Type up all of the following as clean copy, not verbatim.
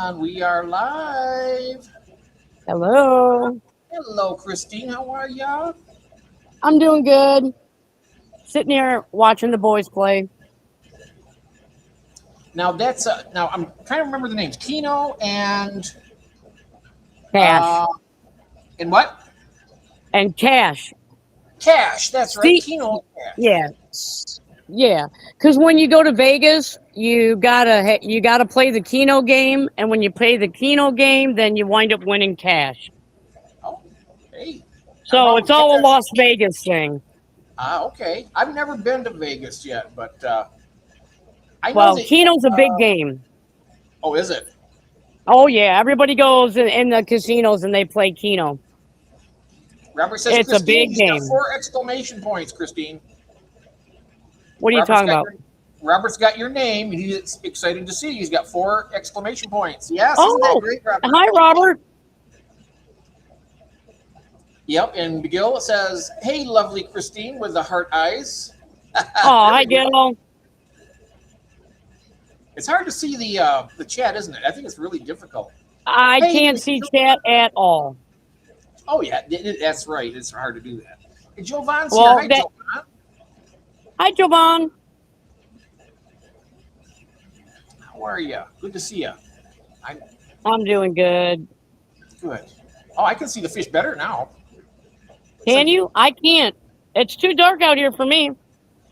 on. We are live. Hello. Hello, Christine. How are ya? I'm doing good. Sitting here watching the boys play. Now now I'm trying to remember the names. Keno Cash. uh and what? And Cash. Cash. That's right. See, Keno and Cash. yeah. Yeah. Because when you go to Vegas, you gotta play the Keno game, and when you play the Keno game, then you wind up winning cash. Oh, hey. How So it's about all a Cash? Las Vegas thing. Okay. I've never been to Vegas yet, but I know Well, that. Keno's a big game. Oh, is it? Oh yeah, everybody goes in the casinos and they play Keno. Robert says, It's a Christine, big he's got game. 4 exclamation points, Christine. What are you Robert's talking got about? your Robert's got your name, and he's excited to see you. He's got 4 exclamation points. Yes, isn't that Oh, great, Robert? hi, Robert. Yep, and McGill says, "Hey, lovely Christine with the heart eyes." Oh, There hi, we go. Gil. It's hard to see the chat, isn't it? I think it's really difficult. I Hey, can't see chat at all. oh yeah, that's right. It's hard to do that. Hey, Jovan's here. Well, Hi, Jovan. hi, Jovan. How are you? Good to see you. I'm I'm doing good. good. Oh, I can see the fish better now. It's Can like, you? I can't. It's too dark out here for me.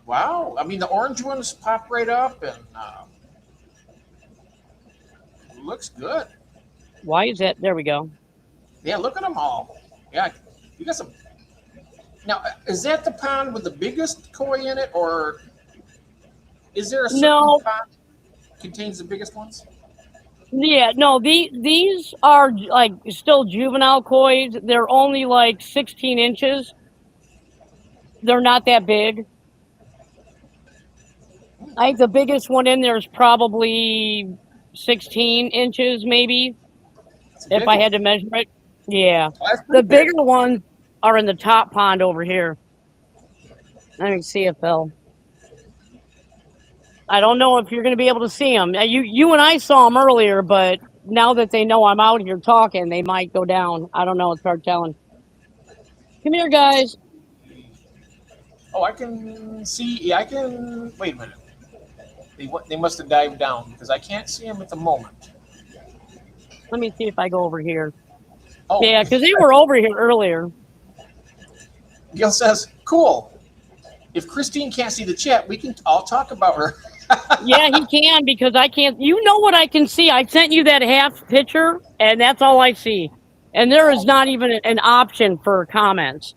wow. I mean, the orange ones pop right up, and looks good. Why is that? There we go. Yeah, look at them all. Yeah, you got some. Now, is that the pond with the biggest koi in it, or is there a certain No, pond that contains the biggest ones? yeah, no. These are like still juvenile koi's. They're only like 16 inches. They're not that big. I think the biggest one in there is probably 16 inches, maybe, It's a if big I one. had to measure it. Yeah. Oh, that's The pretty big. bigger ones are in the top pond over here. Let me see if they'll. I don't know if you're going to be able to see them. You and I saw them earlier, but now that they know I'm out here talking, they might go down. I don't know. It's hard telling. Come here, guys. Oh, I can see. Yeah, I can. Wait a minute. They must have dived down because I can't see them at the moment. Let me see if I go over here. Oh, Yeah, because they were over here earlier. Gil says, "Cool. If Christine can't see the chat, we can all talk about her." Yeah, he can because I can't. You know what I can see? I sent you that half picture, and that's all I see. And there is not even an option for comments.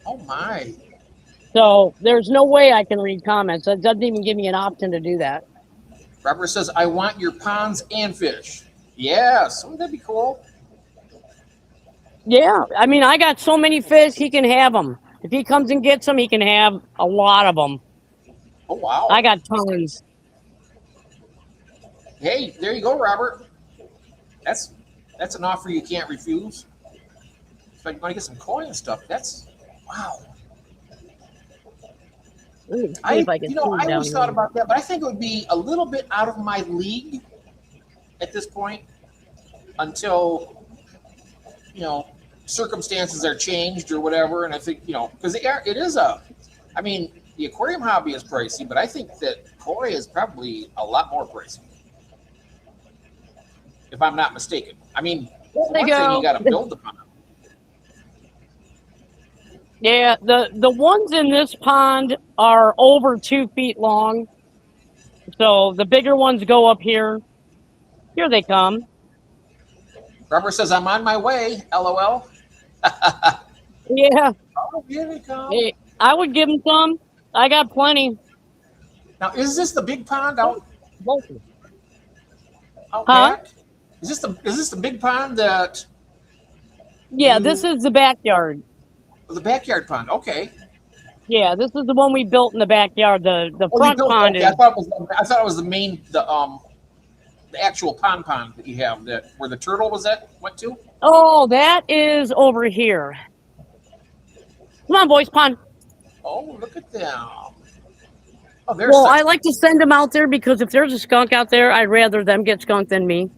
Oh my. So there's no way I can read comments. It doesn't even give me an option to do that. Robert says, "I want your ponds and fish." Yes, wouldn't that be cool? Yeah, I mean, I got so many fish, he can have them. If he comes and gets them, he can have a lot of them. Oh wow. I got tons. Hey, there you go, Robert. That's an offer you can't refuse. If I want to get some koi and stuff, that's wow. Ooh, see if I can see I down always thought here. about that, but I think it would be a little bit out of my league at this point until circumstances are changed or whatever. And I think because it is I mean, the aquarium hobby is pricey, but I think that koi is probably a lot more pricey, if I'm not mistaken. I mean, for There one you thing, go. you got to build upon it. Yeah, the ones in this pond are over 2 feet long. So the bigger ones go up here. Here they come. Robert says, "I'm on my way." LOL. Yeah, Oh, here they come. hey, I would give them some. I got plenty. Now, is this the big pond out Huh? back? Is this the big pond that Yeah, this is the backyard. the backyard pond? Okay. Yeah, this is the one we built in the backyard. The Oh, you front built. pond Okay, is. I thought it was the main the actual pond that you have that where the turtle went to. Oh, that is over here. Come on, boys, pond. Oh, look at them. Oh, there's Well, I like to send them out there because if there's a skunk out there, I'd rather them get skunked than me.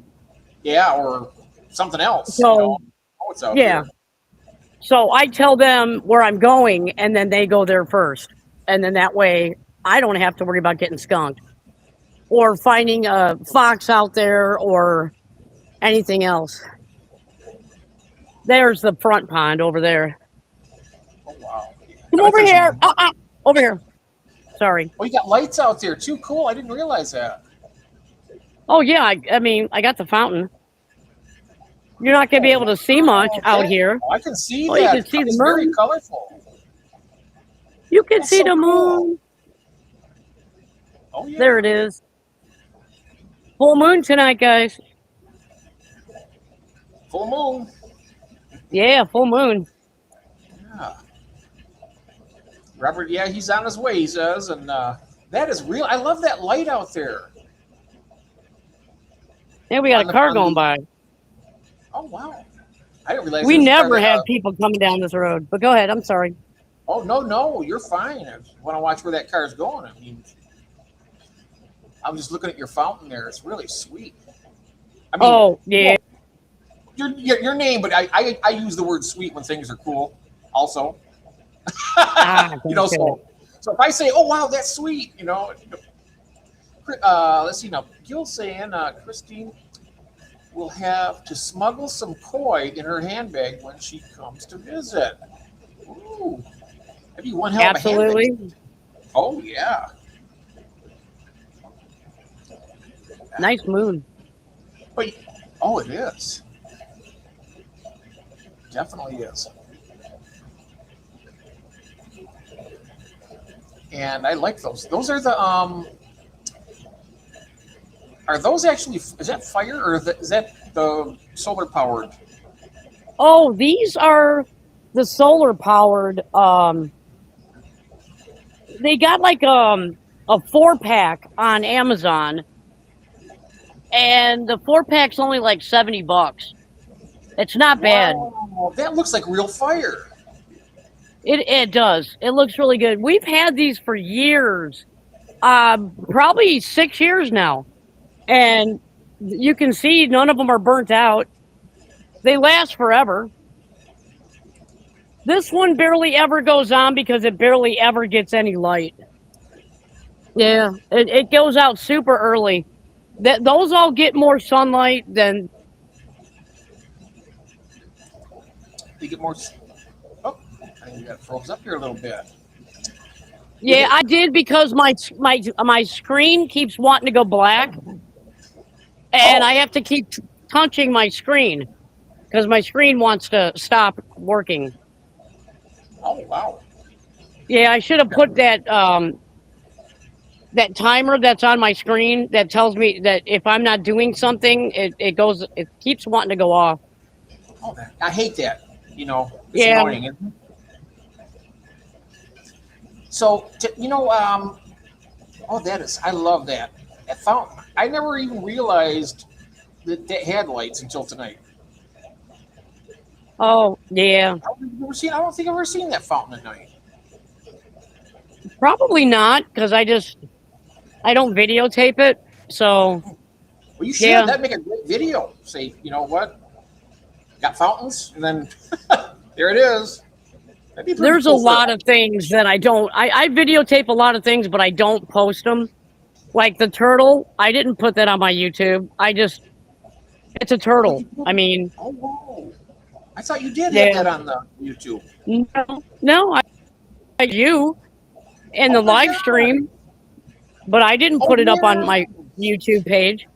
Yeah, or something else. So, you know? Oh, it's out yeah. here. So I tell them where I'm going, and then they go there first. And then that way I don't have to worry about getting skunked or finding a fox out there or anything else. There's the front pond over there. Oh, wow. Come I bet over there's here. some- Over here. Sorry. Oh, you got lights out there too. Cool. I didn't realize that. Oh, yeah. I mean, I got the fountain. You're not going to be able to see much out Okay. here. Oh, I can see Oh, you that. can see the It's very moon. colorful. You can That's see so the cool. moon. Oh, yeah. There it is. Full moon tonight, guys. Full moon. Yeah, full moon. Yeah. Robert, yeah, he's on his way, he says. And that is real. I love that light out there. Yeah, we got On a car on going by. Oh, wow. I didn't realize We there was a car never that, have people coming down this road. But go ahead. I'm sorry. oh, no, you're fine. I want to watch where that car's going. I mean, I'm just looking at your fountain there. It's really sweet. I mean, Oh, yeah. your name, but I use the word sweet when things are cool also. You know, Okay. so if I say, oh, wow, that's sweet, you know. Let's see now. Gil's saying Christine will have to smuggle some koi in her handbag when she comes to visit. Ooh. Maybe one hell of a handbag. Absolutely. Oh, yeah. Nice moon. Wait. Oh, it is. Definitely is. And I like those. Those are the Are those actually? Is that fire or is that the solar powered? Oh, these are the solar powered. They got like a 4-pack on Amazon, and the 4-pack's only like $70. It's not bad. Wow, that looks like real fire. It does. It looks really good. We've had these for years, probably 6 years now, and you can see none of them are burnt out. They last forever. This one barely ever goes on because it barely ever gets any light. Yeah, it goes out super early. Those all get more sunlight than. They get more. Oh, I think that froze up here a little bit. Yeah, I did because my screen keeps wanting to go black, and I have to keep touching my screen because my screen wants to stop working. Oh, wow. Yeah, I should have put that that timer that's on my screen that tells me that if I'm not doing something, it keeps wanting to go off. Oh, I hate that. You know, it's Yeah. annoying. Isn't it? So, oh, that is. I love that. That fountain. I never even realized that had lights until tonight. Oh, yeah. I don't think I've ever seen that fountain at night. Probably not because I don't videotape it. So, Well, you should. Yeah. That'd make a great video. Say, you know what? Got fountains, and then there it is. That'd be pretty there's a cool for- lot of things that I don't. I videotape a lot of things, but I don't post them. Like the turtle, I didn't put that on my YouTube. It's a turtle. I mean, Oh, whoa. I thought you did Yeah. have that on the YouTube. no, I you in the Oh my live God. stream, but I didn't put it up on my YouTube page.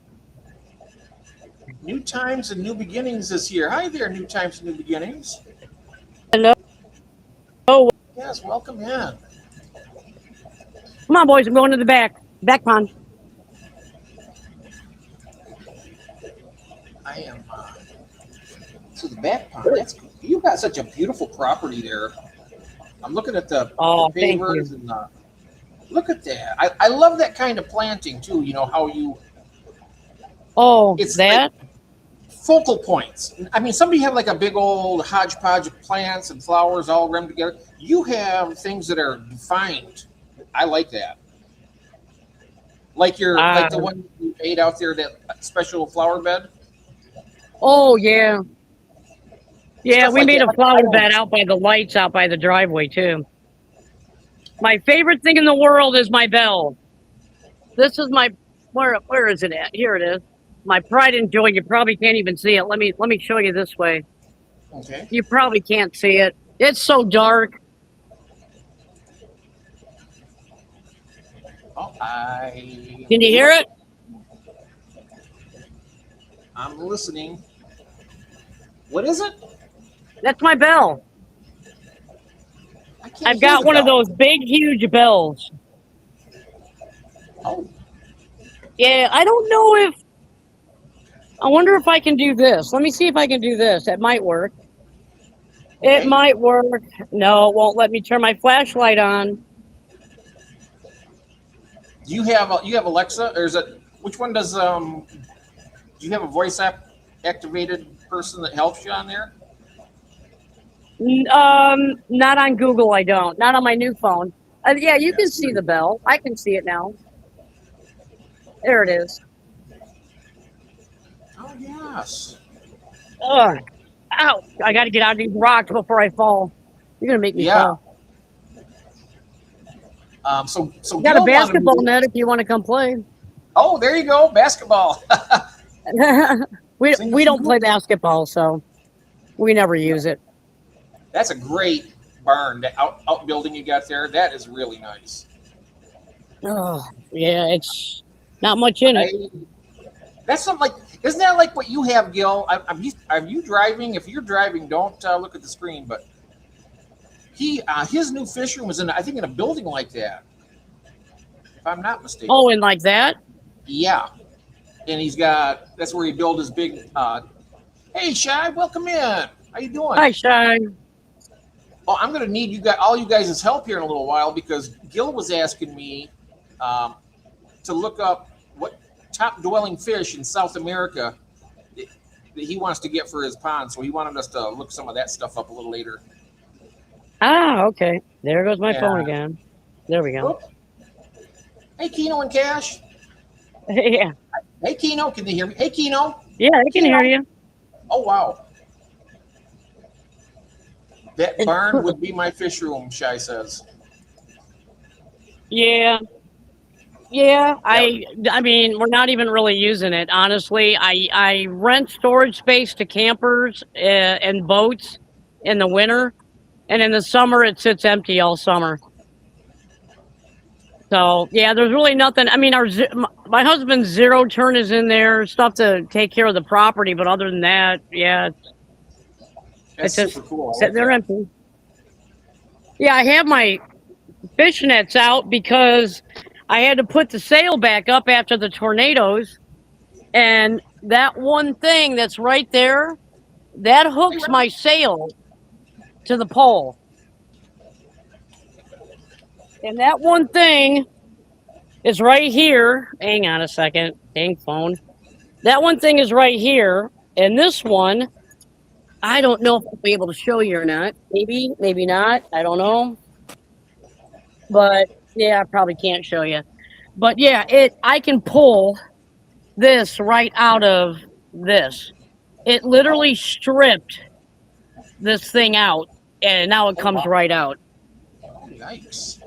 New Times and New Beginnings is here. Hi there, New Times and New Beginnings. Hello. Oh, Yes, welcome in. come on, boys! I'm going to the back pond. I am to the back pond. That's cool. You've got such a beautiful property there. I'm looking at the Thank pavers and look at that. I love that kind of planting too. You know how you Oh, It's that. focal points. I mean, somebody have like a big old hodgepodge of plants and flowers all run together. You have things that are defined. I like that. Like like the one you made out there, that special flower bed. Oh yeah, yeah. Stuff We like made that. a flower bed out by the lights, out by the driveway too. My favorite thing in the world is my bell. This is my where is it at? Here it is. My pride and joy. You probably can't even see it. Let me show you this way. Okay. You probably can't see it. It's so dark. Oh, Can you hear it? I'm listening. What is it? That's my bell. I can't I've hear got the one of bell. those big, huge bells. Oh, Yeah, I don't know if. I wonder if I can do this. Let me see if I can do this. It might work. It okay. might work. No, it won't let me turn my flashlight on. Do you have Alexa, or is it which one does do you have a voice activated person that helps you on there? Not on Google. I don't. Not on my new phone. Yeah, you can Yes. see the bell. I can see it now. There it is. Oh yes. Ugh. Ow! I got to get out of these rocks before I fall. You're gonna make me Yeah. fall. So Got a Gil wanted me basketball to- net if you want to come play. Oh, there you go, basketball. we Single don't single? play basketball, so we never use it. That's a great barn, that outbuilding you got there. That is really nice. Oh, yeah, it's not much in it. That's something like, isn't that like what you have, Gil? Are you driving? If you're driving, don't look at the screen. But his new fish room is I think in a building like that, if I'm not mistaken. Oh, and like that? Yeah, and that's where he built his big. Hey, Shy, welcome in. How you doing? Hi, Shine. Oh, I'm going to need all you guys' help here in a little while because Gil was asking me to look up what top dwelling fish in South America that he wants to get for his pond. So he wanted us to look some of that stuff up a little later. Ah, okay. There goes my Yeah. phone again. There we go. Whoop. Hey, Keno and Cash. Yeah, Hey, Keno, can you hear me? Hey, Keno. yeah, I can hear you. Oh, wow. That barn would be my fish room, Shy says. Yeah, yeah. I mean, we're not even really using it, honestly. I rent storage space to campers and boats in the winter, and in the summer it sits empty all summer. So yeah, there's really nothing. I mean, my husband's zero turn is in there, stuff to take care of the property, but other than that, yeah, That's it's just super cool. I sitting like there that. empty. Yeah, I have my fish nets out because I had to put the sail back up after the tornadoes, and that one thing that's right there, that hooks my sail to the pole. And that one thing is right here. Hang on a second. Dang phone. That one thing is right here. And this one, I don't know if I'll be able to show you or not. Maybe, maybe not. I don't know. But yeah, I probably can't show you. But yeah, I can pull this right out of this. It literally stripped this thing out, and now it comes right out. Oh, yikes.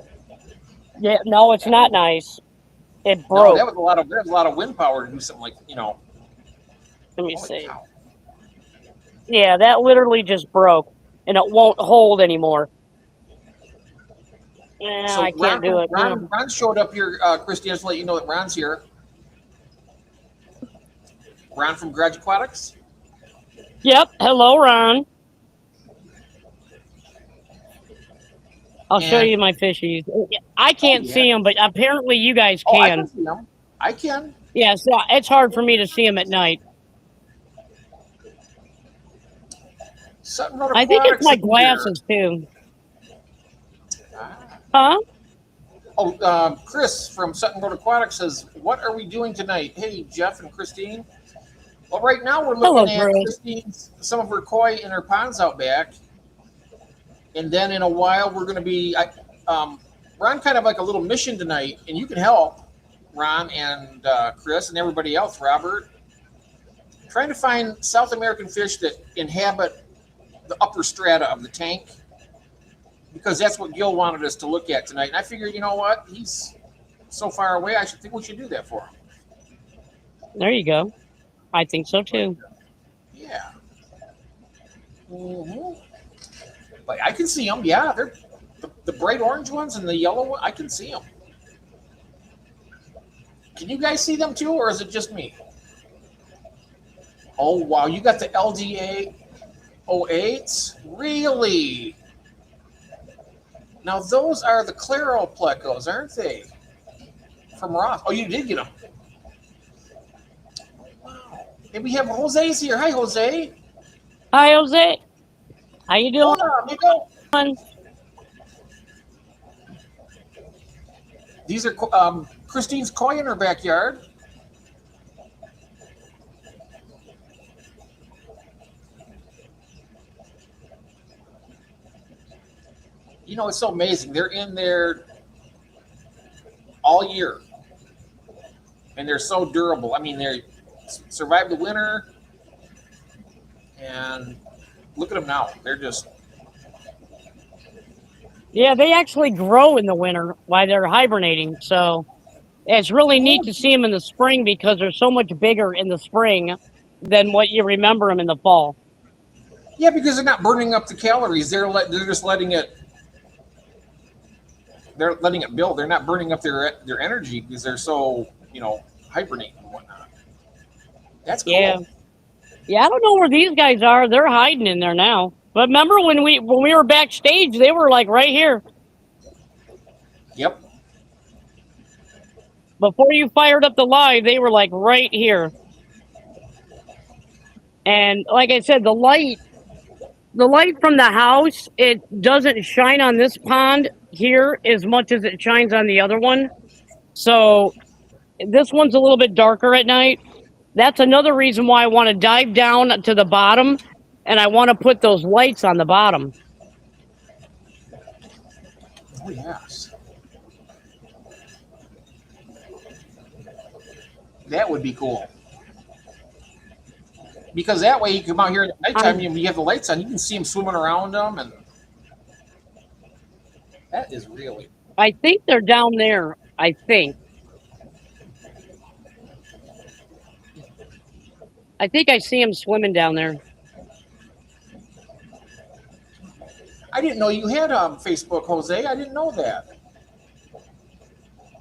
Yeah, no, it's not nice. It No, broke. that was a lot of wind power to do something like, Let me holy see. cow. Yeah, that literally just broke, and it won't hold anymore. Yeah, So I can't do it. Ron showed up here, Christy, just to let you know that Ron's here. Ron from Garage Aquatics. Yep. Hello, Ron. I'll show And- you my fishies. I can't yeah. see them, but apparently you guys Oh, I can. can see them. I can. Yeah, so it's hard for me to see them at night. Sutton Road I think it's Aquatics my is here. glasses too. Ah. Huh? Oh, Chris from Sutton Road Aquatics says, "What are we doing tonight?" Hey, Jeff and Christine. Well, right now we're Hello, looking at Chris. Christine's some of her koi in her ponds out back, and then in a while we're going to be. Ron kind of like a little mission tonight, and you can help Ron and Chris and everybody else. Robert, trying to find South American fish that inhabit the upper strata of the tank, because that's what Gil wanted us to look at tonight. And I figured, you know what? He's so far away, I think we should do that for him. There you go. I think so too. Yeah. Mm-hmm. But I can see them. Yeah, they're the bright orange ones and the yellow one. I can see them. Can you guys see them too, or is it just me? Oh wow, you got the LDA 08s? Really? Now those are the Claro Plecos, aren't they? From Roth. Oh, you did get them. Wow. And we have Jose's here. Hi, Jose. Hi, Jose. How you doing? Hola, amigo. These are Christine's koi in her backyard. You know, it's so amazing. They're in there all year, and they're so durable. I mean, they survive the winter, and look at them now. They're just... Yeah, they actually grow in the winter while they're hibernating. So it's really neat to see them in the spring because they're so much bigger in the spring than what you remember them in the fall. Yeah, because they're not burning up the calories. They're just letting it... They're letting it build. They're not burning up their energy because they're so, hibernating and whatnot. That's cool. Yeah, I don't know where these guys are. They're hiding in there now. But remember when we were backstage, they were like right here. Yep. Before you fired up the live, they were like right here. And like I said, the light from the house, it doesn't shine on this pond here as much as it shines on the other one. So this one's a little bit darker at night. That's another reason why I want to dive down to the bottom, and I want to put those lights on the bottom. Oh, yes. That would be cool. Because that way you come out here at nighttime, you have the lights on, you can see them swimming around them, and that is really... I think they're down there, I think. I think I see them swimming down there. I didn't know you had Facebook, Jose. I didn't know that.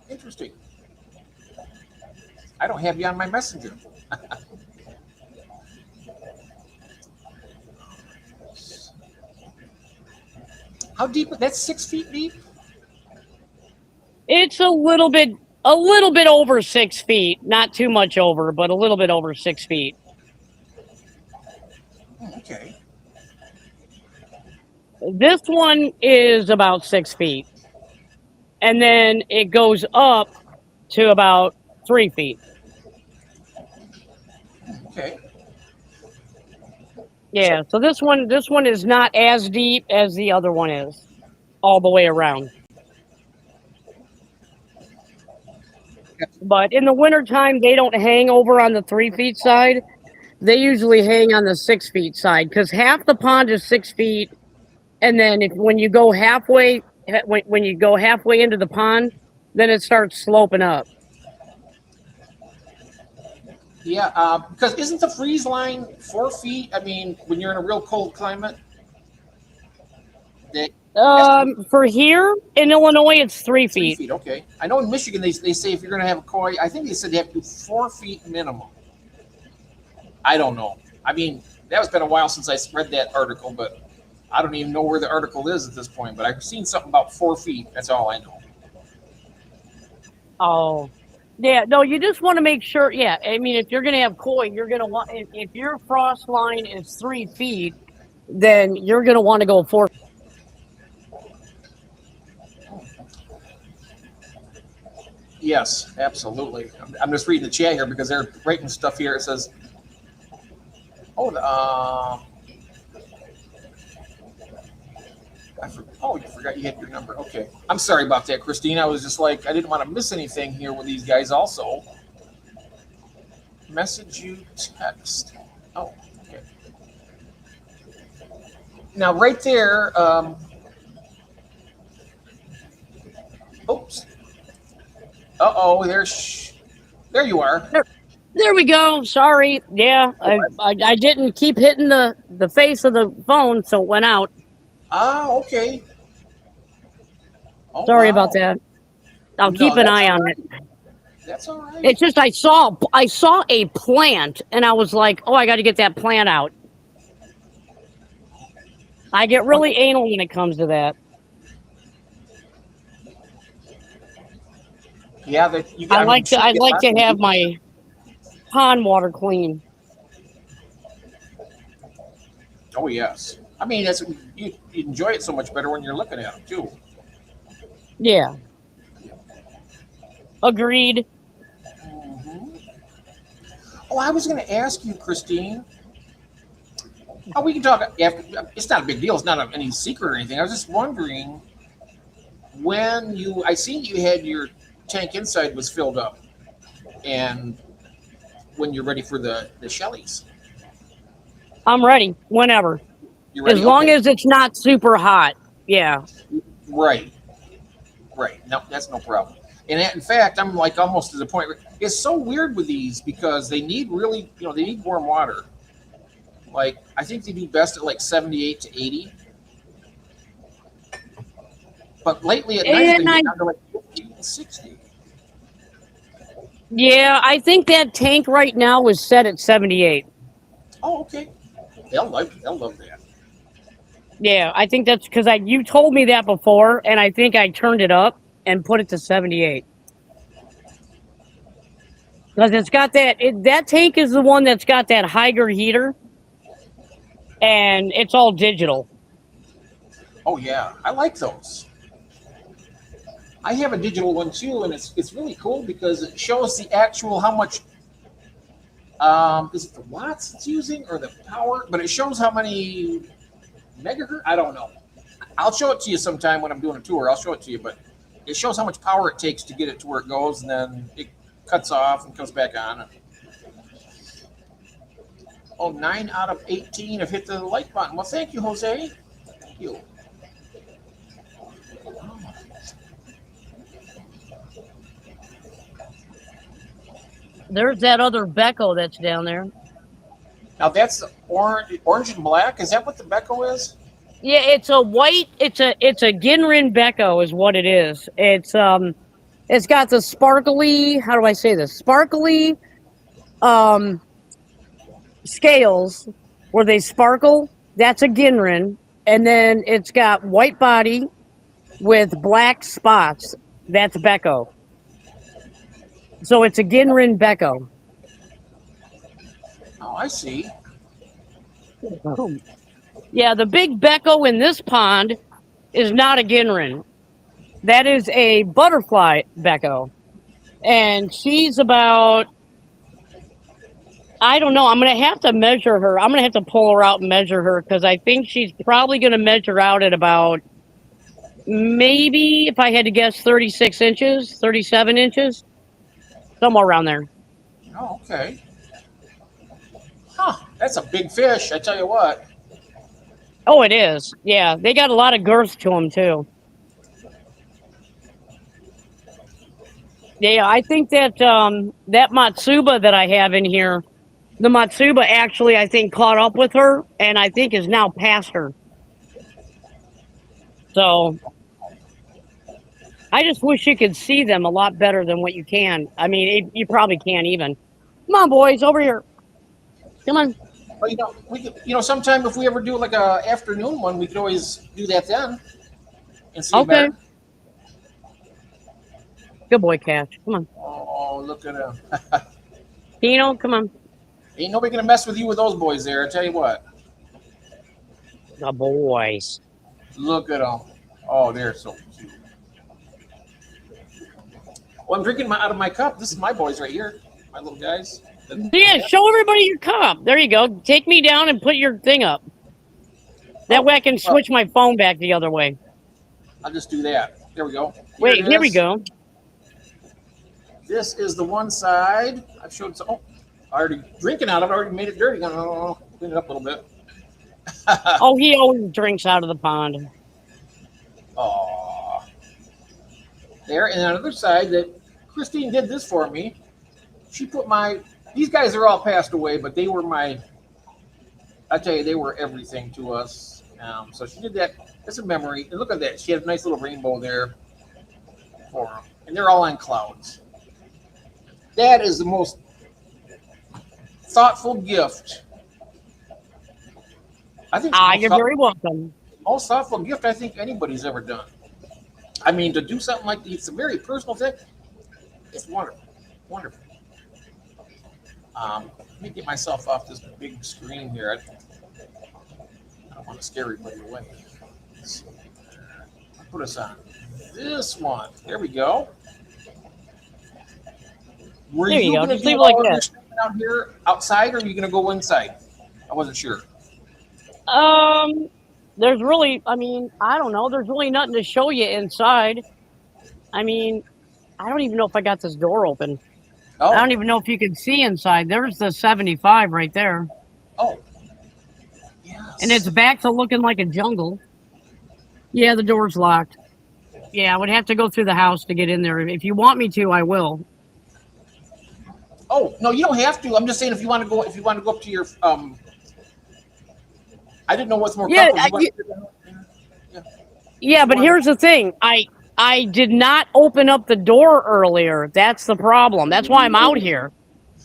Interesting. I don't have you on my messenger. How deep? That's 6 feet deep? It's a little bit over 6 feet. Not too much over, but a little bit over 6 feet. Okay. This one is about 6 feet. And then it goes up to about 3 feet. Okay. Yeah, so this one is not as deep as the other one is, all the way around. But in the wintertime, they don't hang over on the 3 feet side. They usually hang on the 6 feet side because half the pond is 6 feet, and then when you go halfway into the pond, then it starts sloping up. Yeah, because isn't the freeze line 4 feet? I mean, when you're in a real cold climate? For here in Illinois, it's 3 feet. 3 feet, okay. I know in Michigan, they say if you're going to have a koi, I think they said they have to do 4 feet minimum. I don't know. I mean, that's been a while since I read that article, but I don't even know where the article is at this point. But I've seen something about 4 feet. That's all I know. Oh. Yeah, no, you just want to make sure. Yeah, I mean, if you're going to have koi, you're going to want, if your frost line is 3 feet, then you're going to want to go 4 feet. Yes, absolutely. I'm just reading the chat here because they're writing stuff here. It says, you forgot you had your number. Okay. I'm sorry about that, Christine. I was just like, I didn't want to miss anything here with these guys also. Message you text. Oh, okay. Now, right there. Oops. Uh-oh, there you are. There we go. Sorry. Yeah, I didn't keep hitting the face of the phone, so it went out. Ah, okay. Oh, Sorry wow. about that. I'll No, keep an that's eye all on right. it. That's all right. It's just I saw a plant and I was like, oh, I got to get that plant out. I get really anal when it comes to that. Yeah, that you. I I'm like to sure I you get like lots to of have people. my pond water clean. Oh yes. I mean, you enjoy it so much better when you're looking at them too. Yeah. Agreed. Mhm. Oh, I was going to ask you, Christine. Oh, we can talk after. It's not a big deal. It's not any secret or anything. I was just wondering when you. I seen you had your tank inside was filled up, and when you're ready for the Shellys, I'm ready whenever. you As ready? long Okay. as it's not super hot. Yeah. Right. Right. No, that's no problem. And in fact, I'm like almost to the point where it's so weird with these because they need really, they need warm water. Like I think they do best at like 78 to 80. But lately at night it's been And getting down to like 50 and 60. I think that tank right now is set at 78. Oh, okay. They'll love that. Yeah, I think that's because you told me that before, and I think I turned it up and put it to 78. Because it's got that tank is the one that's got that Higer heater, and it's all digital. Oh yeah, I like those. I have a digital one too, and it's really cool because it shows the actual how much. Is it the watts it's using or the power? But it shows how many megahertz. I don't know. I'll show it to you sometime when I'm doing a tour. I'll show it to you, but it shows how much power it takes to get it to where it goes, and then it cuts off and comes back on. Oh, 9 out of 18 have hit the like button. Well, thank you, Jose. Thank you. There's that other Becco that's down there. Now that's the orange and black. Is that what the Becco is? Yeah, it's a white. It's a Ginrin Becco is what it is. It's got the sparkly. How do I say this? Sparkly, scales where they sparkle. That's a Ginrin, and then it's got white body with black spots. That's Becco. So it's a Ginrin Becco. Oh, I see. Yeah, the big Becco in this pond is not a Ginrin. That is a butterfly Becco. And she's about, I don't know, I'm going to have to measure her. I'm going to have to pull her out and measure her because I think she's probably going to measure out at about, maybe, if I had to guess, 36 inches, 37 inches, somewhere around there. Oh, okay. Huh, that's a big fish, I tell you what. Oh, it is. Yeah, they got a lot of girth to them, too. Yeah, I think that that Matsuba that I have in here, the Matsuba actually, I think, caught up with her, and I think is now past her. So I just wish you could see them a lot better than what you can. I mean, you probably can't even. Come on, boys, over here. Come on. Well, we could, sometime if we ever do like a afternoon one, we could always do that then and see Okay. better. Good boy, Cash. Come on. Oh, look at him. Pino, come on. Ain't nobody gonna mess with you with those boys there. I tell you what. The boys. Look at them. Oh, they're so cute. Well, I'm drinking out of my cup. This is my boys right here, my little guys. Yeah, show everybody your cup. There you go. Take me down and put your thing up. That way I can switch my phone back the other way. I'll just do that. There we go. Wait, here we go. This is the one side. I've showed some. Oh, I already drinking out of it. I already made it dirty. Clean it up a little bit. Oh, he always drinks out of the pond. Oh, there. And on the other side, that Christine did this for me. She put these guys are all passed away, but they were I tell you, they were everything to us. So she did that as a memory. And look at that. She had a nice little rainbow there for them. And they're all on clouds. That is the most thoughtful gift. I think You're very welcome. most thoughtful gift I think anybody's ever done. I mean, to do something like this, it's a very personal thing. It's wonderful. Wonderful. Let me get myself off this big screen here. I don't want to scare everybody away. I'll put us on this one. There we go. There you go. Just leave it like that. Out here outside, or are you going to go inside? I wasn't sure. There's really, I mean, I don't know. There's really nothing to show you inside. I mean, I don't even know if I got this door open. Oh. I don't even know if you can see inside. There's the 75 right there. Oh. Yes. And it's back to looking like a jungle. Yeah, the door's locked. Yeah, I would have to go through the house to get in there. If you want me to, I will. Oh, no, you don't have to. I'm just saying if you want to go up to your I didn't know what's more comfortable. Yeah, but here's the thing. I did not open up the door earlier. That's the problem. That's why I'm out here.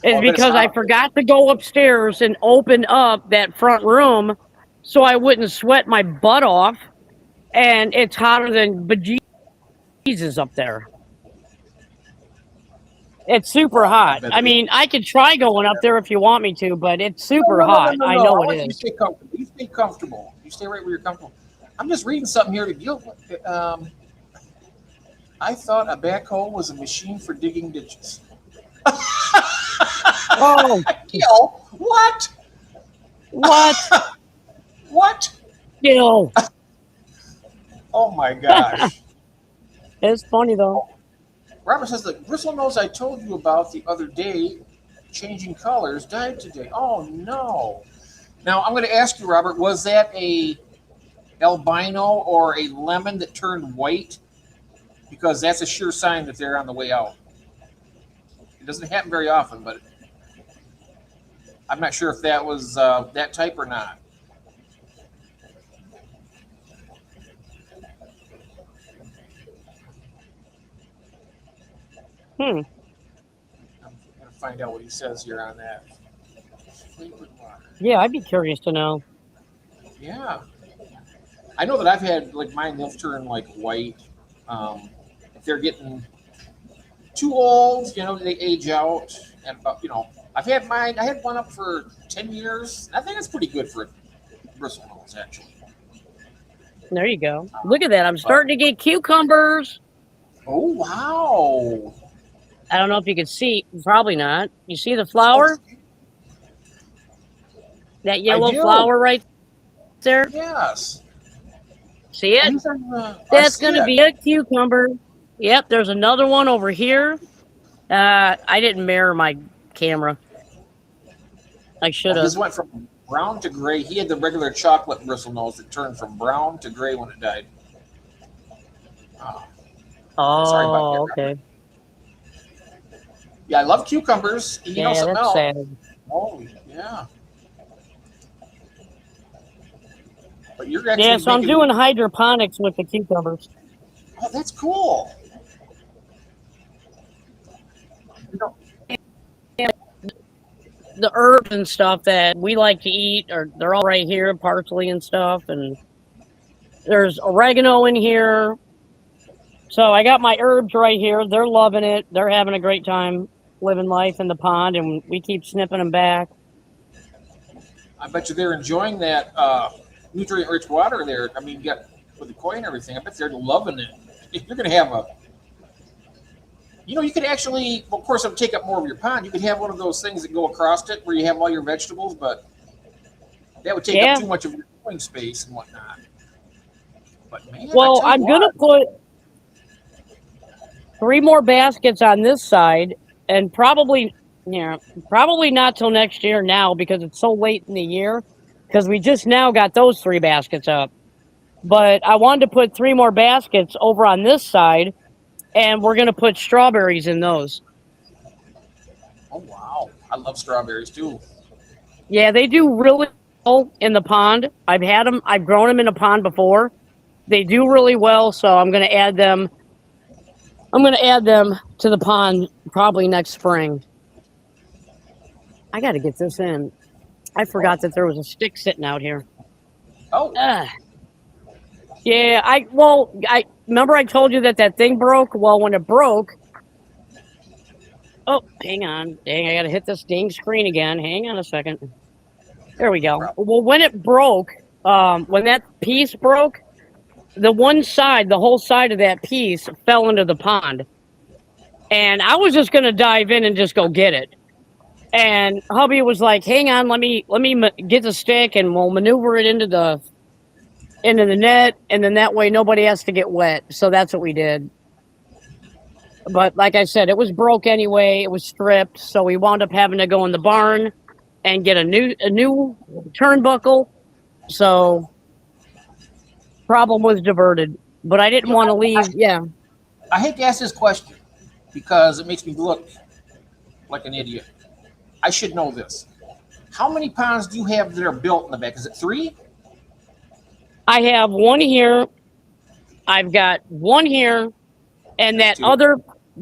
It's because I forgot to go upstairs and open up that front room so I wouldn't sweat my butt off. And it's hotter than bejesus up there. It's super hot. I mean, I could try going up there if you want me to, but it's super hot. I know it is. You stay comfortable. You stay right where you're comfortable. I'm just reading something here to Gil. I thought a backhoe was a machine for digging ditches. Oh, Gil, what? What? What? Gil. Oh my gosh. It's funny though. Robert says the bristle nose I told you about the other day, changing colors, died today. Oh no. Now I'm going to ask you, Robert, was that a albino or a lemon that turned white? Because that's a sure sign that they're on the way out. It doesn't happen very often, but I'm not sure if that was that type or not. I'm going to find out what he says here on that. Flavored water. Yeah, I'd be curious to know. Yeah. I know that I've had, like, mine, they'll turn, like, white. If they're getting too old, you know, they age out. And, you know, I've had mine, I had one up for 10 years. I think that's pretty good for bristle nose, actually. There you go. Look at that. I'm starting to get cucumbers. Oh, wow. I don't know if you can see. Probably not. You see the flower? That yellow flower right there? Yes. See it? That's going to be a cucumber. Yep, there's another one over here. I didn't mirror my camera. I should have. This went from brown to gray. He had the regular chocolate bristle nose that turned from brown to gray when it died. Sorry about that, okay. Yeah, I love cucumbers. You know something else? Sad. Oh, yeah. But you're actually so I'm doing hydroponics with the cucumbers. Oh, that's cool. The herbs and stuff that we like to eat, they're all right here, parsley and stuff. And there's oregano in here. So I got my herbs right here. They're loving it. They're having a great time living life in the pond, and we keep snipping them back. I bet you they're enjoying that nutrient-rich water there. I mean, you got with the koi and everything. I bet they're loving it. You're going to have you could actually, of course, it'll take up more of your pond. You could have one of those things that go across it where you have all your vegetables, but that would take up too much of your growing space and whatnot. But man, well, I'm going to put 3 more baskets on this side, and probably Yeah, probably not till next year now because it's so late in the year. Because we just now got those 3 baskets up. But I wanted to put 3 more baskets over on this side, and we're going to put strawberries in those. Oh wow, I love strawberries too. Yeah, they do really well in the pond. I've had them. I've grown them in a pond before. They do really well, so I'm going to add them. I'm going to add them to the pond probably next spring. I got to get this in. I forgot that there was a stick sitting out here. Oh, Ugh. Yeah, I remember I told you that thing broke. Well, when it broke, oh, hang on, dang, I got to hit this dang screen again. Hang on a second. There we go. Well, when it broke, when that piece broke, the one side, the whole side of that piece fell into the pond, and I was just gonna dive in and just go get it. And hubby was like, "Hang on, let me get the stick, and we'll maneuver it into the net, and then that way nobody has to get wet." So that's what we did. But like I said, it was broke anyway. It was stripped, so we wound up having to go in the barn and get a new turnbuckle. So problem was diverted. But I didn't want to leave. Yeah. I hate to ask this question because it makes me look like an idiot. I should know this. How many ponds do you have that are built in the back? Is it 3? I have one here. I've got one here, and that 2. other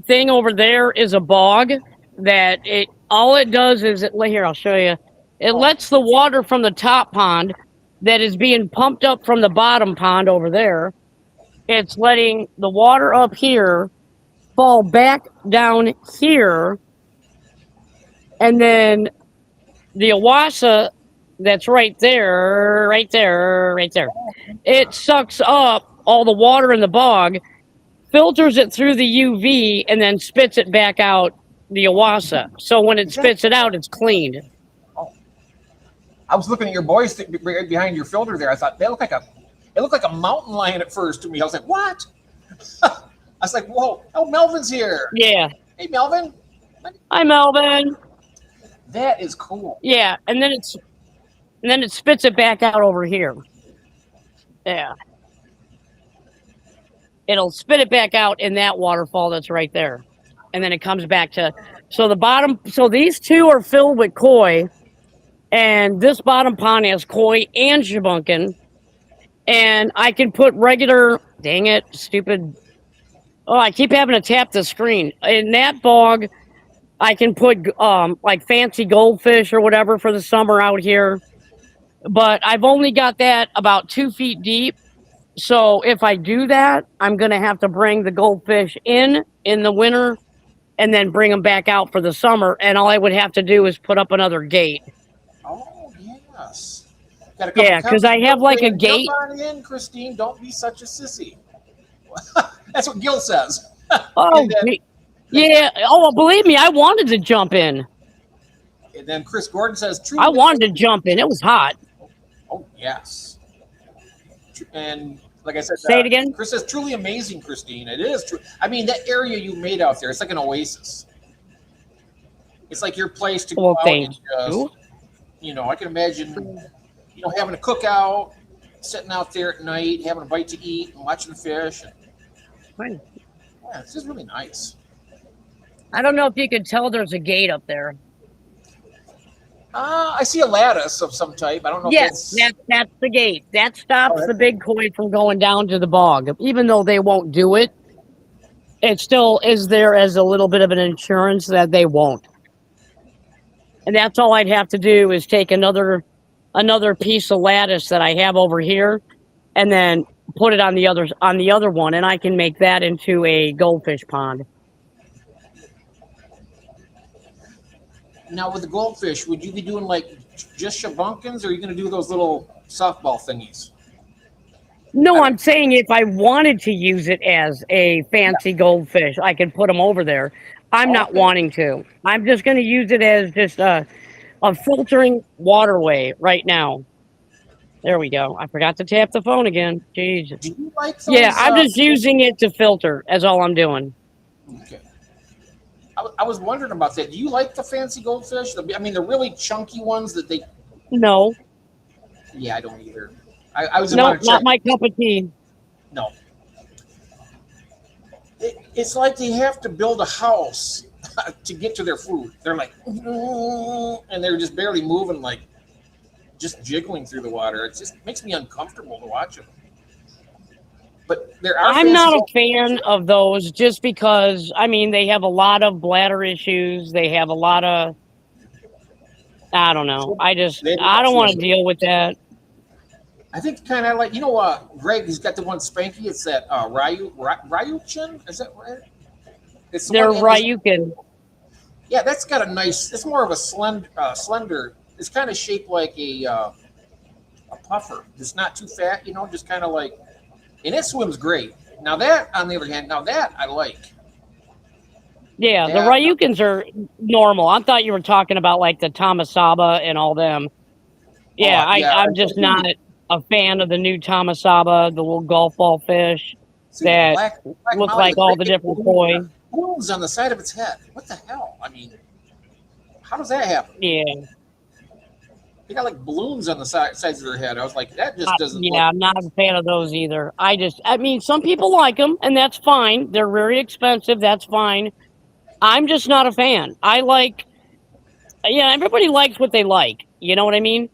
thing over there is a bog. That it all it does is here. I'll show you. It lets the water from the top pond that is being pumped up from the bottom pond over there. It's letting the water up here fall back down here, and then the Awasa that's right there. It sucks up all the water in the bog, filters it through the UV, and then spits it back out the Awasa. So when it spits it out, it's cleaned. Oh. I was looking at your boys right behind your filter there. I thought it looked like a mountain lion at first to me. I was like, what? I was like, whoa, oh, Melvin's here. Yeah. Hey, Melvin. Hi, Melvin. That is cool. Yeah, and then it spits it back out over here. Yeah. It'll spit it back out in that waterfall that's right there. And then it comes back to so the bottom so these two are filled with koi, and this bottom pond has koi and shabunkin. And I can put regular dang it, stupid. Oh, I keep having to tap the screen. In that bog, I can put like fancy goldfish or whatever for the summer out here. But I've only got that about 2 feet deep. So if I do that, I'm going to have to bring the goldfish in the winter and then bring them back out for the summer. And all I would have to do is put up another gate. Oh, yes. Got a couple Yeah, because I have like a Jump gate. on in, Christine. Don't be such a sissy. That's what Gil says. Oh, And then- yeah. Oh, well, believe me, I wanted to jump in. And then Chris Gordon says, "True." I wanted to jump in. It was hot. Oh, yes. And like I said, Say it again. Chris says, truly amazing, Christine. It is true. I mean, that area you made out there, it's like an oasis. It's like your place to go Well, out thank and just, you. I can imagine, having a cookout, sitting out there at night, having a bite to eat and watching the fish. Fine. Yeah, it's just really nice. I don't know if you can tell there's a gate up there. I see a lattice of some type. I don't know Yes, if that's the gate. That stops Oh, the big koi from going down to the bog. Even though they won't do it, it still is there as a little bit of an insurance that they won't. And that's all I'd have to do is take another piece of lattice that I have over here and then put it on the other one, and I can make that into a goldfish pond. Now, with the goldfish, would you be doing like just shabunkins, or are you going to do those little softball thingies? No, I'm saying if I wanted to use it as a fancy goldfish, I could put them over there. I'm not Okay. wanting to. I'm just going to use it as just a filtering waterway right now. There we go. I forgot to tap the phone again. Jeez. Do you like those? Yeah, I'm just using it to filter. That's all I'm doing. Okay. I was wondering about that. Do you like the fancy goldfish? I mean, the really chunky ones that they. No, Yeah, I don't either. I was no, want to not check. my cup of tea. No, it's like they have to build a house to get to their food. They're like, and they're just barely moving, like just jiggling through the water. It just makes me uncomfortable to watch them. But there are. I'm fancy not a goldfish. fan of those just because, I mean, they have a lot of bladder issues. They have a lot of, I don't know. I don't want to deal with that. I think kind of like Greg. He's got the one Spanky. It's that Ryuchin. Is that right? It's the They're one. Ryukin. Yeah, that's got a nice. It's more of a slender. It's kind of shaped like a puffer. It's not too fat. Just kind of like, and it swims great. Now that, on the other hand, I like. Yeah, the Yeah. Ryukins are normal. I thought you were talking about like the Tamasaba and all them. Yeah, yeah. I'm just not a fan of the new Tamasaba, the little golf ball fish See, the that black look molly like with all the big different koi. balloons on the side of its head. What the hell? I mean, how does that happen? Yeah, They got like balloons on the sides of their head. I was like, that just doesn't. yeah, I'm not a fan of those either. I mean, some people like them, and that's fine. They're very expensive. That's fine. I'm just not a fan. Everybody likes what they like. You know what I mean?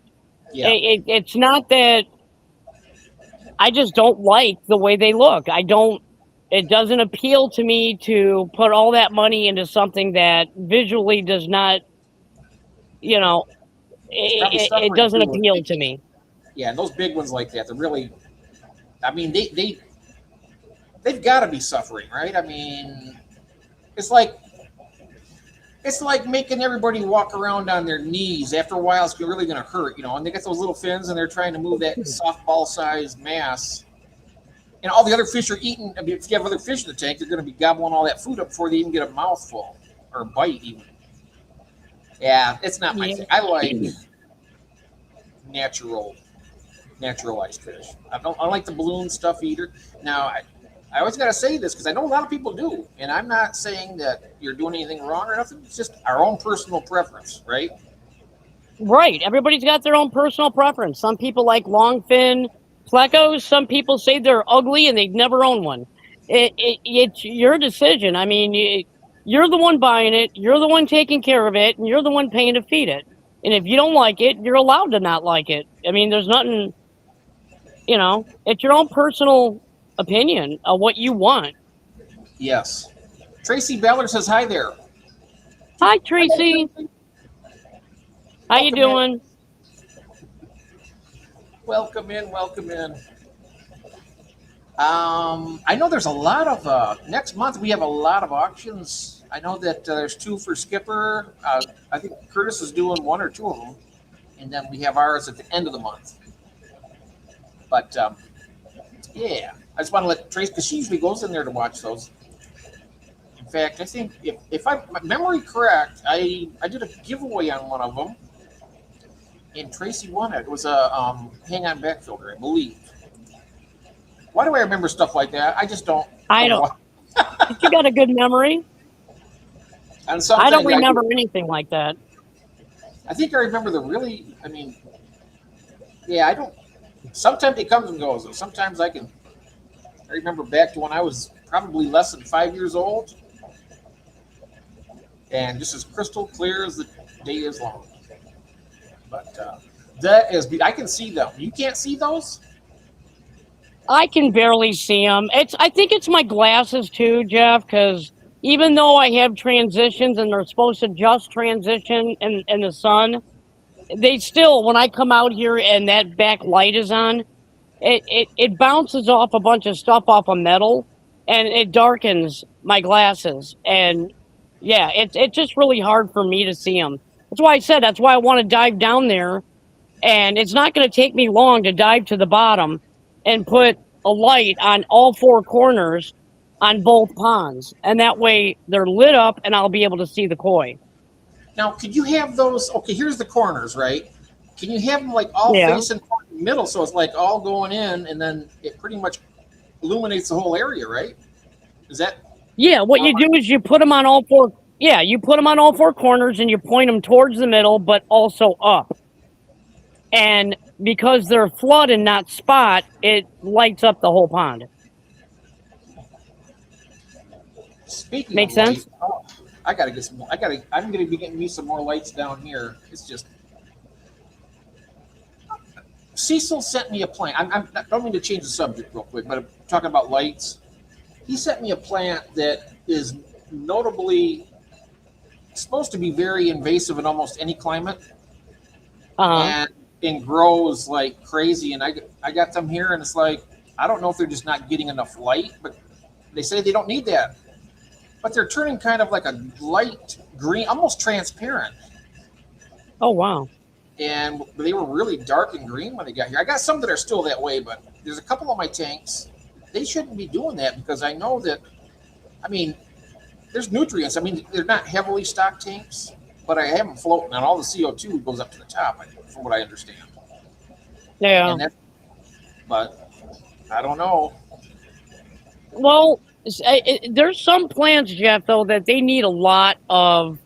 Yeah. It's not that I just don't like the way they look. It doesn't appeal to me to put all that money into something that visually does not, it doesn't appeal to me. Yeah, and those big ones like that, they're really. I mean, they've got to be suffering, right? I mean, it's like making everybody walk around on their knees. After a while, it's really going to hurt, And they got those little fins, and they're trying to move that softball-sized mass. And all the other fish are eating. I mean, if you have other fish in the tank, they're going to be gobbling all that food up before they even get a mouthful or a bite, even. Yeah, it's not my thing. I like naturalized fish. I don't like the balloon stuff either. Now, I always got to say this because I know a lot of people do, and I'm not saying that you're doing anything wrong or nothing. It's just our own personal preference, right? Right. Everybody's got their own personal preference. Some people like long fin plecos. Some people say they're ugly and they've never owned one. It's your decision. I mean, you're the one buying it. You're the one taking care of it, and you're the one paying to feed it. And if you don't like it, you're allowed to not like it. I mean, there's nothing. It's your own personal opinion of what you want. Yes. Tracy Beller says hi there. Hi, Tracy. How you doing? Welcome in. I know there's a lot of next month. We have a lot of auctions. I know that there's 2 for Skipper. I think Curtis is doing 1 or 2 of them, and then we have ours at the end of the month. But yeah, I just want to let Trace, because she usually goes in there to watch those. In fact, I think if my memory correct, I did a giveaway on one of them, and Tracy won it. It was a hang on back filter, I believe. Why do I remember stuff like that? I just don't. I don't. You got a good memory. And I don't remember anything like that. I think I remember I don't. Sometimes it comes and goes. Sometimes I remember back to when I was probably less than 5 years old, and just as crystal clear as the day is long. But I can see them. You can't see those? I can barely see them. I think it's my glasses too, Jeff, because even though I have transitions and they're supposed to just transition in the sun, they still, when I come out here and that back light is on, it bounces off a bunch of stuff off of metal, and it darkens my glasses. And yeah, it's just really hard for me to see them. That's why I want to dive down there, and it's not going to take me long to dive to the bottom and put a light on all 4 corners on both ponds, and that way they're lit up and I'll be able to see the koi. Now, could you have those? Okay, here's the corners, right? Can you have them like all facing the middle, so it's like all going in, and then it pretty much illuminates the whole area, right? Is that? Yeah, what you do is you put them on all 4. Yeah, you put them on all four corners and you point them towards the middle, but also up. And because they're flood and not spot, it lights up the whole pond. Speaking Make of sense? light, oh, I gotta get some. I'm gonna be getting me some more lights down here. It's just Cecil sent me a plant. I don't mean to change the subject real quick, but I'm talking about lights. He sent me a plant that is notably supposed to be very invasive in almost any climate, Uh-huh. and grows like crazy. And I got them here, and it's like I don't know if they're just not getting enough light, but they say they don't need that. But they're turning kind of like a light green, almost transparent. Oh, wow. And they were really dark and green when they got here. I got some that are still that way, but there's a couple of my tanks. They shouldn't be doing that because I know that, I mean, there's nutrients. I mean, they're not heavily stocked tanks, but I have them floating, and all the CO2 goes up to the top, from what I understand. Yeah. And that, but I don't know. Well, there's some plants, Jeff, though, that they need a lot of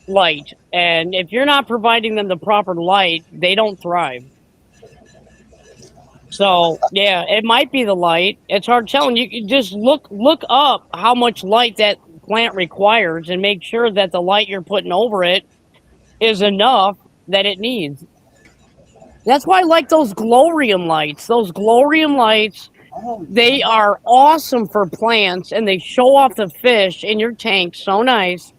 light. And if you're not providing them the proper light, they don't thrive. So, yeah, it might be the light. It's hard telling. You can just look up how much light that plant requires and make sure that the light you're putting over it is enough that it needs. That's why I like those glorium lights. Those glorium lights, Oh, they are awesome for plants and they show off the fish in your tank so nice.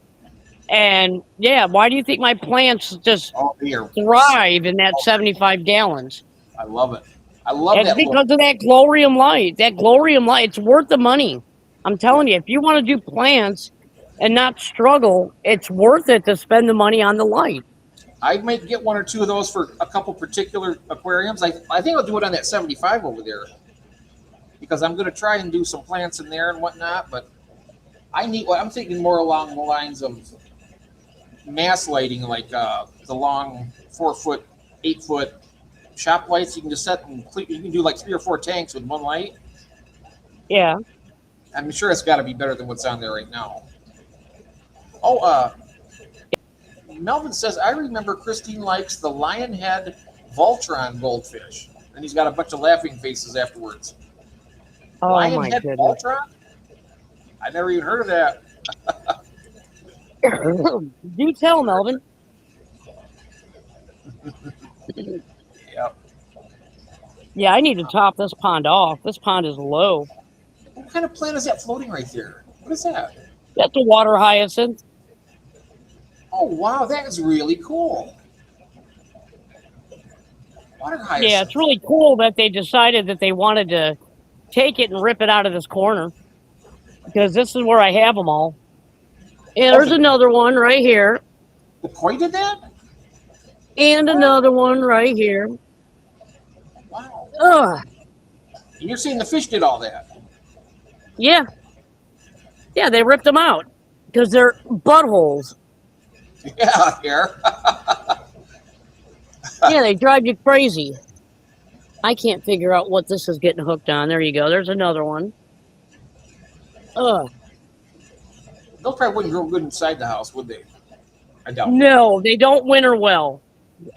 And yeah, why do you think my plants just oh, here. thrive in that 75 gallons? I love it. I love It's that look. because of that glorium light. That glorium light, it's worth the money. I'm telling you, if you want to do plants and not struggle, it's worth it to spend the money on the light. I might get one or two of those for a couple particular aquariums. I think I'll do it on that 75 over there because I'm going to try and do some plants in there and whatnot. But I'm thinking more along the lines of mass lighting, like the long 4 foot, 8 foot shop lights. You can just set and you can do like 3 or 4 tanks with one light. Yeah. I'm sure it's got to be better than what's on there right now. Oh, Melvin says, I remember Christine likes the lionhead Voltron goldfish. And he's got a bunch of laughing faces afterwards. Oh my Lionhead goodness. Voltron? I never even heard of that. Do tell, Melvin. Yep. Yeah, I need to top this pond off. This pond is low. What kind of plant is that floating right there? What is that? That's a water hyacinth. Oh, wow, that is really cool. Water hyacinth. Yeah, it's really cool that they decided that they wanted to take it and rip it out of this corner because this is where I have them all. Yeah, there's another one right here, The koi did that? and another one right here. Wow. Ugh. And you're saying the fish did all that? Yeah. Yeah, they ripped them out because they're buttholes. Yeah, here. Yeah, they drive you crazy. I can't figure out what this is getting hooked on. There you go. There's another one. Ugh. Those probably wouldn't grow good inside the house, would they? I doubt it. No, they don't winter well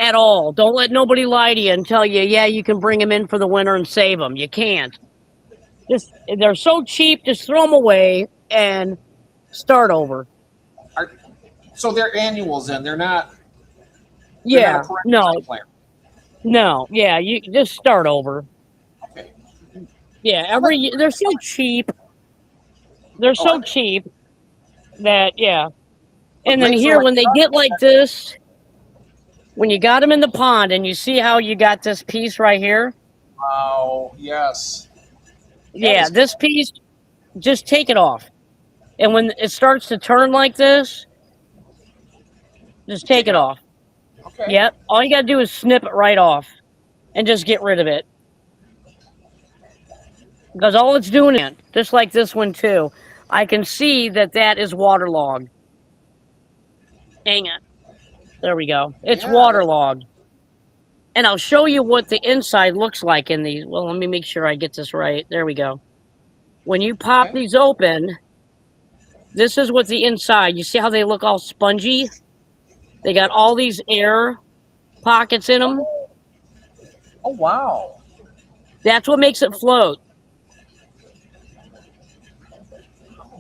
at all. Don't let nobody lie to you and tell you, yeah, you can bring them in for the winter and save them. You can't. Just they're so cheap. Just throw them away and start over. So they're annuals then. They're not. Yeah. No. Plant. No. Yeah. You just start over. Okay. Yeah. Every year they're so cheap. They're so cheap that yeah. And then here when they get like this, when you got them in the pond and you see how you got this piece right here. Wow. Yes. Yeah, this piece, just take it off. And when it starts to turn like this, just take it off. Okay. Yep. All you got to do is snip it right off and just get rid of it. Because all it's doing is, just like this one too, I can see that that is waterlogged. Hang on. There we go. It's waterlogged. And I'll show you what the inside looks like in these. Well, let me make sure I get this right. There we go. When you pop these open, This is what's the inside. You see how they look all spongy? They got all these air pockets in them. Oh wow. That's what makes it float.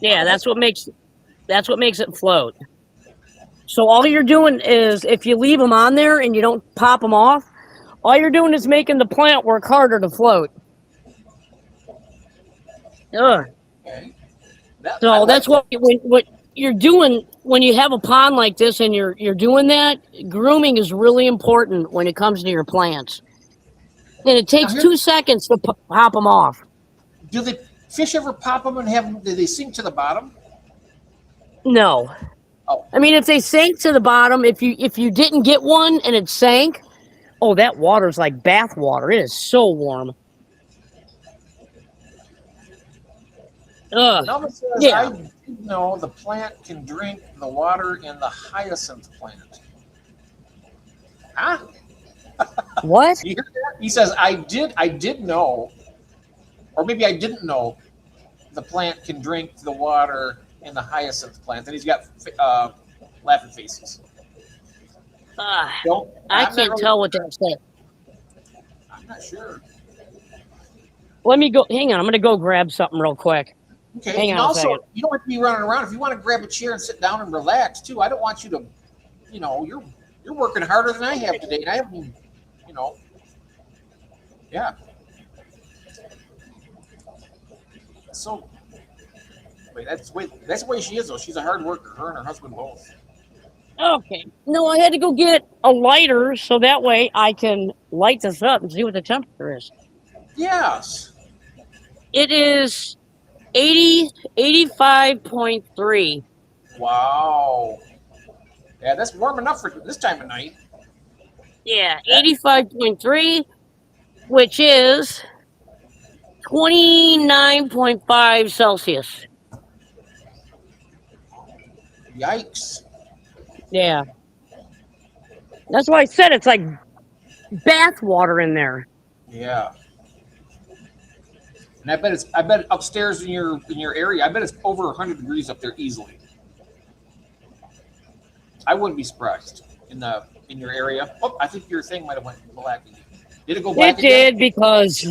Yeah, that's what makes it float. So all you're doing is, if you leave them on there and you don't pop them off, all you're doing is making the plant work harder to float. Ugh. Okay. So that's what you're doing when you have a pond like this and you're doing that. Grooming is really important when it comes to your plants, and it takes 2 seconds to pop them off. Do the fish ever pop them and have them? Do they sink to the bottom? No. Oh. I mean, if they sank to the bottom, if you didn't get one and it sank, oh, that water's like bath water. It is so warm. Ugh. Nelma says, Yeah. I did know the plant can drink the water in the hyacinth plant. Huh? What? You hear that? He says, I did know, or maybe I didn't know, the plant can drink the water in the hyacinth plant. And he's got laughing faces. I I'm can't not really- tell what that said. I'm not sure. Let me go. Hang on. I'm going to go grab something real quick. Okay. Hang and on a also, second. you don't have to be running around. If you want to grab a chair and sit down and relax too, I don't want you to, you're working harder than I have today, and I haven't even, yeah. So, that's the way she is though. She's a hard worker. Her and her husband both. Okay. No, I had to go get a lighter so that way I can light this up and see what the temperature is. Yes. It is 85.3. Wow. Yeah, that's warm enough for this time of night. Yeah, 85.3, which is 29.5 Celsius. Yikes. Yeah. That's why I said it's like bath water in there. Yeah. And I bet upstairs in your area, I bet it's over 100 degrees up there easily. I wouldn't be surprised in your area. Oh, I think your thing might have went black again. Did it go black It again? did because,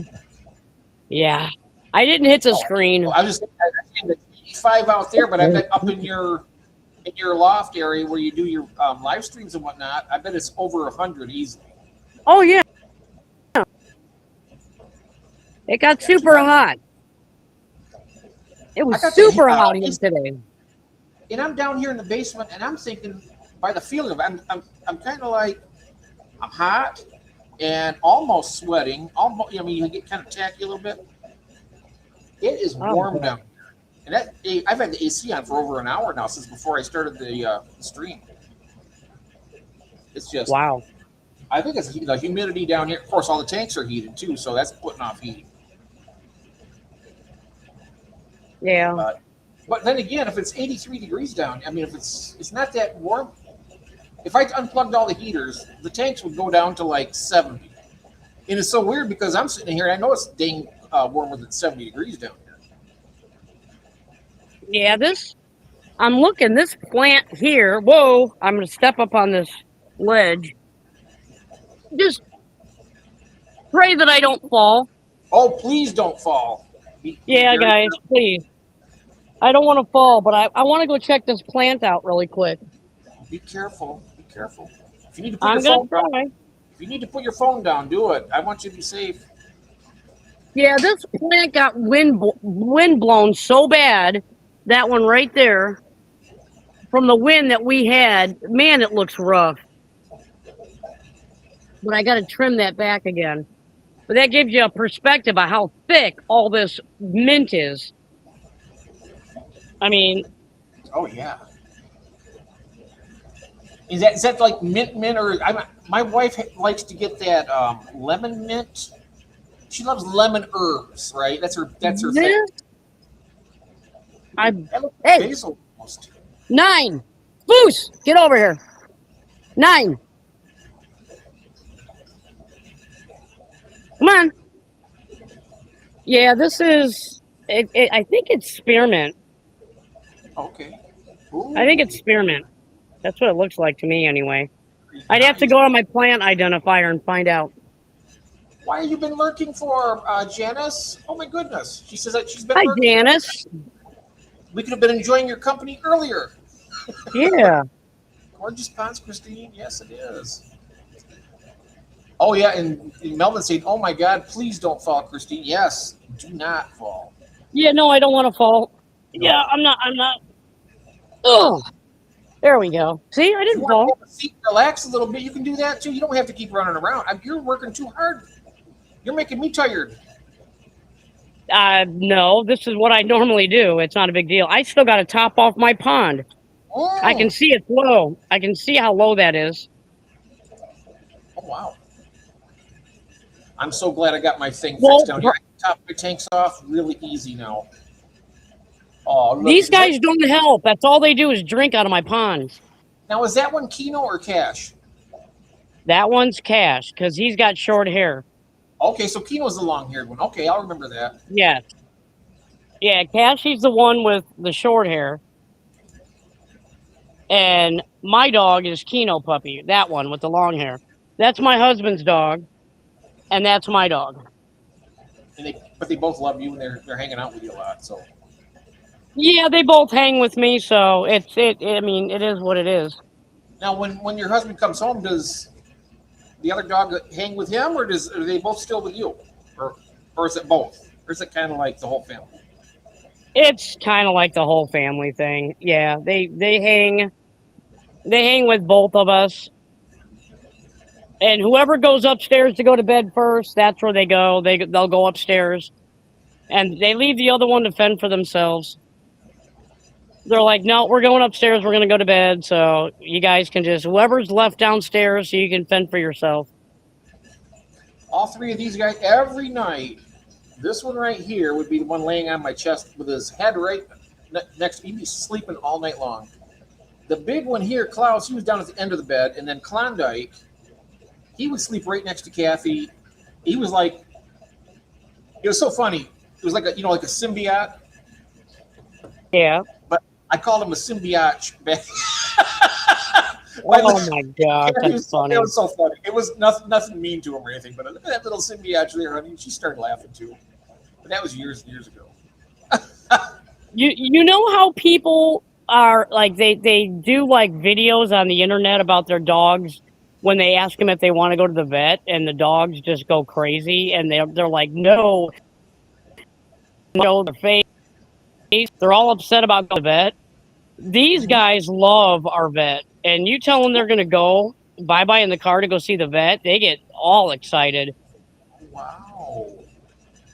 yeah, I didn't hit the screen. Well, I was just saying 85 out there, but I bet up in your loft area where you do your live streams and whatnot, I bet it's over 100 easily. Oh, yeah. It got super hot. It was super hot here today. And I'm down here in the basement, and I'm thinking, by the feeling of it, I'm kind of like, I'm hot and almost sweating. Almost, you get kind of tacky a little bit. It is warm down here, and I've had the AC on for over an hour now since before I started the stream. It's just Wow. I think it's the humidity down here. Of course, all the tanks are heated too, so that's putting off heat. Yeah. But then again, if it's 83 degrees down, if it's not that warm. If I unplugged all the heaters, the tanks would go down to like 70. And it's so weird because I'm sitting here and I know it's dang warmer than 70 degrees down here. Yeah, I'm looking, this plant here. Whoa, I'm going to step up on this ledge. Just pray that I don't fall. Oh, please don't fall. Yeah, guys, please. I don't want to fall, but I want to go check this plant out really quick. Be careful. Be careful. If you need to put your phone down, do it. I want you to be safe. Yeah, this plant got wind blown so bad. That one right there, from the wind that we had, man, it looks rough. But I got to trim that back again. But that gives you a perspective of how thick all this mint is. I mean, oh yeah. Is that like mint or my wife likes to get that lemon mint. She loves lemon herbs, right? That's her thing. Hey, basil almost. 9. Boos, get over here. 9. Come on. Yeah, this is. I think it's spearmint. Okay. Ooh, I think it's spearmint. That's what it looks like to me, anyway. I'd have to nice. go on my plant identifier and find out. Why have you been lurking for, Janice? Oh my goodness. She says that she's been Hi, lurking. Janice. We could have been enjoying your company earlier. Yeah. Gorgeous ponds, Christine. Yes, it is. Oh yeah, and Melvin said, "Oh my God, please don't fall, Christine." Yes, do not fall. Yeah, no, I don't want to fall. No. Yeah, I'm not. Ugh. There we go. See, I If you didn't want to fall. have a seat, relax a little bit. You can do that too. You don't have to keep running around. You're working too hard. You're making me tired. No, this is what I normally do. It's not a big deal. I still got to top off my pond. I can Oh, see it's low. I can see how low that is. oh wow. I'm so glad I got my thing Well, fixed down here. I can top my tanks off really easy now. Oh, look. these guys don't help. That's all they do is drink out of my ponds. Now, is that one Keno or Cash? That one's Cash because he's got short hair. Okay, so Keno's the long-haired one. Okay, I'll remember that. Yes. Yeah, Cash, he's the one with the short hair. And my dog is Keno Puppy, that one with the long hair. That's my husband's dog, and that's my dog. But they both love you and they're hanging out with you a lot. So Yeah, they both hang with me, so I mean, it is what it is. now, when your husband comes home, does the other dog hang with him, or are they both still with you, or is it both, or is it kind of like the whole family? It's kind of like the whole family thing. Yeah, they hang with both of us. And whoever goes upstairs to go to bed first, that's where they go. They'll go upstairs, and they leave the other one to fend for themselves. They're like, no, we're going upstairs. We're going to go to bed. So you guys can just, whoever's left downstairs, so you can fend for yourself. All three of these guys every night. This one right here would be the one laying on my chest with his head right next. He'd be sleeping all night long. The big one here, Klaus, he was down at the end of the bed, and then Klondike, he would sleep right next to Kathy. He was like, it was so funny. It was like a like a symbiote. Yeah. But I called him a symbiote. Oh my God, that's funny. It was so funny. It was nothing mean to him or anything, but look at that little symbiote there, honey. She started laughing too. But that was years and years ago. You know how people are like they do like videos on the internet about their dogs when they ask them if they want to go to the vet, and the dogs just go crazy and they're like, no, their face. They're all upset about the vet. These guys love our vet, and you tell them they're going to go bye-bye in the car to go see the vet, they get all excited. Wow.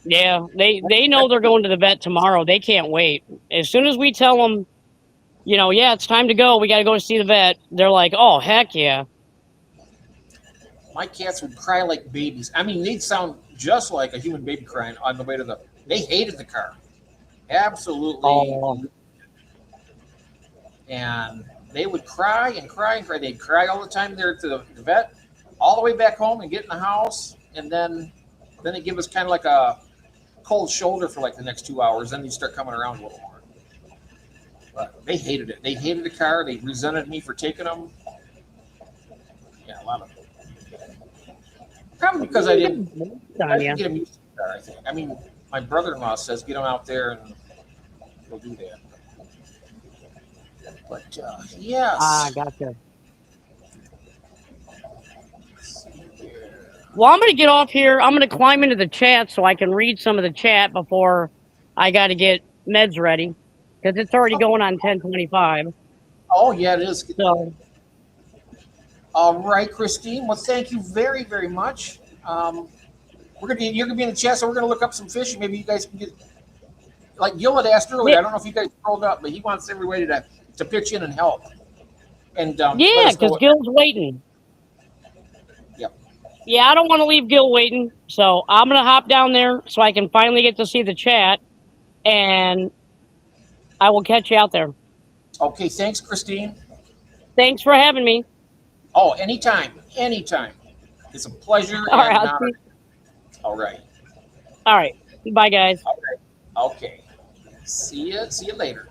Yeah, they know they're going to the vet tomorrow. They can't wait. As soon as we tell them, yeah, it's time to go, we got to go see the vet, they're like, oh, heck yeah. My cats would cry like babies. I mean, they'd sound just like a human baby crying on the way to they hated the car. Absolutely. Oh. And they would cry and cry and cry. They'd cry all the time there to the vet, all the way back home and get in the house. And then they give us kind of like a cold shoulder for like the next 2 hours. Then you start coming around a little more. But they hated it. They hated the car. They resented me for taking them. Yeah, a lot of it. Probably because I didn't get them used to the car, I think. I mean, my brother-in-law says get them out there and they'll do that. But yes. Gotcha. Well, I'm going to get off here. I'm going to climb into the chat so I can read some of the chat before I got to get meds ready, because it's already going on 10:25. Oh, yeah, it is. So, all right, Christine. Well, thank you very, very much. You're gonna be in the chat, so we're gonna look up some fish, and maybe you guys can get. Like Gil had asked earlier, yeah. I don't know if you guys rolled up, but he wants everybody to pitch in and help. And yeah, because Gil's waiting. Yep. Yeah, I don't want to leave Gil waiting, so I'm gonna hop down there so I can finally get to see the chat, and I will catch you out there. Okay, thanks, Christine. Thanks for having me. Oh, anytime. It's a pleasure. All right. All right. All right. Bye, guys. All right. Okay. See you later.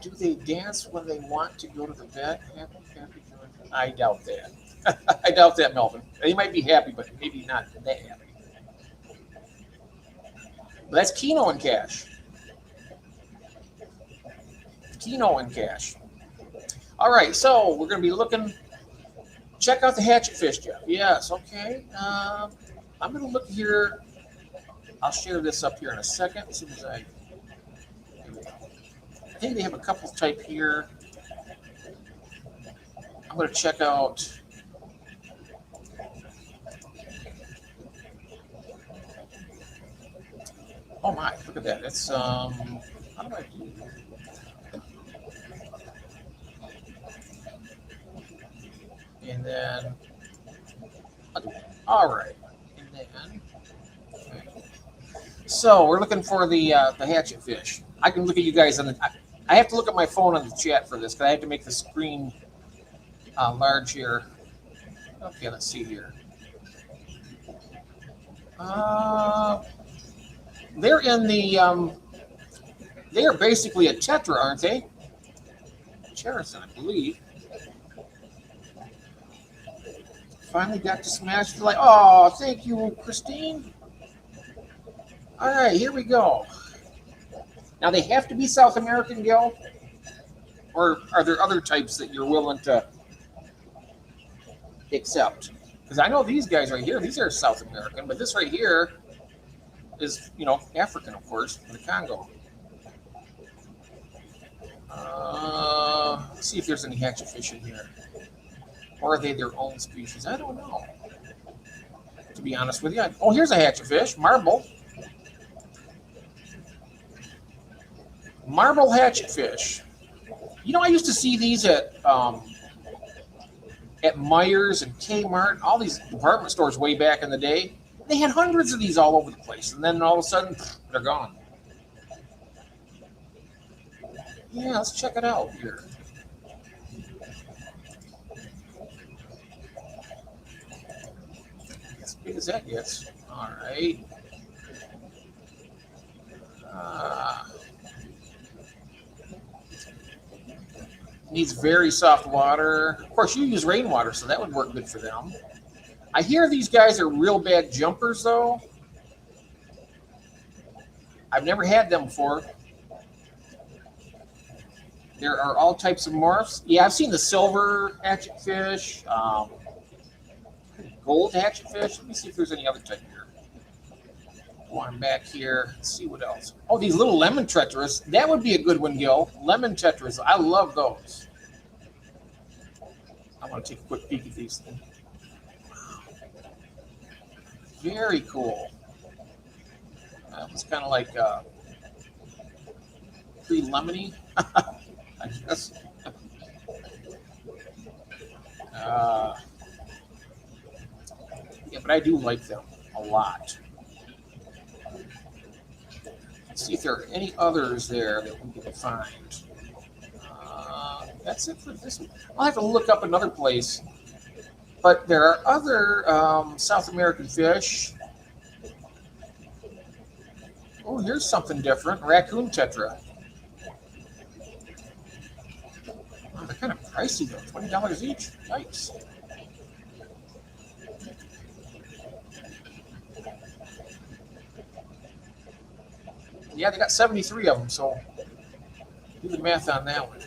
Do they dance when they want to go to the vet? Happy. I doubt that. I doubt that, Melvin. They might be happy, but maybe not that happy. But that's Keno and Cash. Keno and Cash. All right, so we're going to be looking. Check out the hatchet fish, Jeff. Yes, okay. I'm going to look here. I'll share this up here in a second as soon as I think they have a couple type here. I'm going to check out. Oh my, look at that. It's how do I do that? And then, all right. And then, okay. So we're looking for the hatchet fish. I can look at you guys on the. I have to look at my phone on the chat for this because I have to make the screen large here. Okay, let's see here. They're in the. They are basically a tetra, aren't they? Cherison, I believe. Finally got to smash the light. Oh, thank you, Christine. All right, here we go. Now they have to be South American, Gil, or are there other types that you're willing to accept? Because I know these guys right here; these are South American, but this right here is, African, of course, in the Congo. Let's see if there's any hatchet fish in here. Or are they their own species? I don't know, to be honest with you. Oh, here's a hatchet fish, marble. Marble hatchet fish. I used to see these at Myers and Kmart, all these department stores way back in the day. They had hundreds of these all over the place, and then all of a sudden, they're gone. Yeah, let's check it out here. As big as that gets. All right. Needs very soft water. Of course, you use rainwater, so that would work good for them. I hear these guys are real bad jumpers, though. I've never had them before. There are all types of morphs. Yeah, I've seen the silver hatchet fish, gold hatchet fish. Let me see if there's any other type here. Go on back here. Let's see what else. Oh, these little lemon tetras. That would be a good one, Gil. Lemon tetras. I love those. I want to take a quick peek at these things. Very cool. It's kind of like pre-lemony, I guess. Yeah, but I do like them a lot. Let's see if there are any others there that we can find. That's it for this one. I'll have to look up another place. But there are other South American fish. Oh, here's something different. Raccoon tetra. Oh, they're kind of pricey though. $20 each. Nice. Yeah, they got 73 of them, so do the math on that one.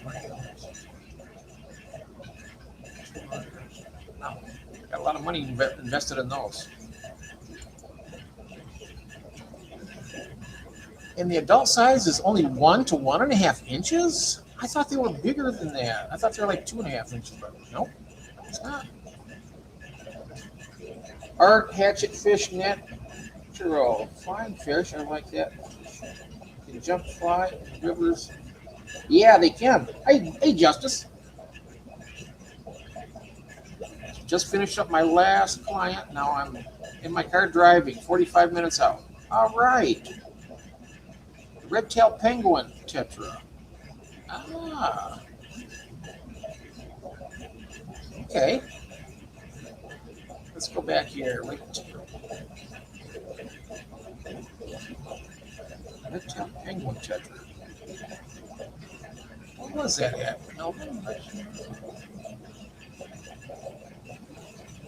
Wow, got a lot of money invested in those. And the adult size is only 1 to 1.5 inches? I thought they were bigger than that. I thought they were like 2.5 inches, but nope, it's not. Art hatchet fish net. Churro. Flying fish, I like that. Can jump fly rivers. Yeah, they can. Hey, Justice. Just finished up my last client. Now I'm in my car driving, 45 minutes out. All right. Red-tailed penguin tetra. Ah. Okay. Let's go back here. Red-tailed penguin tetra. What's that at? No.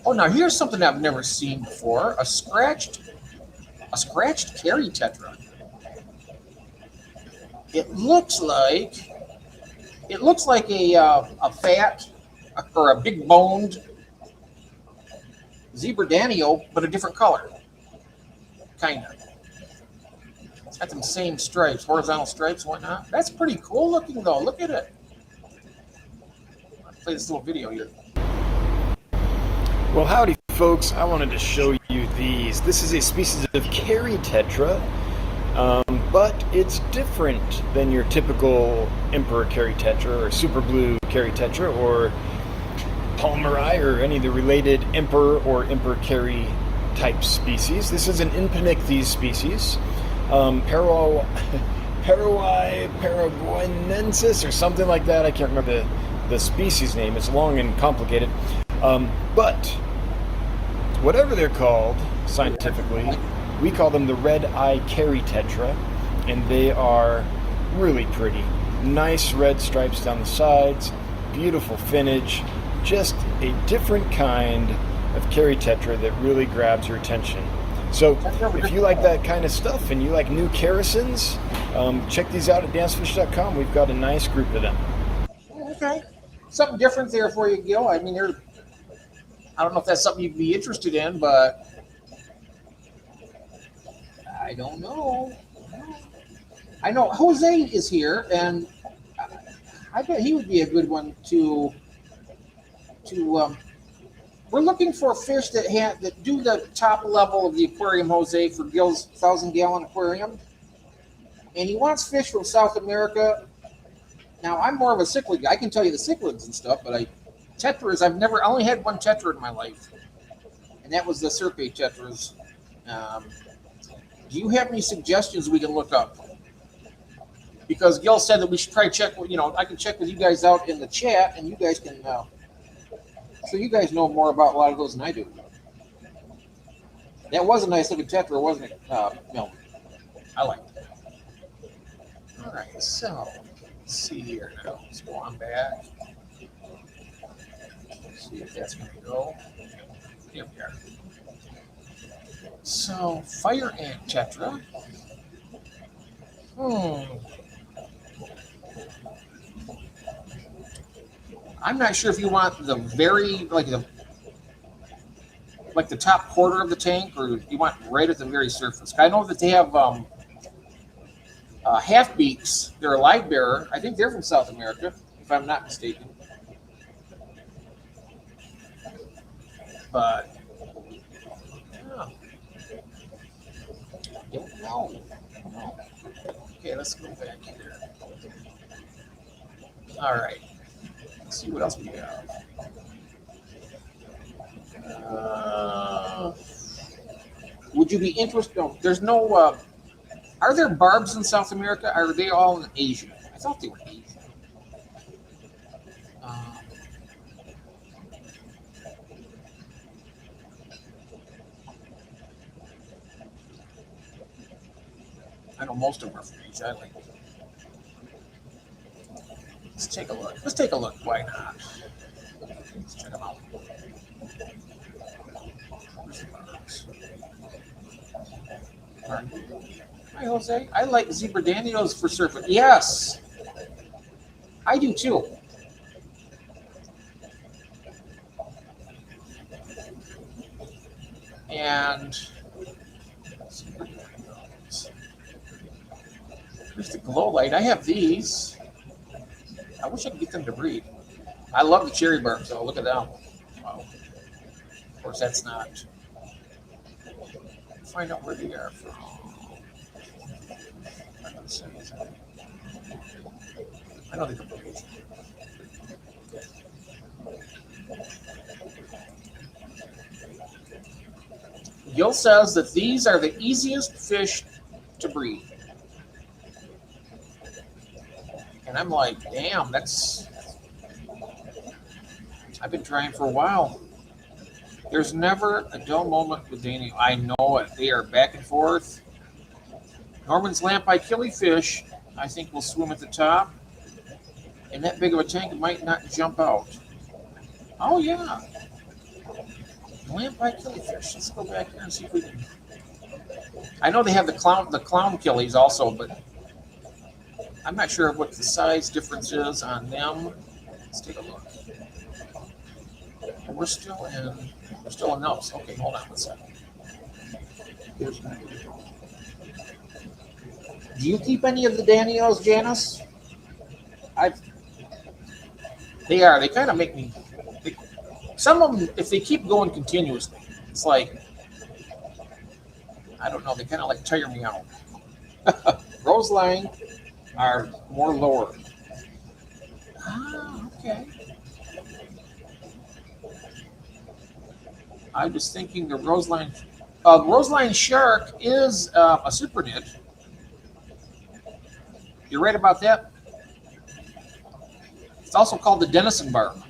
Oh, now here's something I've never seen before: a scratched Kerry Tetra. It looks like a fat or a big boned zebra Danio, but a different color, kind of. It's got them same stripes, horizontal stripes, and whatnot. That's pretty cool looking, though. Look at it. I'll play this little video here. Well, howdy, folks. I wanted to show you these. This is a species of Kerry Tetra, but it's different than your typical Emperor Kerry Tetra or Super Blue Kerry Tetra or Palmeri or any of the related Emperor or Emperor Kerry type species. This is an Impanectes species, Paraguayensis or something like that. I can't remember the species name. It's long and complicated. But whatever they're called scientifically, we call them the red-eye Kerry Tetra, and they are really pretty. Nice red stripes down the sides, beautiful finnage, just a different kind of Kerry Tetra that really grabs your attention. So if you like that kind of stuff and you like new Kerrisons, check these out at dancefish.com. We've got a nice group of them. Okay. Something different there for you, Gil. I mean, I don't know if that's something you'd be interested in, but I don't know. I know Jose is here, and I bet he would be a good one to. We're looking for fish that do the top level of the aquarium, Jose, for Gil's 1,000-gallon aquarium, and he wants fish from South America. Now, I'm more of a cichlid guy. I can tell you the cichlids and stuff, but tetras, I only had one tetra in my life, and that was the Serpe tetras. Do you have any suggestions we can look up? Because Gil said that we should try to check, I can check with you guys out in the chat, and you guys can, so you guys know more about a lot of those than I do. That was a nice looking tetra, wasn't it? No, I liked it. All right, so let's see here now. Let's go on back. See if that's going to go. Here we are. So, fire ant tetra. I'm not sure if you want the like the top quarter of the tank, or you want right at the very surface. I know that they have half beaks. They're a live bearer. I think they're from South America, if I'm not mistaken. But don't know. Okay, let's go back here. All right. Let's see what else we have. Would you be interested? No, there's no. Are there barbs in South America? Or are they all in Asia? I thought they were Asian. I know most of them are from Asia. Let's take a look. Let's take a look. Why not? Let's check them out. All right. Hi, Jose. I like zebra Danios for surfing. Yes, I do too. And here's the glow light. I have these. I wish I could get them to breed. I love the cherry barbs, though. Look at them. Wow. Of course, that's not. Find out where they are from. I know they can breed. Gil says that these are the easiest fish to breed. And I'm like, damn, I've been trying for a while. There's never a dull moment with Danny. I know it. They are back and forth. Norman's lamp-eye killifish, I think, will swim at the top. in that big of a tank, it might not jump out. Oh yeah, lamprey killifish. Let's go back here and see if we can. I know they have the clown killies also, but I'm not sure what the size difference is on them. Let's take a look. We're still in those. Okay, hold on one second. Do you keep any of the Daniels, Janice? They kind of make me. Some of them, if they keep going continuously, it's like, I don't know. They kind of like tire me out. Roseline are more lower. Ah, okay. I'm just thinking the Roseline shark is a supernid. You're right about that. It's also called the Denison barb.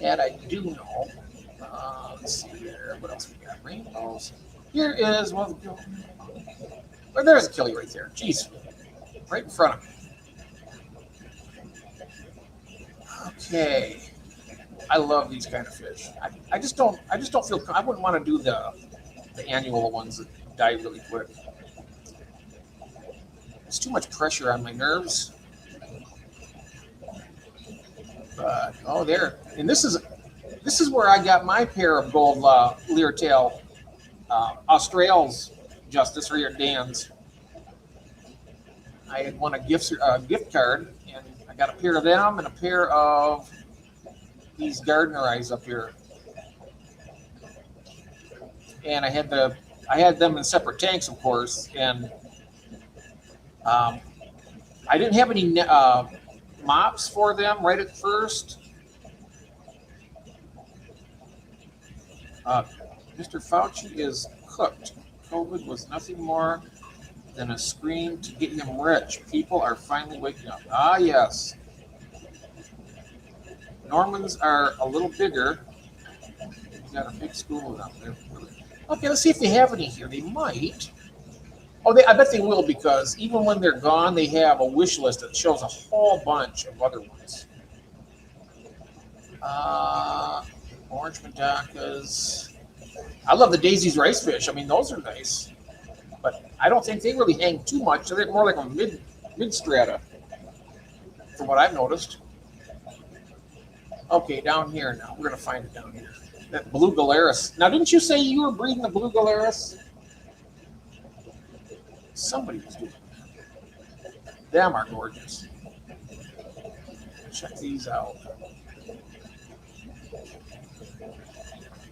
That I do know. Let's see here. What else we got? Rainbows. Here is one of the. Well, there's a killie right there. Jeez, right in front of me. Okay. I love these kind of fish. I just don't feel. I wouldn't want to do the annual ones that die really quick. It's too much pressure on my nerves. But there, and this is where I got my pair of gold Leartail Australs, Justice, or your Dan's. I had won a gift card, and I got a pair of them and a pair of these Gardner eyes up here. And I had them in separate tanks, of course, and I didn't have any mops for them right at first. Mr. Fauci is cooked. COVID was nothing more than a scream to get him rich. People are finally waking up. Ah, yes. Normans are a little bigger. We've got a big school of them. Okay, let's see if they have any here. They might. Oh, I bet they will, because even when they're gone, they have a wish list that shows a whole bunch of other ones. Orange Medacas. I love the Daisy's rice fish. I mean, those are nice. But I don't think they really hang too much. They're more like a mid strata, from what I've noticed. Okay, down here now. We're going to find it down here. That blue Galaris. Now, didn't you say you were breeding the blue Galaris? Somebody was doing that. Them are gorgeous. Check these out.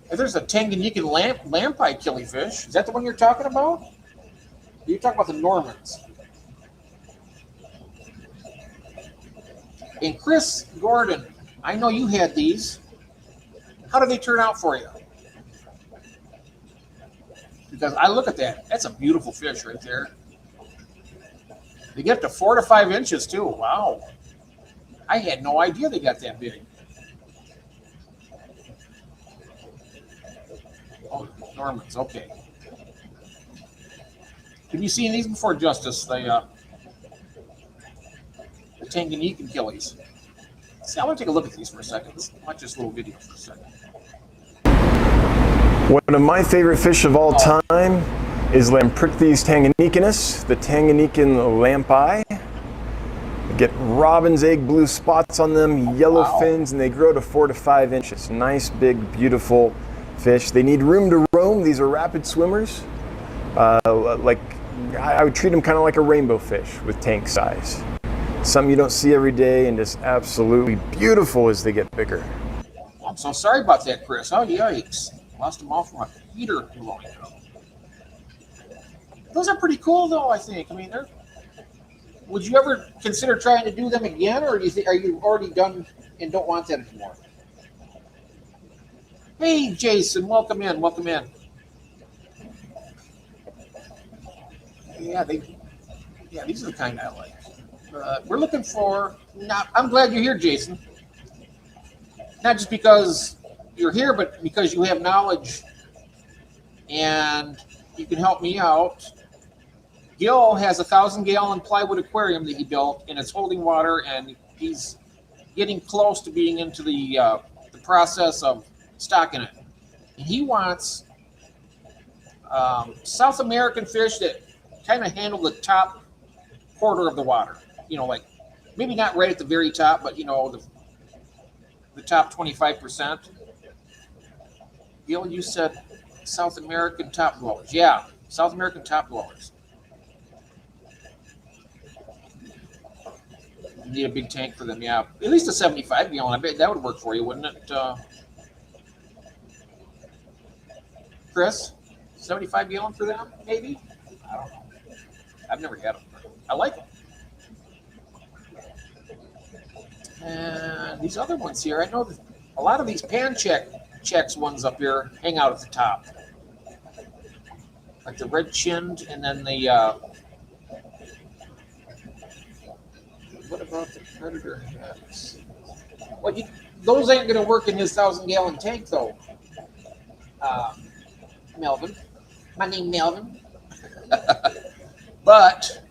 If there's a Tanganyikan lamprey killifish, is that the one you're talking about? You're talking about the Normans. And Chris Gordon, I know you had these. How did they turn out for you? Because I look at that. That's a beautiful fish right there. They get to 4 to 5 inches too. Wow. I had no idea they got that big. Oh, Normans. Okay. Have you seen these before, Justice? The Tanganyikan killies. See, I want to take a look at these for a second. Let's watch this little video for a second. One of my favorite fish of all time is Lamprichthys tanganyikanus, the Tanganyikan lampi. They get robin's egg blue spots on them, yellow fins, and they grow to 4 to 5 inches. Nice, big, beautiful fish. They need room to roam. These are rapid swimmers. I would treat them kind of like a rainbow fish with tank size. Something you don't see every day, and just absolutely beautiful as they get bigger. I'm so sorry about that, Chris. Oh, yikes. Lost them all from a heater blowing up. Those are pretty cool, though, I think. I mean, would you ever consider trying to do them again, or are you already done and don't want that anymore? Hey, Jason, welcome in. Welcome in. Yeah, these are the kind I like. We're looking for. I'm glad you're here, Jason. Not just because you're here, but because you have knowledge and you can help me out. Gil has a 1,000-gallon plywood aquarium that he built, and it's holding water, and he's getting close to being into the process of stocking it. And he wants South American fish that kind of handle the top quarter of the water. You know, like maybe not right at the very top, but you know, the top 25%. Gil, you said South American top dwellers. Yeah, South American top dwellers. You need a big tank for them, yeah. At least a 75-gallon. I bet that would work for you, wouldn't it, Chris? 75-gallon for them, maybe? I don't know. I've never had them. I like them. And these other ones here, I know that a lot of these Panchex ones up here hang out at the top. Like the red-chinned, and then the, what about the predator heads? Well, those ain't going to work in his 1,000-gallon tank, though. Melvin. My name Melvin. But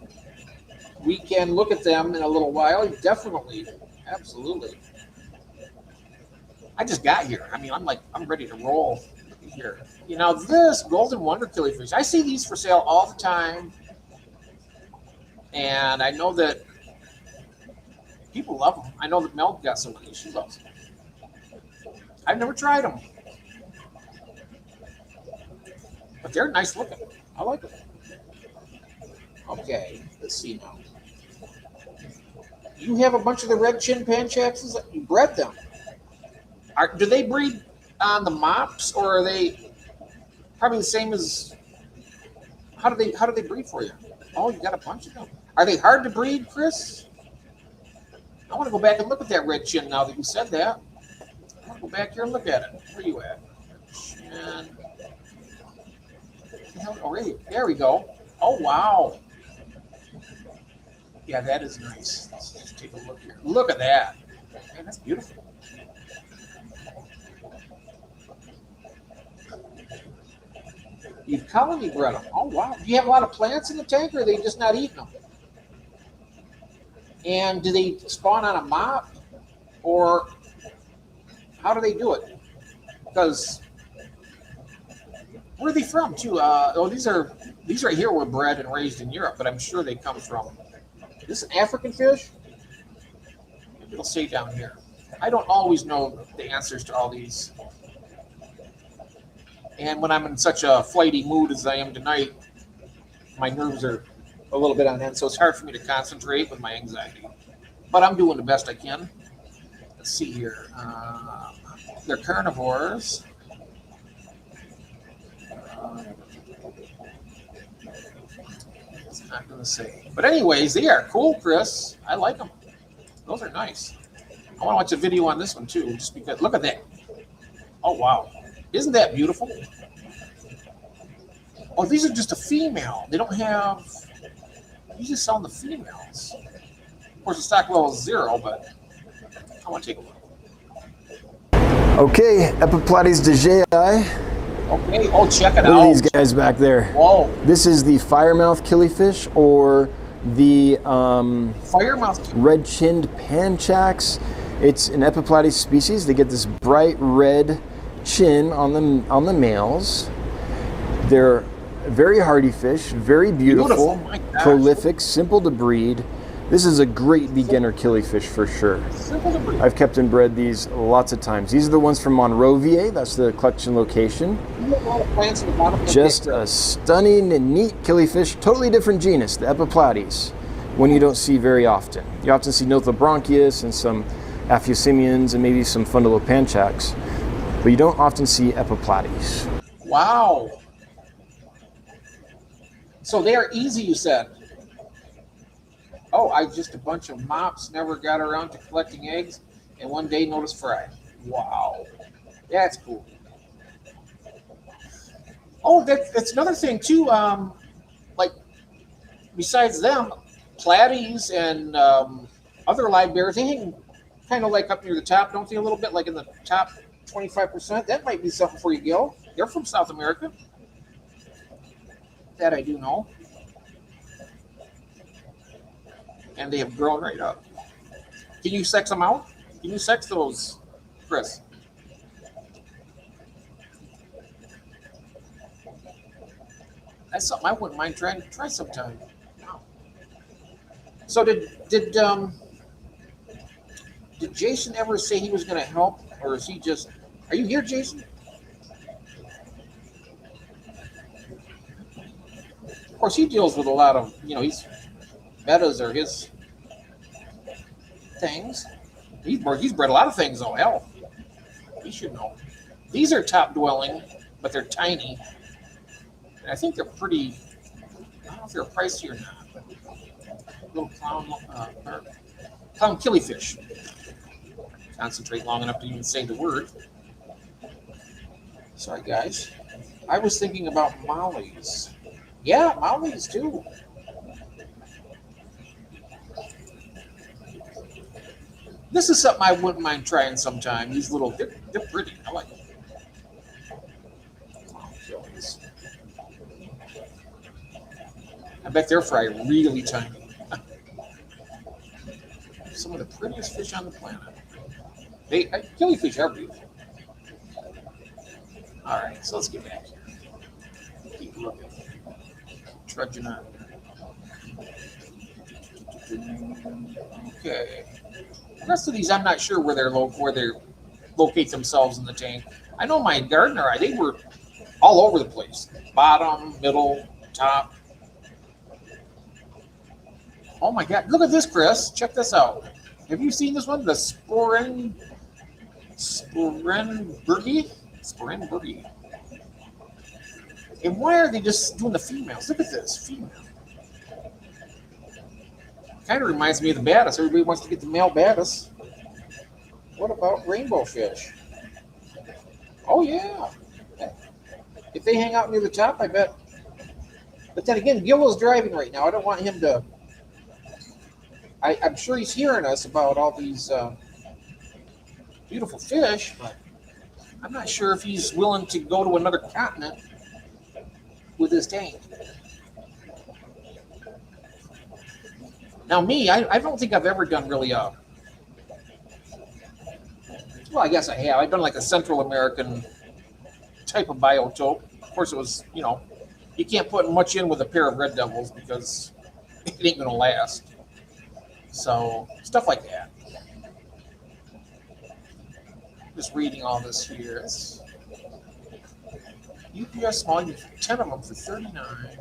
we can look at them in a little while. Definitely. Absolutely. I just got here. I mean, I'm ready to roll here. You know, this golden wonder killifish, I see these for sale all the time. And I know that people love them. I know that Mel got some of these. She loves them. I've never tried them. But they're nice looking. I like them. Okay, let's see now. You have a bunch of the red chin Panchaxes. You bred them. Do they breed on the mops, or are they probably the same as? How do they breed for you? Oh, you got a bunch of them. Are they hard to breed, Chris? I want to go back and look at that red chin now that you said that. I want to go back here and look at it. Where are you at? Chin. Already. There we go. Oh, wow. Yeah, that is nice. Let's take a look here. Look at that. Man, that's beautiful. You've colony bred them. Oh, wow. Do you have a lot of plants in the tank, or are they just not eating them? And do they spawn on a mop, or how do they do it? Because where are they from, too? These right here were bred and raised in Europe, but I'm sure they come from. Is this an African fish? Maybe it'll say down here. I don't always know the answers to all these. And when I'm in such a flighty mood as I am tonight, my nerves are a little bit on end, so it's hard for me to concentrate with my anxiety. But I'm doing the best I can. Let's see here. They're carnivores. It's not going to say. But anyways, they are cool, Chris. I like them. Those are nice. I want to watch a video on this one, too, just because. Look at that. Oh, wow. Isn't that beautiful? Oh, these are just a female. They don't have... You just selling the females. Of course, the stock level is 0, but I want to take a look. Okay, Epiplates DeGei. Okay, oh, check it out. Look at these guys back there. Whoa. This is the firemouth killifish, or the Firemouth. red-chinned Panchax. It's an Epiplates species. They get this bright red chin on the males. They're very hardy fish, very beautiful, My gosh. prolific, simple to breed. This is a great beginner killifish for sure. Simple to breed. I've kept and bred these lots of times. These are the ones from Monrovia. That's the collection location. You have a lot of plants in the bottom of the Just picture. a stunning and neat killifish. Totally different genus, the Epiplates, one you don't see very often. You often see Nothlobronchius and some Aphyosemians and maybe some Fundulopanchax, but you don't often see Epiplates. Wow. So they are easy, you said. Oh, just a bunch of mops, never got around to collecting eggs, and one day noticed fry. Wow. That's cool. Oh, that's another thing, too. Like, besides them, platies and other live bears, they hang kind of like up near the top, don't they, a little bit, like in the top 25%? That might be something for you, Gil. They're from South America. That I do know. and they have grown right up. Can you sex them out? Can you sex those, Chris? That's something I wouldn't mind trying to try sometime. Wow. So did Jason ever say he was going to help, or is he just? Are you here, Jason? Of course, he deals with a lot of, he's metas are his things. He's bred a lot of things, though. Hell, he should know. These are top dwelling, but they're tiny. And I think they're pretty. I don't know if they're pricey or not, but little clown killifish. Concentrate long enough to even say the word. Sorry, guys. I was thinking about mollies. Yeah, mollies too. This is something I wouldn't mind trying sometime. These little, they're pretty. I like them. I bet they're fried really tiny. Some of the prettiest fish on the planet. Killifish are beautiful. All right, so let's get back here. Keep looking. Trudging on. Okay. The rest of these, I'm not sure where they locate themselves in the tank. I know my gardener, they were all over the place. Bottom, middle, top. Oh my God! Look at this, Chris. Check this out. Have you seen this one? The Sporenbergie. And why are they just doing the females? Look at this female. Kind of reminds me of the Batis. Everybody wants to get the male Batis. What about rainbow fish? Oh yeah. If they hang out near the top, I bet. But then again, Gillo's driving right now. I don't want him to. I'm sure he's hearing us about all these beautiful fish, but I'm not sure if he's willing to go to another continent with his tank. Now, me, I don't think I've ever done really well, I guess I have. I've done like a Central American type of biotope. Of course, it was, you can't put much in with a pair of red devils because it ain't going to last. So, stuff like that. Just reading all this here. It's UPS small, you get 10 of them for $39.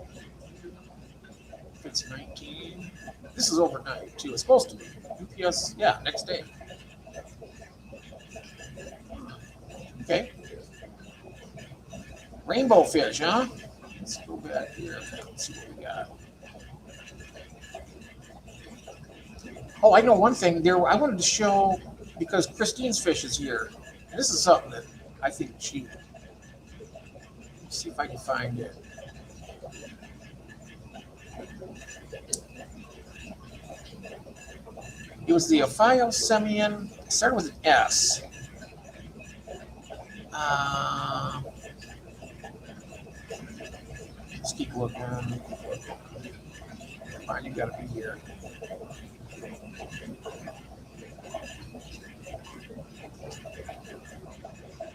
If it's 19. This is overnight, too. It's supposed to be. UPS, yeah, next day. Okay. Rainbow fish, huh? Let's go back here. Let's see what we got. Oh, I know one thing there. I wanted to show, because Christine's fish is here. And this is something that I think she. Let's see if I can find it. It was the Ophiocemian. It started with an S. Let's keep looking. Fine, you gotta be here.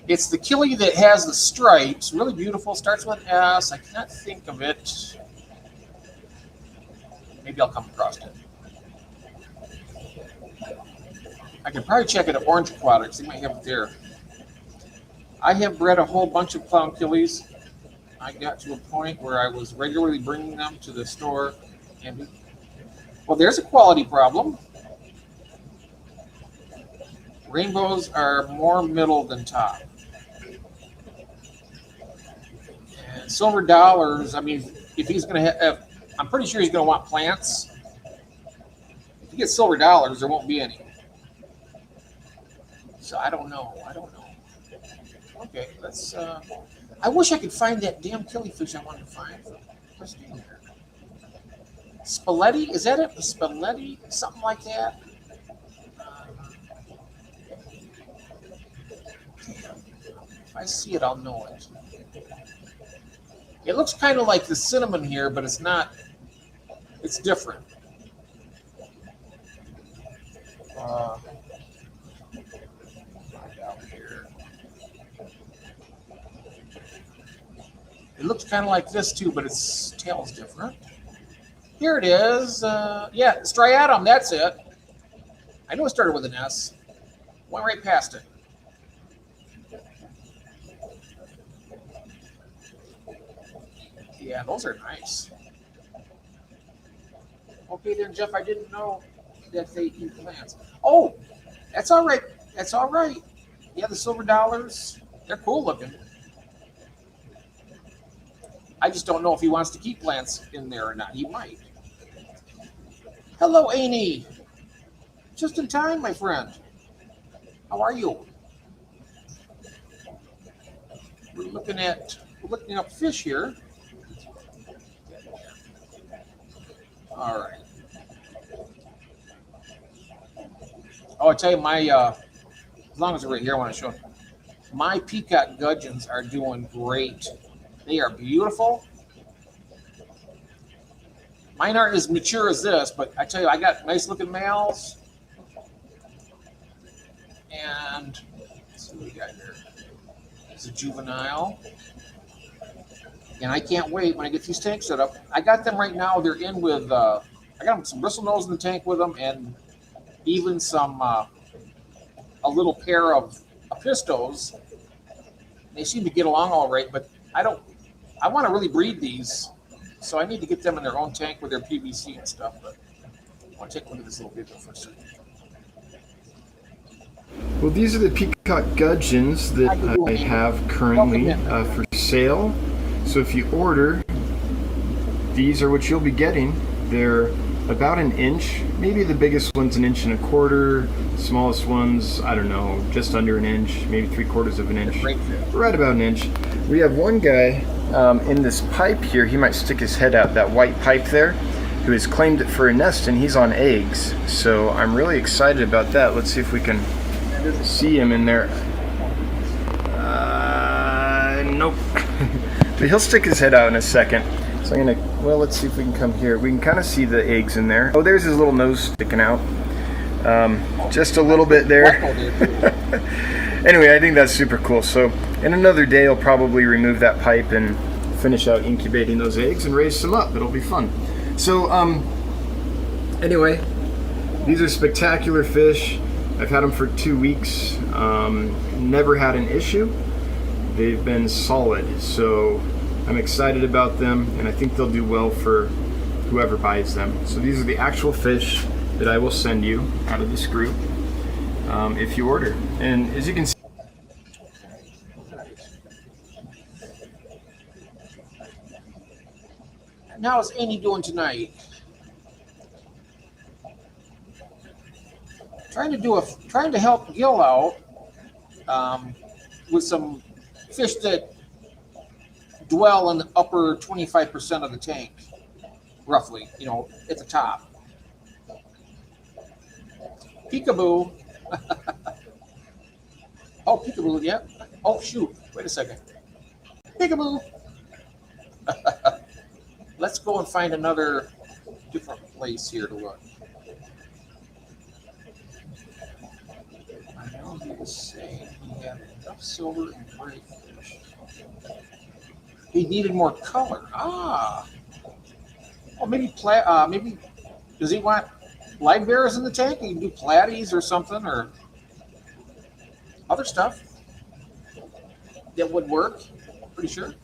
It's the killie that has the stripes. Really beautiful. Starts with S. I cannot think of it. Maybe I'll come across it. I can probably check it at Orange Aquatics. They might have it there. I have bred a whole bunch of clown killies. I got to a point where I was regularly bringing them to the store. And well, there's a quality problem. Rainbows are more middle than top. And silver dollars, I mean, if he's going to have, I'm pretty sure he's going to want plants. If you get silver dollars, there won't be any. So I don't know. Okay, let's, I wish I could find that damn killifish I wanted to find for Christine here. Spaghetti, is that it? Spaghetti, something like that? If I see it, I'll know it. It looks kind of like the cinnamon here, but it's not. It's different. looks kind of like this too, but its tail's different. Here it is. Yeah, striatum, that's it. I know it started with an S. Went right past it. Yeah, those are nice. Okay then, Jeff, I didn't know that they eat plants. Oh, that's all right. That's all right. Yeah, the silver dollars, they're cool looking. I just don't know if he wants to keep plants in there or not. He might. Hello, Amy. Just in time, my friend. How are you? We're looking up fish here. All right. Oh, I tell you, my as long as they're right here, I want to show them. My peacock gudgeons are doing great. They are beautiful. Mine aren't as mature as this, but I tell you, I got nice looking males. And let's see what we got here. It's a juvenile. And I can't wait when I get these tanks set up. I got them right now. They're in with, I got them some bristlenose in the tank with them, and even some, a little pair of apistos. They seem to get along all right, but I want to really breed these. So I need to get them in their own tank with their PVC and stuff. But I want to take a look at this little video for a second. Well, these are the peacock gudgeons that I have currently for sale. So if you order, these are what you'll be getting. They're about an inch. Maybe the biggest one's 1.25 inches. The smallest one's, I don't know, just under an inch, maybe 3/4 of an inch. Right about an inch. We have one guy in this pipe here. He might stick his head out, that white pipe there, who has claimed it for a nest, and he's on eggs. So I'm really excited about that. Let's see if we can see him in there. Nope. But he'll stick his head out in a second. So I'm gonna, well, let's see if we can come here. We can kind of see the eggs in there. Oh, there's his little nose sticking out. Just a little bit there. Anyway, I think that's super cool. So in another day, I'll probably remove that pipe and finish out incubating those eggs and raise some up. It'll be fun. So anyway, these are spectacular fish. I've had them for 2 weeks. Never had an issue. They've been solid. So I'm excited about them, and I think they'll do well for whoever buys them. So these are the actual fish that I will send you out of this group if you order. And as you can see, Now, how's Amy doing tonight? Trying to help Gil out with some fish that dwell in the upper 25% of the tank, roughly, at the top. Peekaboo. Oh, peekaboo, yeah. Oh, shoot. Wait a second. Peekaboo. Let's go and find another different place here to look. I know he was saying he had enough silver and gray fish. He needed more color. Ah. Well, maybe does he want live bears in the tank? He can do platies or something, or other stuff that would work. Pretty sure.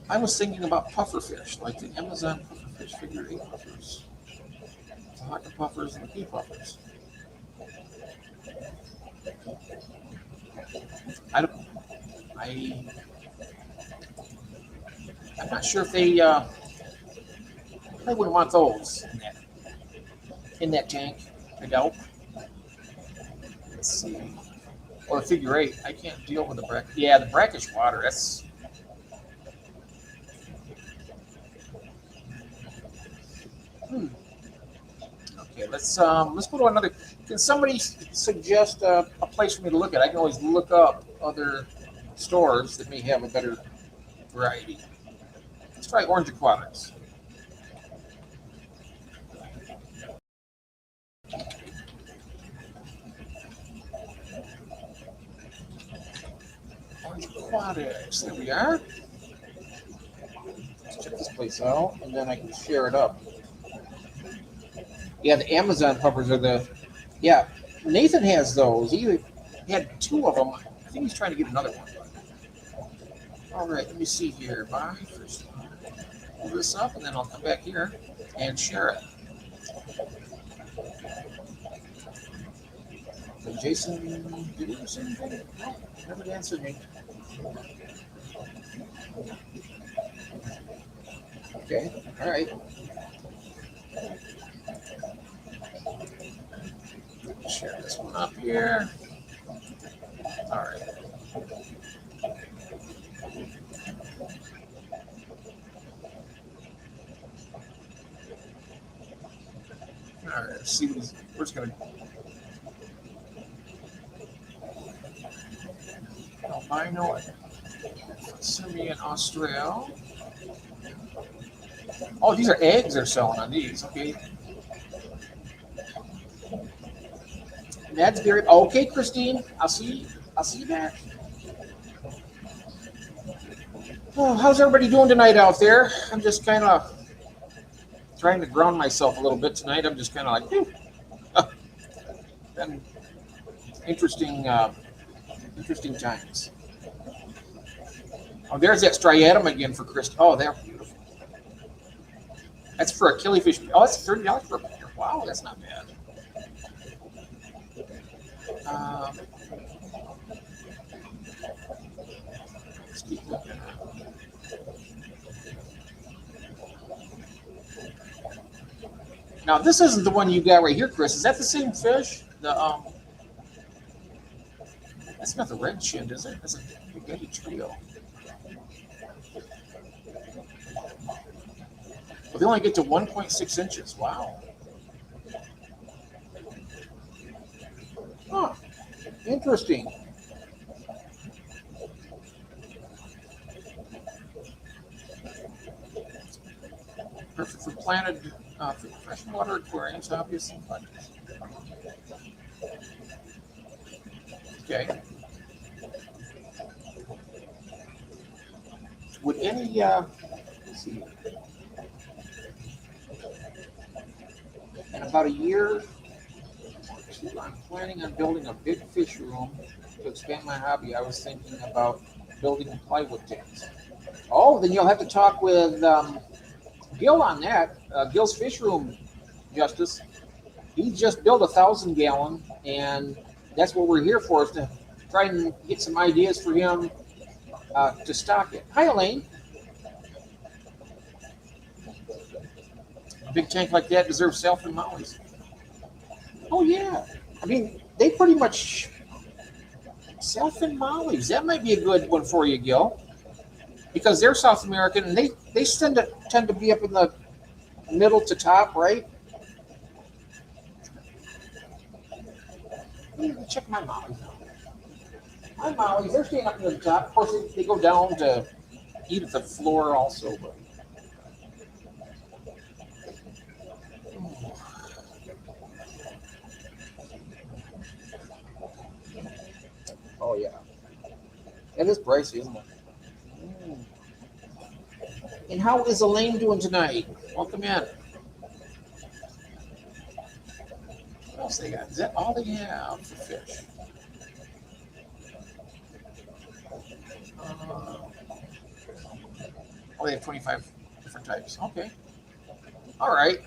I was thinking about pufferfish, like the Amazon pufferfish, figure 8 puffers, the Haka puffers and the pea puffers. I'm not sure if they wouldn't want those in that tank. I doubt. Let's see. Or the figure 8. I can't deal with the brackish. Yeah, the brackish water. That's. Okay, let's go to another. Can somebody suggest a place for me to look at? I can always look up other stores that may have a better variety. Let's try orange aquatics. Orange Aquatics. There we are. Let's check this place out, and then I can share it up. Yeah, the Amazon puppers are the. Yeah, Nathan has those. He had 2 of them. I think he's trying to get another one. All right, let me see here. Bye. First, pull this up, and then I'll come back here and share it. So Jason, did you say anything? No, never answered me. Okay, all right. Share this one up here. All right. All right, let's see what we're just gonna. Albino Simian Australia. Oh, these are eggs they're selling on these. Okay. That's very okay, Christine. I'll see you back. Oh, how's everybody doing tonight out there? I'm just kind of trying to ground myself a little bit tonight. I'm just kind of like, been interesting times. Oh, there's that striatum again for Chris. Oh, they're beautiful. That's for a killifish. Oh, that's $30 for a pair. Wow, that's not bad. Let's keep looking. Now, this isn't the one you got right here, Chris. Is that the same fish? That's not the red chin, is it? That's a Big Trio. Well, they only get to 1.6 inches. Wow. Huh. Interesting. Perfect for planted for freshwater aquariums, obviously. Okay. Would any let's see, in about a year, I'm planning on building a big fish room to expand my hobby. I was thinking about building plywood tanks. Oh, then you'll have to talk with Gil on that. Gil's Fish Room, Justice. He just built a 1,000-gallon, and that's what we're here for, is to try and get some ideas for him to stock it. Hi, Elaine. A big tank like that deserves Southland Mollies. Oh, yeah. I mean, they pretty much Southland Mollies. That might be a good one for you, Gil, because they're South American, and they tend to be up in the middle to top, right? Check my mollies out. My mollies, they're staying up in the top. Of course, they go down to eat at the floor also. But oh yeah, it is pricey, isn't it? And how is Elaine doing tonight? Welcome in. What else they got? Is that all they have for fish? Oh, they have 25 different types. Okay. All right.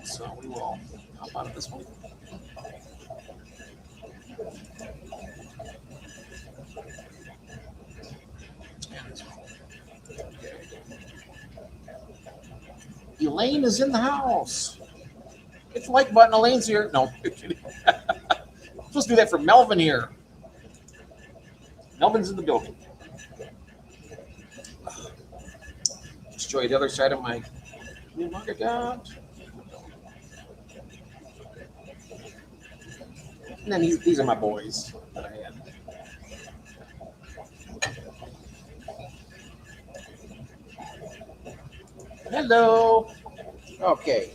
So we will hop out of this one. Elaine is in the house. Hit the like button. Elaine's here. No, I'm supposed to do that for Melvin here. Melvin's in the building. Just show you the other side of my manga god. And then these are my boys that I had. Hello. Okay.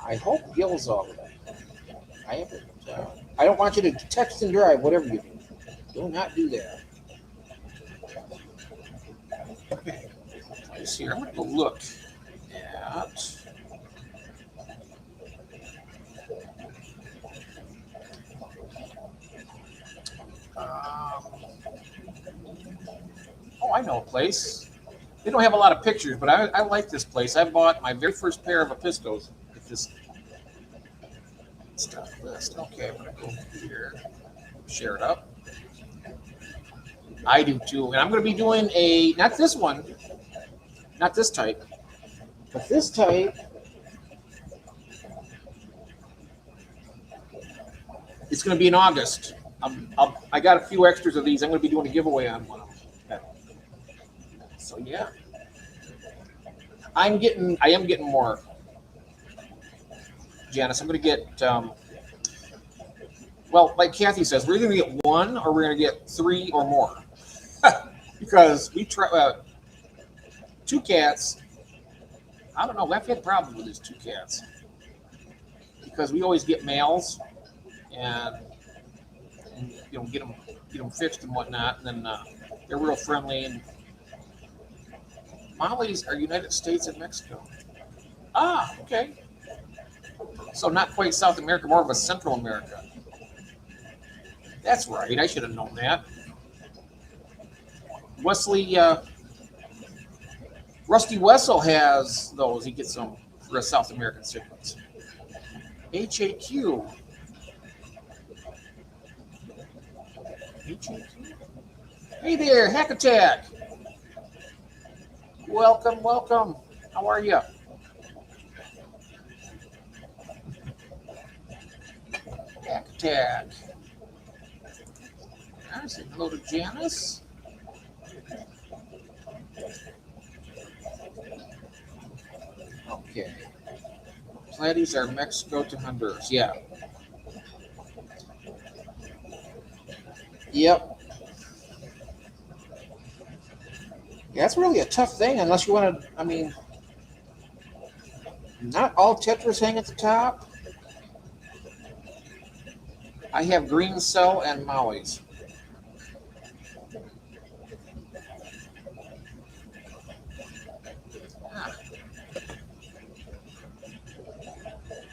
I hope Gil's all right. I don't want you to text and drive, whatever you do. Do not do that. Okay. Let's see here. I'm going to go look at. Oh, I know a place. They don't have a lot of pictures, but I like this place. I bought my very first pair of Episcos at this stuff list. Okay, I'm going to go here, share it up. I do too. And I'm going to be doing not this one, not this type, but this type. It's going to be in August. I got a few extras of these. I'm going to be doing a giveaway on one of them. So yeah, I am getting more. Janice, I'm going to get. Well, like Kathy says, we're going to get one, or we're going to get three or more, because we try 2 cats. I don't know. I've had problems with these 2 cats because we always get males, and get them fixed and whatnot, and then they're real friendly. And Mollies are United States and Mexico. Ah, okay. So not quite South America, more of a Central America. That's right. I should have known that. Rusty Wessel has those. He gets them for a South American cichlids. HAQ. Hey there, Hack Attack. Welcome, welcome. How are you? Hack Attack. I say hello to Janice. Okay. Platies are Mexico to Honduras. Yeah. Yep. Yeah, that's really a tough thing unless you want to, not all tetras hang at the top. I have green cell and Maui's.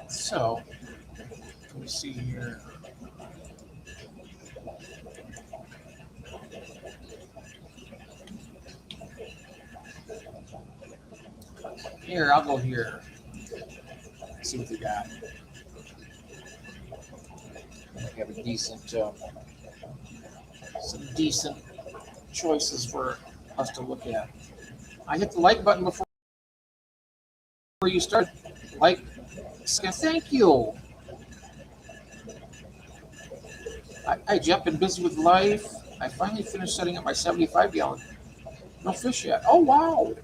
So, let me see here. Here, I'll go here. See what they got. I have a decent, some decent choices for us to look at. I hit the like button before you start. Like, thank you. I jump in busy with life. I finally finished setting up my 75 gallon. No fish yet. Oh, wow.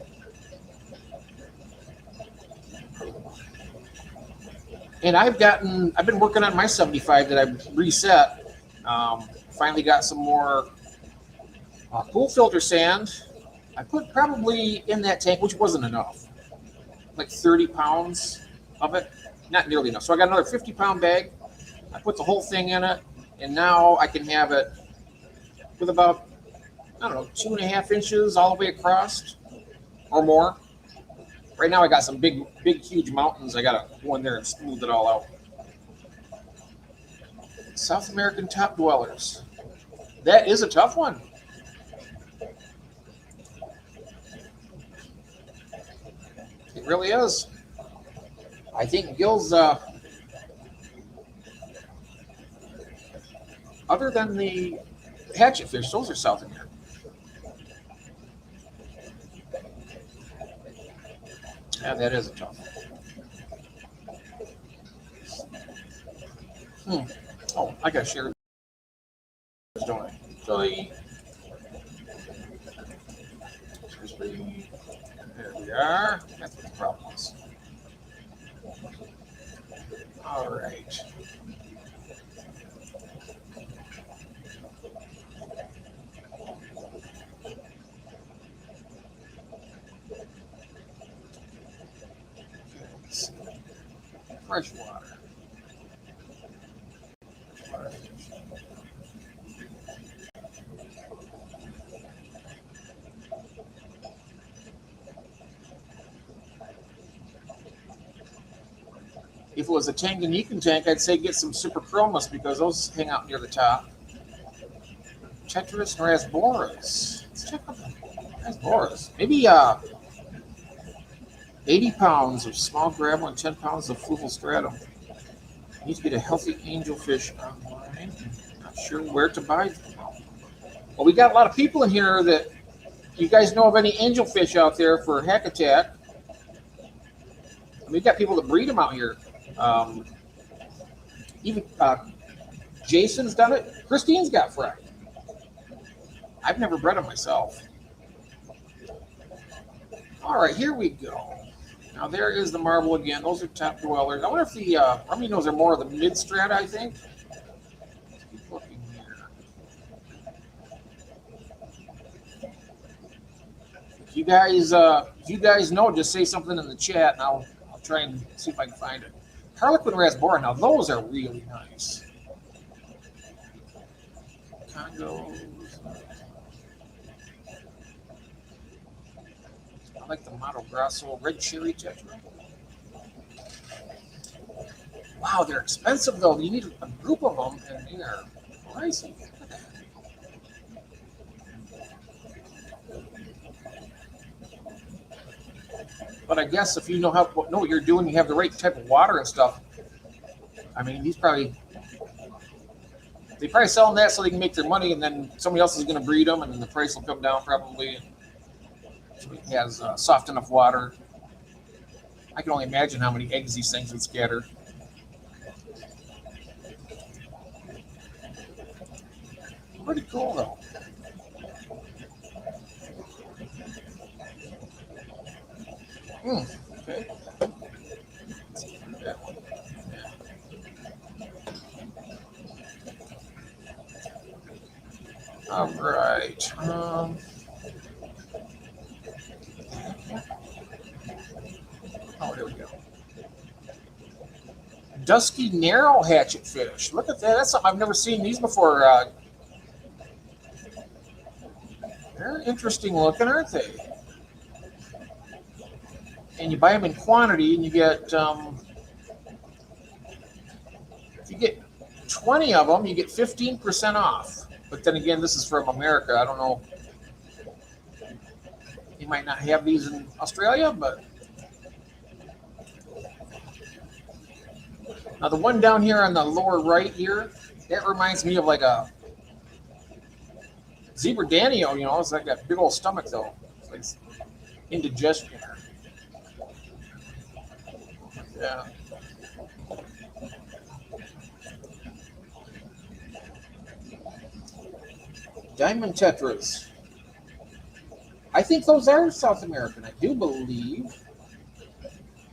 And I've been working on my 75 that I've reset. Finally got some more pool filter sand. I put probably in that tank, which wasn't enough, like 30 pounds of it. Not nearly enough. So I got another 50-pound bag. I put the whole thing in it, and now I can have it with about, 2.5 inches all the way across or more. Right now I got some big, huge mountains. I got to go in there and smooth it all out. South American top dwellers. That is a tough one. It really is. I think Gil's, other than the hatchet fish, those are South American. Yeah, that is a tough one. Oh, I got to share this, don't I? So there we are. That's what the problem is. All right. Fresh water. if it was a Tanganyikan tank, I'd say get some Super Chromas because those hang out near the top. Tetris and Rasboras. Let's check out the Rasboras. Maybe 80 pounds of small gravel and 10 pounds of fluval stratum. Need to get a healthy angelfish online. Not sure where to buy them. Well, we got a lot of people in here that you guys know of any angelfish out there for Hack Attack. We've got people that breed them out here. Even Jason's done it. Christine's got fry. I've never bred them myself. All right, here we go. Now there is the marble again. Those are top dwellers. I wonder if the Rummy-Nose are more of the mid strata, I think. Let's keep looking here. If you guys know, just say something in the chat and I'll try and see if I can find it. Harlequin Rasbora, now those are really nice. Congos. I like the Mato Grosso Red Cherry Tetra. Wow, they're expensive though. You need a group of them and they are pricey. But I guess if you know what you're doing, you have the right type of water and stuff. I mean, they probably selling that so they can make their money, and then somebody else is going to breed them, and then the price will come down probably. So it has soft enough water. I can only imagine how many eggs these things would scatter. Pretty cool though. Okay. That one. Yeah. All right. Oh, there we go. Dusky narrow hatchet fish. Look at that. That's something I've never seen these before. They're interesting looking, aren't they? And you buy them in quantity, and you get if you get 20 of them, you get 15% off. But then again, this is from America. I don't know. You might not have these in Australia, but now the one down here on the lower right here, that reminds me of like a zebra danio. You know, it's like that big old stomach though. It's like indigestion. Yeah. Diamond tetras. I think those are South American. I do believe.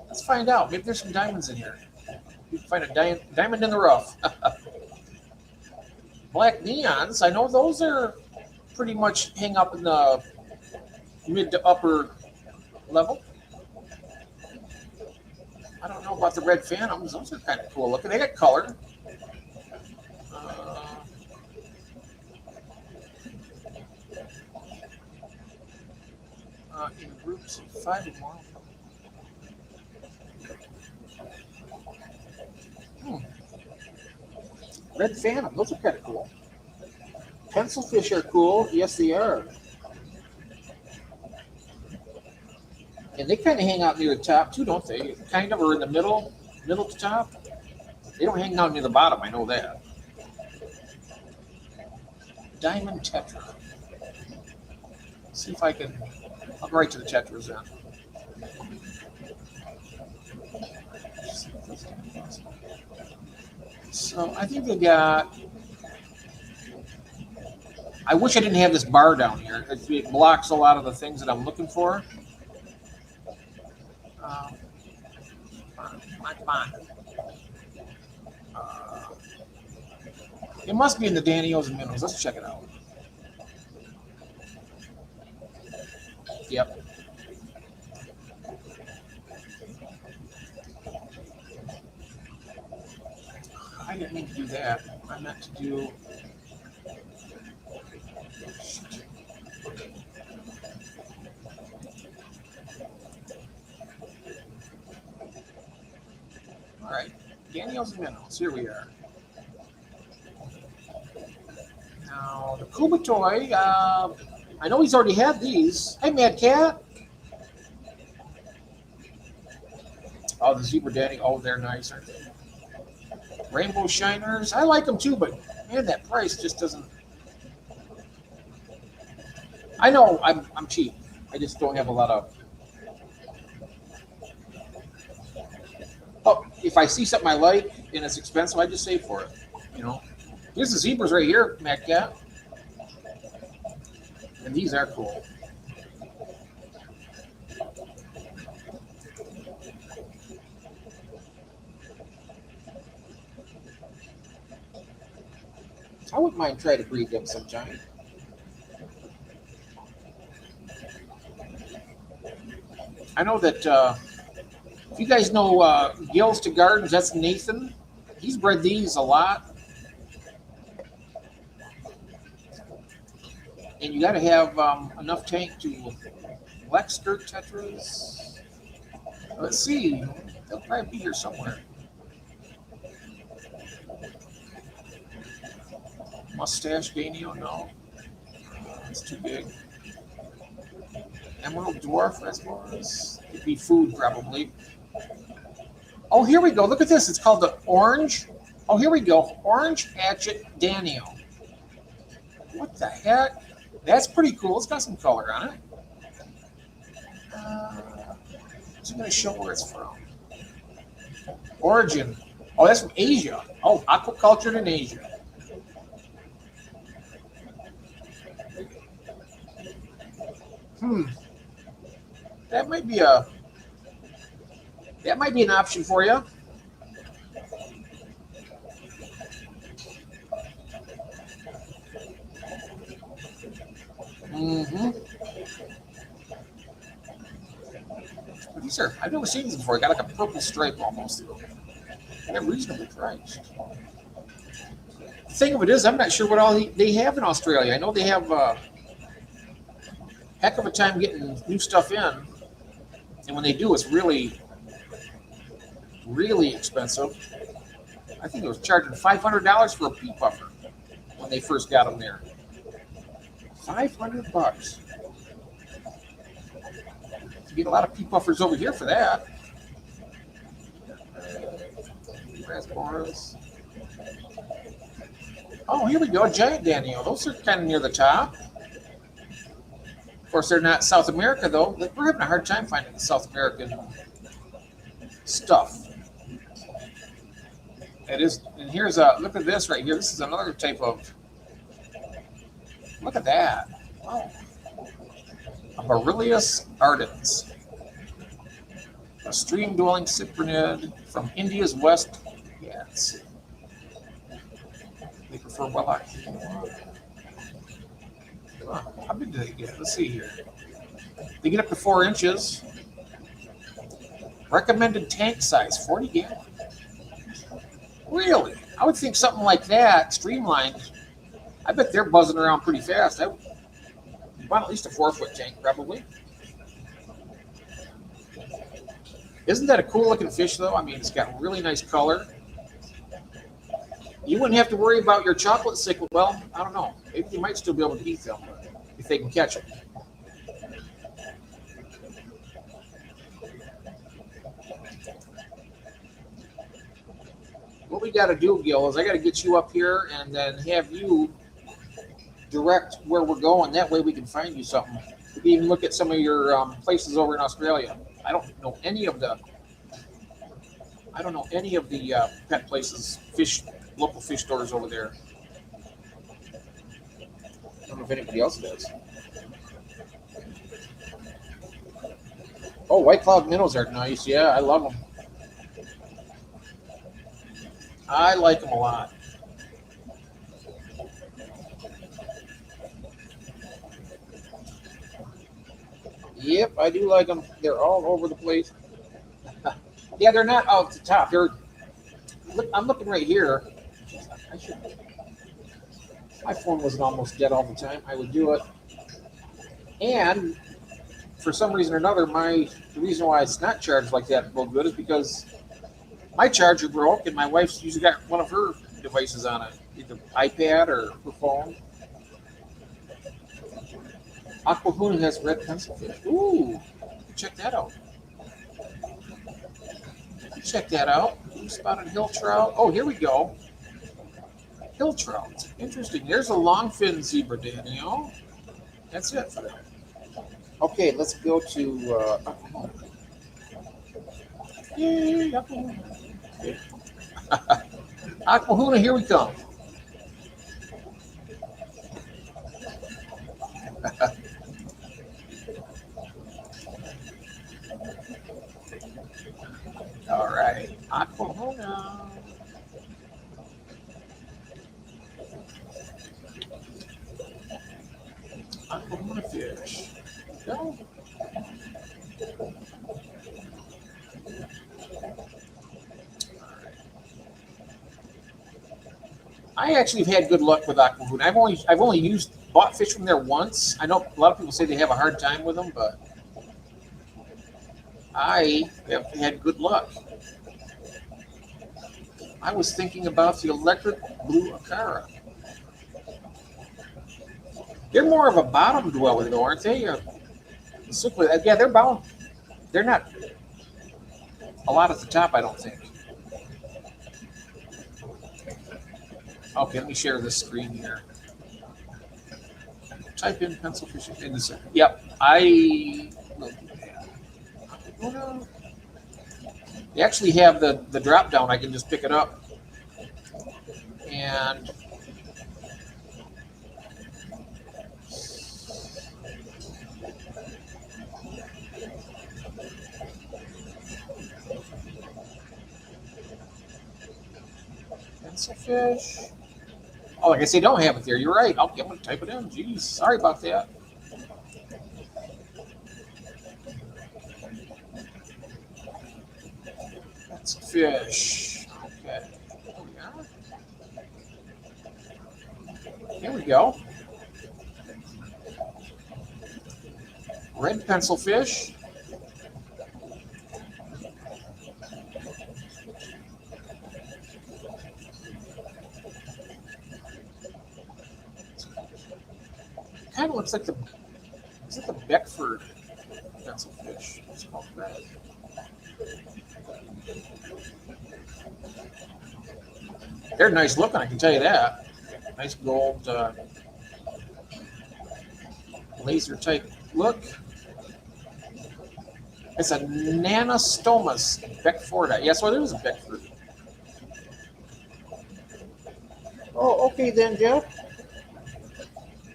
Let's find out. Maybe there's some diamonds in here. You can find a diamond in the rough. Black neons. I know those are pretty much hang up in the mid to upper level. I don't know about the red phantoms. Those are kind of cool looking. They got color. In groups of 5 or more. Red phantom. Those are kind of cool. Pencilfish are cool. Yes, they are. And they kind of hang out near the top too, don't they? Kind of, or in the middle to top. They don't hang out near the bottom. I know that. Diamond tetra. See if I can. I'll go right to the tetras then. So I think they got. I wish I didn't have this bar down here. It blocks a lot of the things that I'm looking for. Come on. It must be in the Danios and Minnows. Let's check it out. Yep. I didn't mean to do that. I meant to do. All right. Daniels and minnows. Here we are. Now, the Kubatoi, I know he's already had these. Hey, Mad Cat. Oh, the Zebra Danny. Oh, they're nice, aren't they? Rainbow Shiners. I like them too, but man, that price just doesn't. I know I'm cheap. I just don't have a lot of. Oh, if I see something I like and it's expensive, I just save for it. You know. Here's the zebras right here, Matt Cat. And these are cool. I wouldn't mind trying to breed them sometime. I know that if you guys know Gills to Gardens, that's Nathan. He's bred these a lot. And you got to have enough tank to Lexter Tetras. Let's see. They'll probably be here somewhere. Mustache Danio, no. It's too big. Emerald Dwarf Reservoirs. Could be food, probably. Oh, here we go. Look at this. It's called the Orange. Oh, here we go. Orange Hatchet Danio. What the heck? That's pretty cool. It's got some color on it. It's going to show where it's from. Origin. Oh, that's from Asia. Oh, aquacultured in Asia. That might be an option for you. These are, I've never seen these before. Got like a purple stripe almost. They're reasonably priced. The thing of it is, I'm not sure what all they have in Australia. I know they have a heck of a time getting new stuff in. And when they do, it's really, really expensive. I think it was charging $500 for a pea puffer when they first got them there. $500. You get a lot of pea puffers over here for that. Raspberries. Oh, here we go, Giant Danio. Those are kind of near the top. Of course, they're not South America, though. We're having a hard time finding the South American stuff. It is, and here's a look at this right here. This is another type of. Look at that! Wow, a Borrelius ardens, a stream-dwelling cyprinid from India's West Ghats. They prefer wellite. How big do they get? Let's see here. They get up to 4 inches. Recommended tank size, 40 gallons. Really? I would think something like that, streamlined. I bet they're buzzing around pretty fast. I want at least a 4-foot tank, probably. Isn't that a cool looking fish, though? I mean, it's got really nice color. You wouldn't have to worry about your chocolate cichlid. Well, I don't know. Maybe you might still be able to eat them if they can catch it. What we got to do, Gil, is I got to get you up here and then have you direct where we're going. That way we can find you something. We can even look at some of your places over in Australia. I don't know any of the pet places, local fish stores over there. I don't know if anybody else does. Oh, White Cloud minnows are nice. Yeah, I love them. I like them a lot. Yep, I do like them. They're all over the place. Yeah, they're not off the top. I'm looking right here. My phone wasn't almost dead all the time. I would do it. And for some reason or another, the reason why it's not charged like that real good is because My charger broke, and my wife's usually got one of her devices on it, either iPad or her phone. Aquahuna has red pencilfish. Ooh, check that out. Check that out. Blue spotted hill trout. Oh, here we go. Hill trout. Interesting. There's a longfin zebra, Danielle. That's it for that. Okay, let's go to Aquahuna. Yay, Aquahuna. Okay. Aquahuna, here we come. All right, Aquahuna. Aquahuna fish. Go. I actually have had good luck with Aquahuna. I've only bought fish from there once. I know a lot of people say they have a hard time with them, but I have had good luck. I was thinking about the electric blue Acara. They're more of a bottom dweller, though, aren't they? Yeah, they're bound. They're not a lot at the top, I don't think. Okay, let me share this screen here. Type in pencil fishing in this. Yep, I will do that. They actually have the drop down. I can just pick it up. And pencil fish. Oh, I guess they don't have it there. You're right. Okay, I'm going to type it in. Jeez, sorry about that. That's fish. Okay. Here we go. Red pencil fish. Kind of looks like is it the Beckford pencil fish? It's called red. They're nice looking, I can tell you that. Nice gold laser type look. It's a Nanostomus Beckford. Yes, well, there was a Beckford. Oh, okay then, Jeff.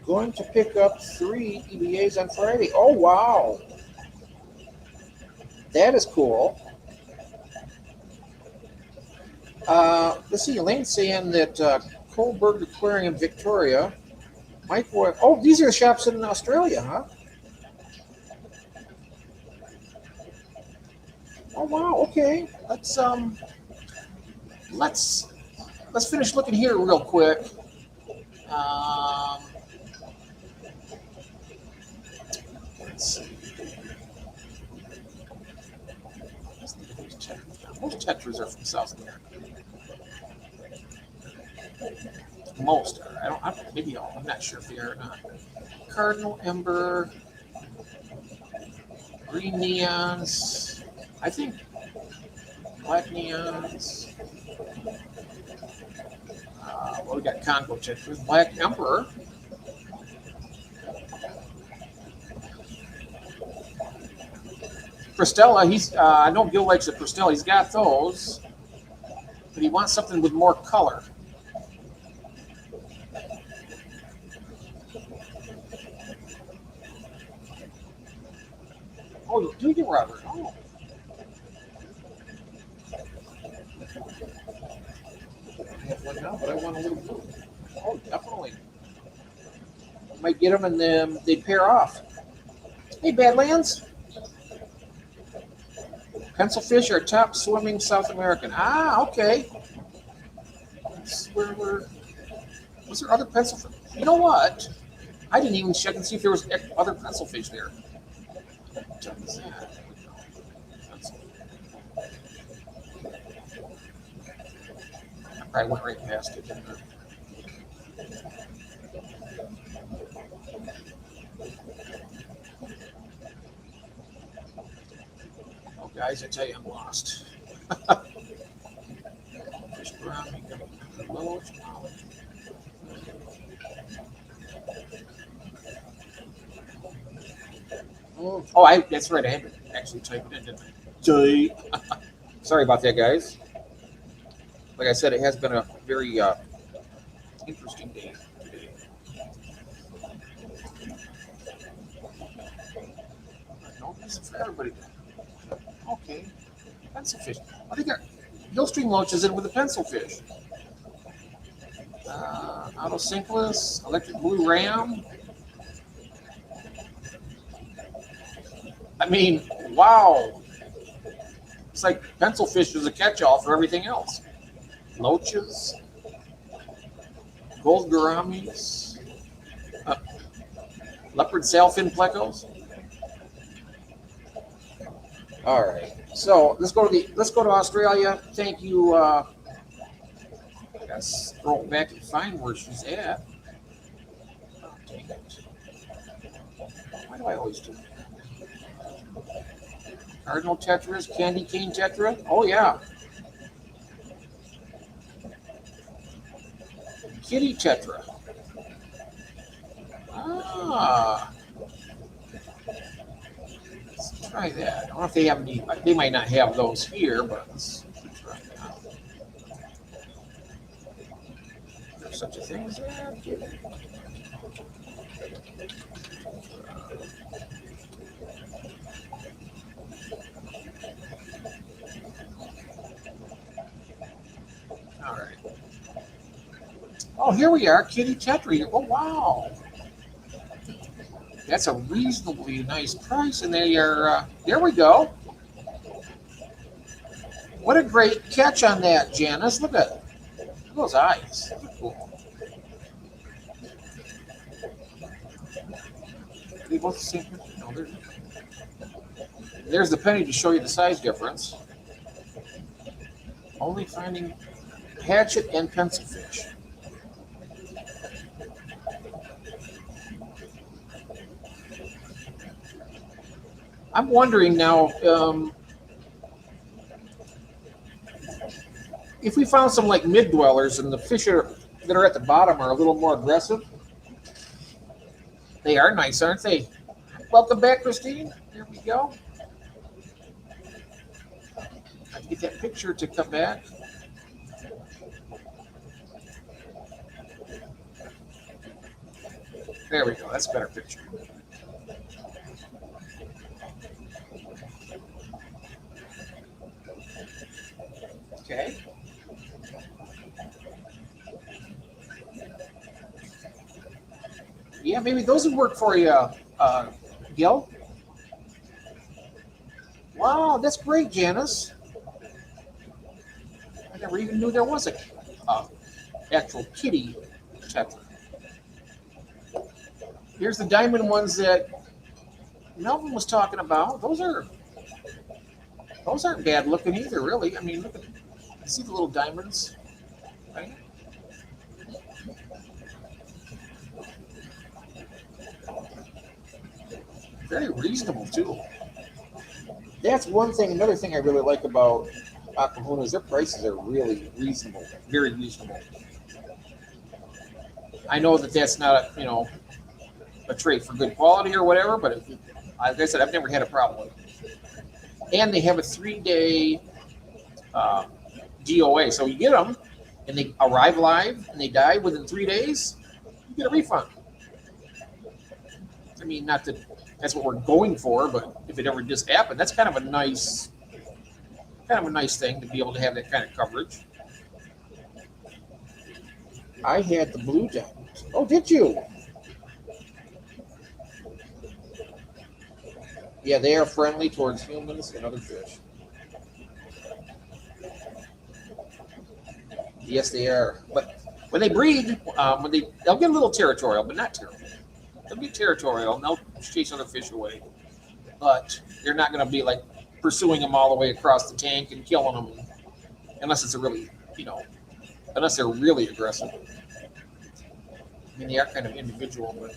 Going to pick up 3 EBAs on Friday. Oh, wow. That is cool. Let's see, Elaine's saying that Coburg Aquarium, Victoria. Oh, these are the shops in Australia, huh? Oh, wow, okay. Let's finish looking here real quick. Let's see. Most tetras are from South America. Most are. Maybe all. I'm not sure if they are or not. Cardinal Ember, green neons. I think black neons. Well, we got Congo tetras. Black Emperor. Pristella, I know Gil likes the Pristella. He's got those, but he wants something with more color. Oh, do you, Robert? Oh. I have one now, but I want a little blue. Oh, definitely. Might get them and then they'd pair off. Hey, Badlands. Pencil fish are top swimming South American. Ah, okay. Was there other pencil fish? You know what? I didn't even check and see if there was other pencil fish there. What is that? I went right past it. Didn't I? Oh, guys, I tell you, I'm lost. Fish brownie, little. Oh, that's right. I had to actually type it in, didn't I? Sorry about that, guys. Like I said, it has been a very interesting day today. No, this is for everybody. Okay. Pencil fish. I think Gilstream launches in with a pencil fish. Autocinkless, electric blue ram. I mean, wow. It's like pencil fish is a catch-all for everything else. Loaches, gold gouramis, leopard sailfin plecos. All right, so let's go to Australia. Thank you. I gotta scroll back and find where she's at. Oh, dang it. Why do I always do that? Cardinal tetras, candy cane tetra. Oh yeah. Kitty tetra. Ah. Let's try that. I don't know if they have any. They might not have those here, but let's try that. There's such a thing as that. All right. Oh, here we are, Kitty Tetra. Oh, wow. That's a reasonably nice price, and they are. There we go. What a great catch on that, Janice. Look at those eyes. Cool. Are they both the same? No, there's the penny to show you the size difference. Only finding hatchet and pencil fish. I'm wondering now if we found some like mid dwellers and the fish that are at the bottom are a little more aggressive. They are nice, aren't they? Welcome back, Christine. Here we go. I have to get that picture to come back. There we go. That's a better picture. Okay. Yeah, maybe those would work for you, Gil. Wow, that's great, Janice. I never even knew there was a actual kitty tetra. Here's the diamond ones that Melvin was talking about. Those aren't bad looking either, really. I mean, look at, see the little diamonds, right? Very reasonable too. That's one thing. Another thing I really like about Aquahuna is their prices are really reasonable, very reasonable. I know that that's not a trait for good quality or whatever, but like I said, I've never had a problem with it. And they have a 3-day DOA, so you get them and they arrive live and they die within 3 days, you get a refund. I mean, not that that's what we're going for, but if it ever just happened, that's kind of a nice thing to be able to have that kind of coverage. I had the blue diamonds. Oh, did you? Yeah, they are friendly towards humans and other fish. Yes, they are. But when they breed, they'll get a little territorial, but not terrible. They'll be territorial and they'll chase other fish away. But they're not going to be like pursuing them all the way across the tank and killing them, unless it's a really, unless they're really aggressive. I mean, they are kind of individual, but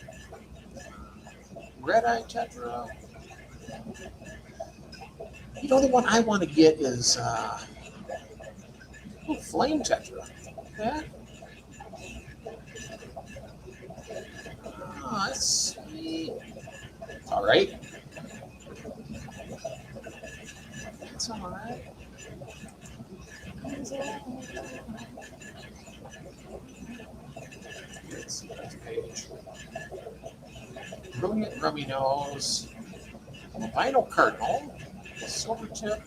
red eye tetra. You know, the one I want to get is flame tetra. Yeah. Oh, let's see. All right. It's all right. Let's see this page. Brilliant grubby nose. Albino cardinal. Silver tip.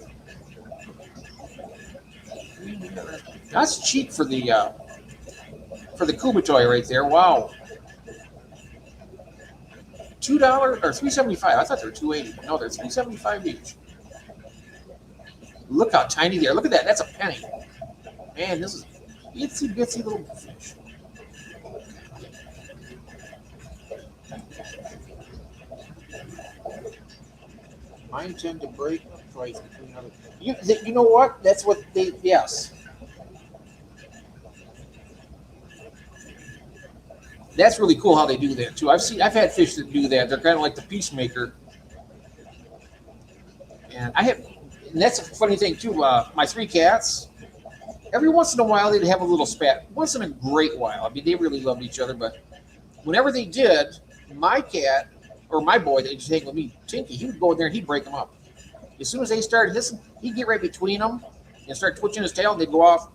That's cheap for the Kubutoy right there. Wow. $2 or $3.75. I thought they were $2.80. No, they're $3.75 each. Look how tiny they are. Look at that. That's a penny. Man, this is itsy bitsy little fish. Mine tend to break twice between other. You know what? That's what they. Yes. That's really cool how they do that too. I've had fish that do that. They're kind of like the peacemaker. And that's a funny thing too. My 3 cats, every once in a while they'd have a little spat. Once in a great while. I mean, they really loved each other, but whenever they did, my cat or my boy that used to hang with me, Tinky, he would go in there and he'd break them up. As soon as they started hissing, he'd get right between them and start twitching his tail, and they'd go off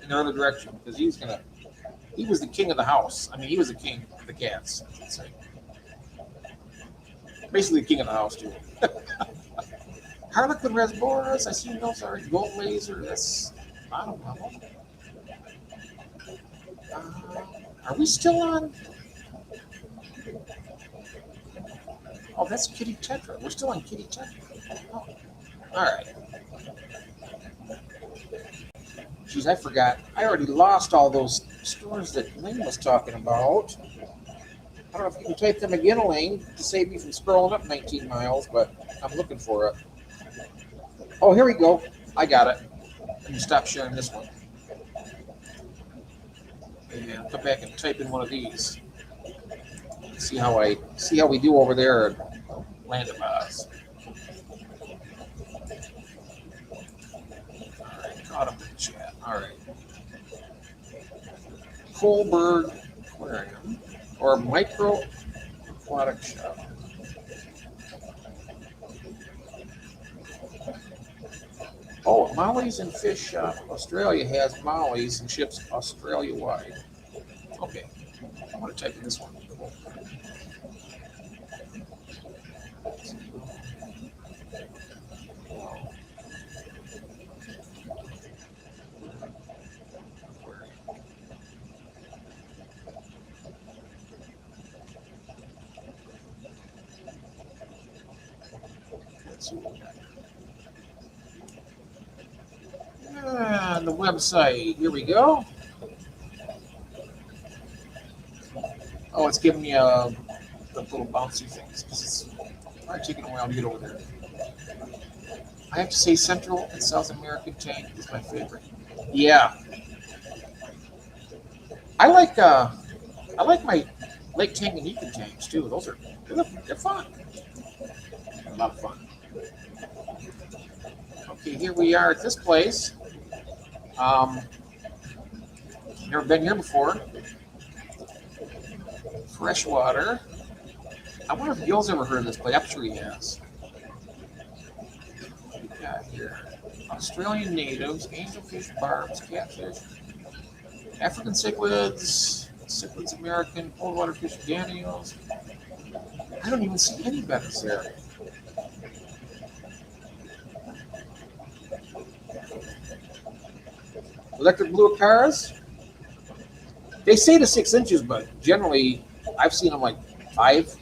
in the other direction because he was the king of the house. I mean, he was the king of the cats, I should say. Basically the king of the house, too. Harlequin Rasboras, I see those are gold laser. That's bottom level. Are we still on? Oh, that's Kitty Tetra. We're still on Kitty Tetra. Oh. All right. Geez, I forgot. I already lost all those stores that Lane was talking about. I don't know if you can type them again, Elaine, to save me from scrolling up 19 miles, but I'm looking for it. Oh, here we go. I got it. Let me stop sharing this one. And come back and type in one of these. See how we do over there at Land of Oz. All right, caught him in the chat. All right. Kohlberg Aquarium or Micro Aquatic Shop. Oh, Molly's and Fish Shop Australia has Molly's and ships Australia wide. Okay, I want to type in this one. Cool. Let's see what we got. The website. Here we go. Oh, it's giving me the little bouncy things because it's probably taking a while to get over there. I have to say Central and South American tank is my favorite. Yeah. I like my Lake Tanganyika tanks too. They're fun. They're a lot of fun. Okay, here we are at this place. Never been here before. Freshwater. I wonder if Gil's ever heard of this place. I'm sure he has. What we got here? Australian natives, angelfish, barbs, catfish, African cichlids, cichlids American, cold water fish, danios. I don't even see any betters there. Electric blue acaras. They say to 6 inches, but generally I've seen them like 5.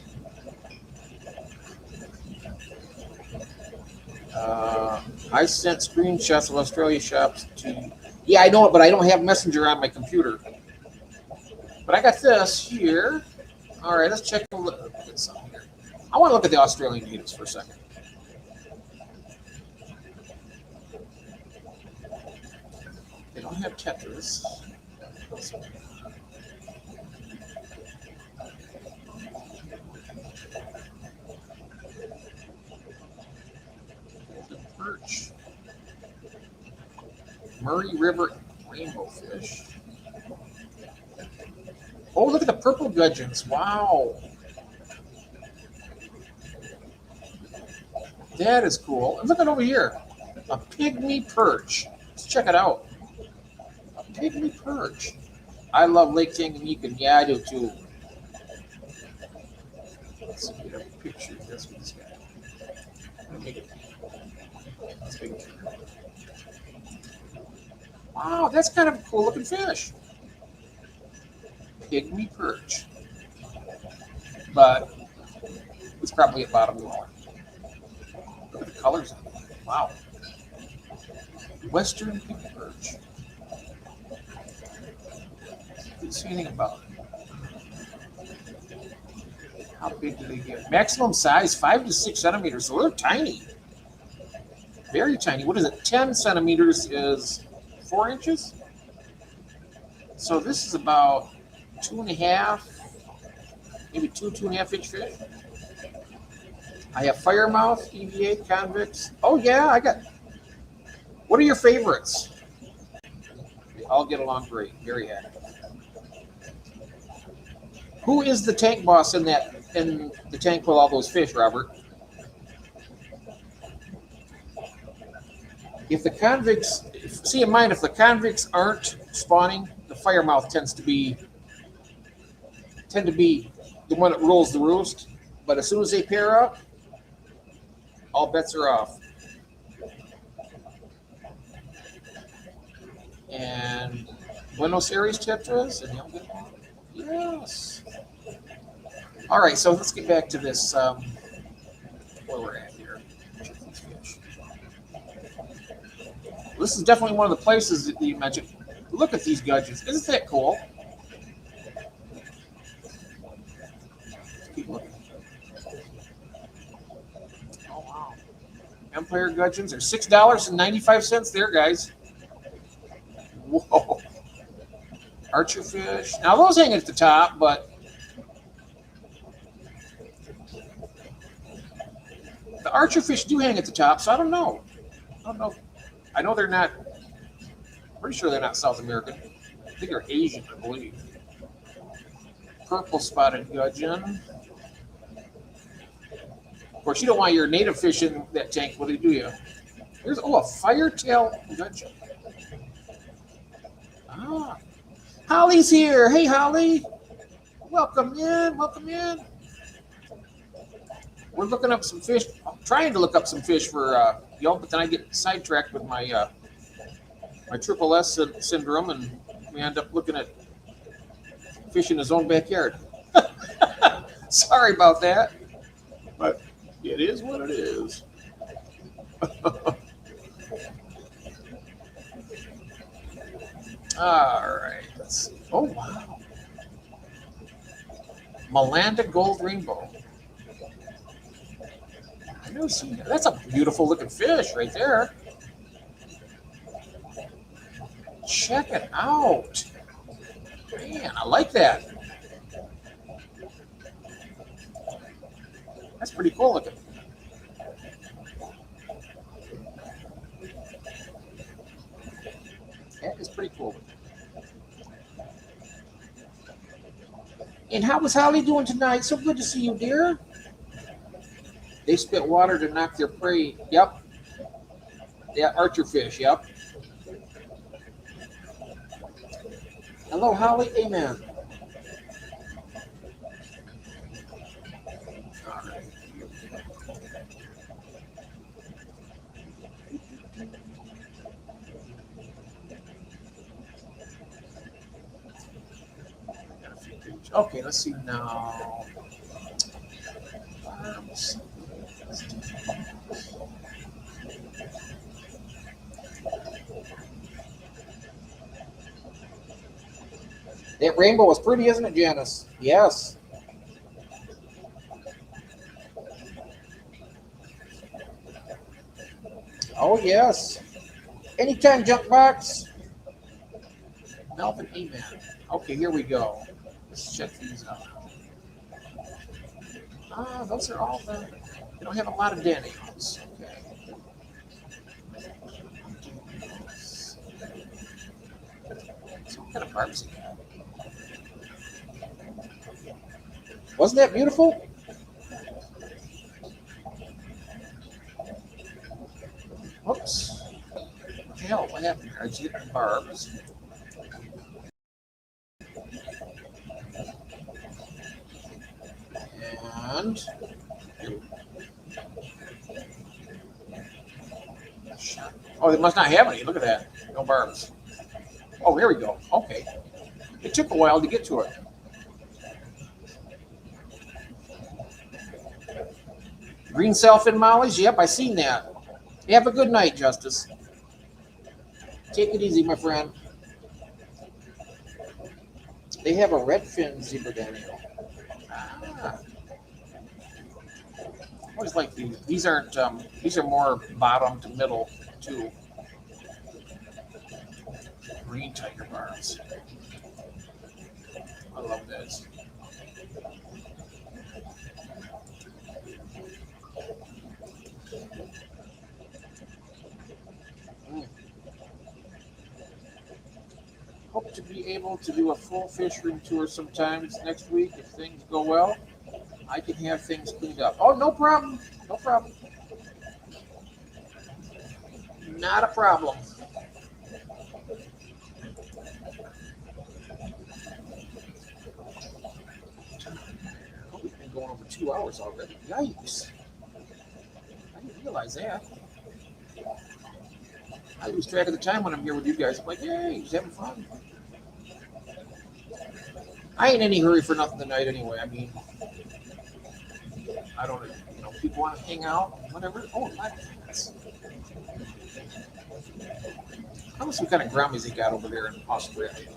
I sent screenshots of Australia shops to. Yeah, I know it, but I don't have Messenger on my computer. But I got this here. All right, let's check a look at something here. I want to look at the Australian natives for a second. They don't have tetras. Perch. Murray River rainbow fish. Oh, look at the purple gudgeons. Wow. That is cool. And look at over here. A pygmy perch. Let's check it out. A pygmy perch. I love Lake Tanganyika. Yeah, I do too. Let's get a picture of this with this guy. Make it. That's big. Wow, that's kind of a cool looking fish. Pygmy perch. But it's probably a bottom dweller. Look at the colors on it. Wow. Western pygmy perch. Didn't see anything about it. How big do they get? Maximum size 5 to 6 centimeters. So they're tiny. Very tiny. What is it? 10 centimeters is 4 inches. So this is about 2.5, maybe 2.5 inch fish. I have firemouth, EVA, convicts. Oh yeah, I got. What are your favorites? They all get along great. Very happy. Who is the tank boss in the tank with all those fish, Robert? If the convicts, see in mind, if the convicts aren't spawning, the firemouth tend to be the one that rules the roost. But as soon as they pair up, all bets are off. And Buenos Aires tetras, and he'll get one. Yes. All right, so let's get back to this. Where we're at here. This is definitely one of the places that you mentioned. Look at these gudgeons. Isn't that cool? Keep looking. Oh, wow. Empire gudgeons are $6.95 there, guys. Whoa. Archer fish. Now, those hang at the top, but the archer fish do hang at the top, so I don't know. I know they're not. Pretty sure they're not South American. I think they're Asian, I believe. Purple spotted gudgeon. Of course, you don't want your native fish in that tank, what do you? There's a firetail gudgeon. Ah, Holly's here. Hey, Holly. Welcome in. Welcome in. We're looking up some fish. I'm trying to look up some fish for y'all, but then I get sidetracked with my my triple S syndrome, and we end up looking at fish in his own backyard. Sorry about that, but it is what it is. All right, let's see. Oh, wow. Malanda Gold Rainbow. I've never seen that. That's a beautiful looking fish right there. Check it out. Man, I like that. That's pretty cool looking. That is pretty cool. And how was Holly doing tonight? So good to see you, dear. They spit water to knock their prey. Yep. Yeah, archer fish. Yep. Hello, Holly. Amen. All right. Okay, let's see now. That rainbow is pretty, isn't it, Janice? Yes. Oh, yes. Anytime, junk box. Melvin Amen. Okay, here we go. Let's check these out. Those are all the. They don't have a lot of Daniels. Okay. So what kind of barbs he got? Wasn't that beautiful? Whoops. What the hell? What happened here? I just get the barbs. And oh, they must not have any. Look at that. No barbs. Oh, here we go. Okay. It took a while to get to it. Green Selfin mollies? Yep, I seen that. Have a good night, Justice. Take it easy, my friend. They have a red fin zebra Daniel. Ah. I always like these. These aren't. These are more bottom to middle too. Green tiger barbs. I love this. Hope to be able to do a full fish room tour sometimes next week if things go well. I can have things cleaned up. Oh, no problem. No problem. Not a problem. Oh, we've been going over 2 hours already. Yikes. I didn't realize that. I lose track of the time when I'm here with you guys. I'm like, yay, just having fun. I ain't in any hurry for nothing tonight anyway. I mean, I don't, people want to hang out, whatever. Oh, live events. How much what kind of Grammys they got over there in Australia?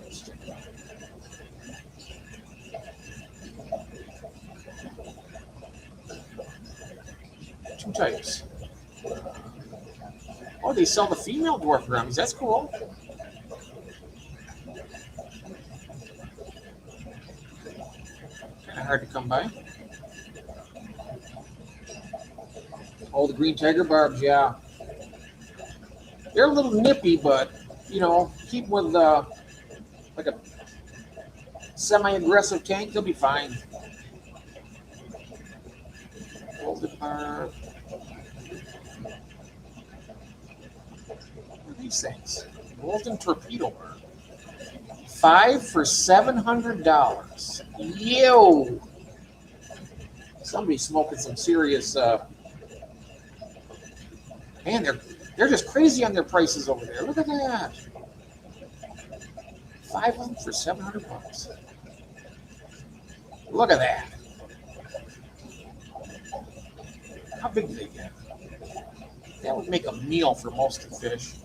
Two types. Oh, they sell the female dwarf Grammys. That's cool. Kind of hard to come by. Oh, the green tiger barbs, yeah. They're a little nippy, but, keep with like a semi-aggressive tank, they'll be fine. Golden barb. What are these things? Golden torpedo barb. 5 for $700. Yo! Somebody's smoking some serious. Man, they're just crazy on their prices over there. Look at that. 5 of them for $700. Look at that. How big do they get? That would make a meal for most of the fish.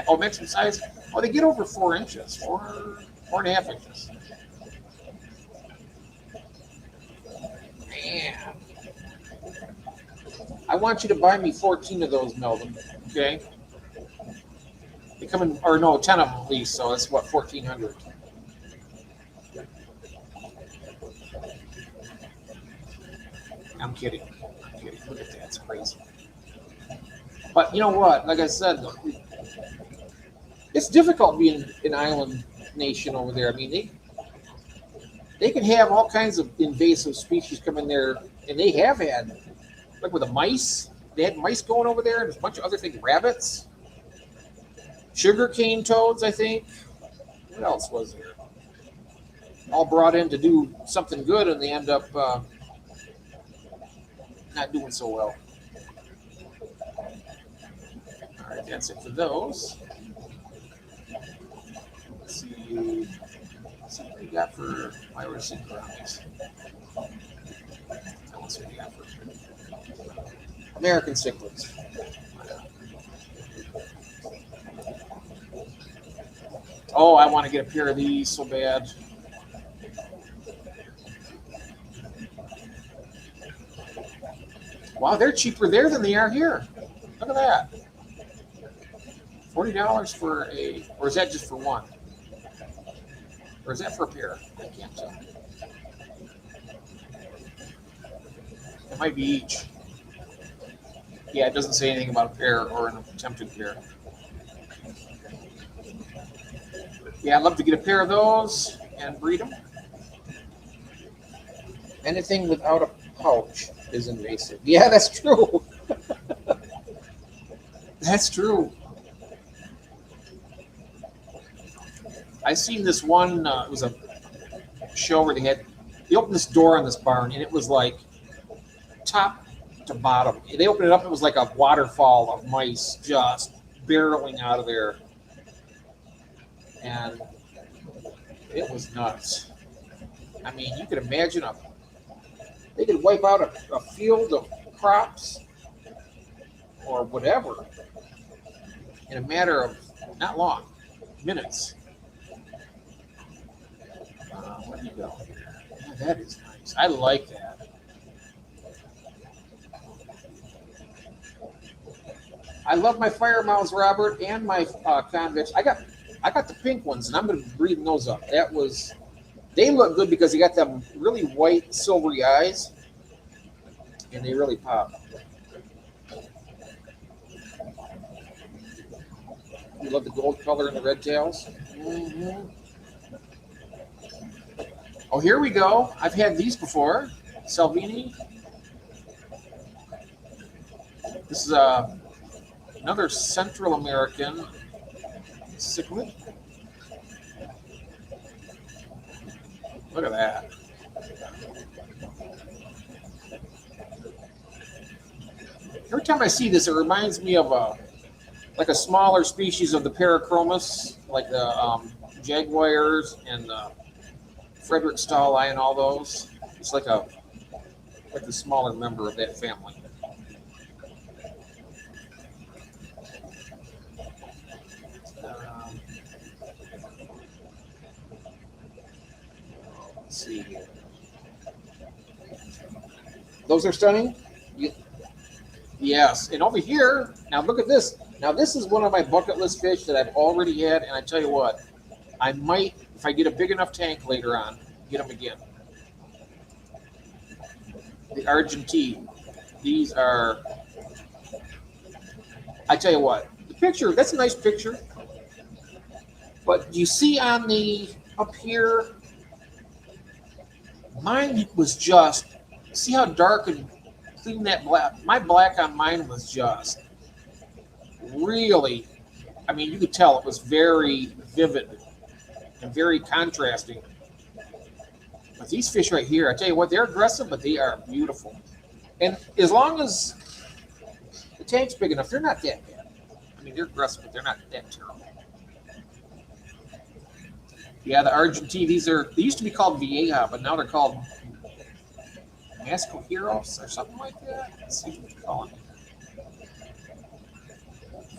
Oh, maximum size? Oh, they get over 4 inches. 4.5 inches. Man. I want you to buy me 14 of those, Melvin. Okay? They come in, or no, 10 of them at least, so that's what, 1,400. I'm kidding. Look at that. It's crazy. But you know what? Like I said, it's difficult being an island nation over there. I mean, they can have all kinds of invasive species come in there, and they have had, like with the mice, they had mice going over there, and there's a bunch of other things, rabbits, sugarcane toads, I think. What else was there? All brought in to do something good, and they end up not doing so well. All right, that's it for those. Let's see what we got for Irish synchronics. Let's see what we got for American cichlids. Oh, I want to get a pair of these so bad. Wow, they're cheaper there than they are here. Look at that. $40 for or is that just for one? Or is that for a pair? I can't tell. It might be each. Yeah, it doesn't say anything about a pair or an attempted pair. Yeah, I'd love to get a pair of those and breed them. Anything without a pouch is invasive. Yeah, that's true. That's true. I seen this one. It was a show where they opened this door on this barn, and it was like top to bottom. They opened it up. It was like a waterfall of mice just barreling out of there, and it was nuts. I mean, you could imagine they could wipe out a field of crops or whatever in a matter of not long, minutes. Where do you go? Yeah, that is nice. I like that. I love my fire mouse, Robert, and my convicts. I got the pink ones, and I'm going to be breeding those up. They look good because they got them really white, silvery eyes, and they really pop. You love the gold color and the red tails? Mm-hmm. Oh, here we go. I've had these before. Salvini. This is another Central American cichlid. Look at that. Every time I see this, it reminds me of like a smaller species of the Parachromis, like the jaguars and the Frederick Stahli and all those. It's like a smaller member of that family. Let's see here. Those are stunning. Yes, and over here, now look at this. Now this is one of my bucket list fish that I've already had, and I tell you what, I might, if I get a big enough tank later on, get them again. The Argentine. These are, I tell you what, the picture, that's a nice picture. But you see on the, up here, mine was just, see how dark and clean that black, my black on mine was just really, I mean, you could tell it was very vivid and very contrasting. But these fish right here, I tell you what, they're aggressive, but they are beautiful. And as long as the tank's big enough, they're not that bad. I mean, they're aggressive, but they're not that terrible. Yeah, the Argentine, they used to be called Vieja, but now they're called Mascoheros or something like that. Let's see what you're calling it.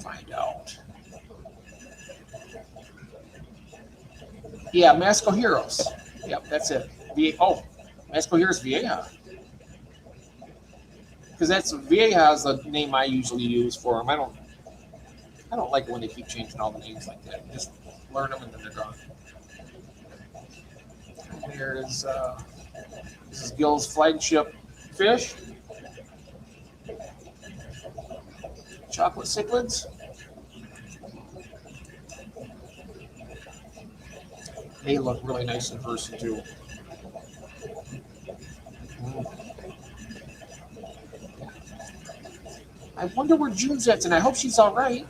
Find out. Yeah, Mascoheros. Yep, that's it. Mascoheros Vieja. Because that's Vieja is the name I usually use for them. I don't like it when they keep changing all the names like that. Just learn them and then they're gone. Here's this is Gill's flagship fish. Chocolate cichlids. They look really nice in person too. I wonder where June's at tonight. I hope she's all right.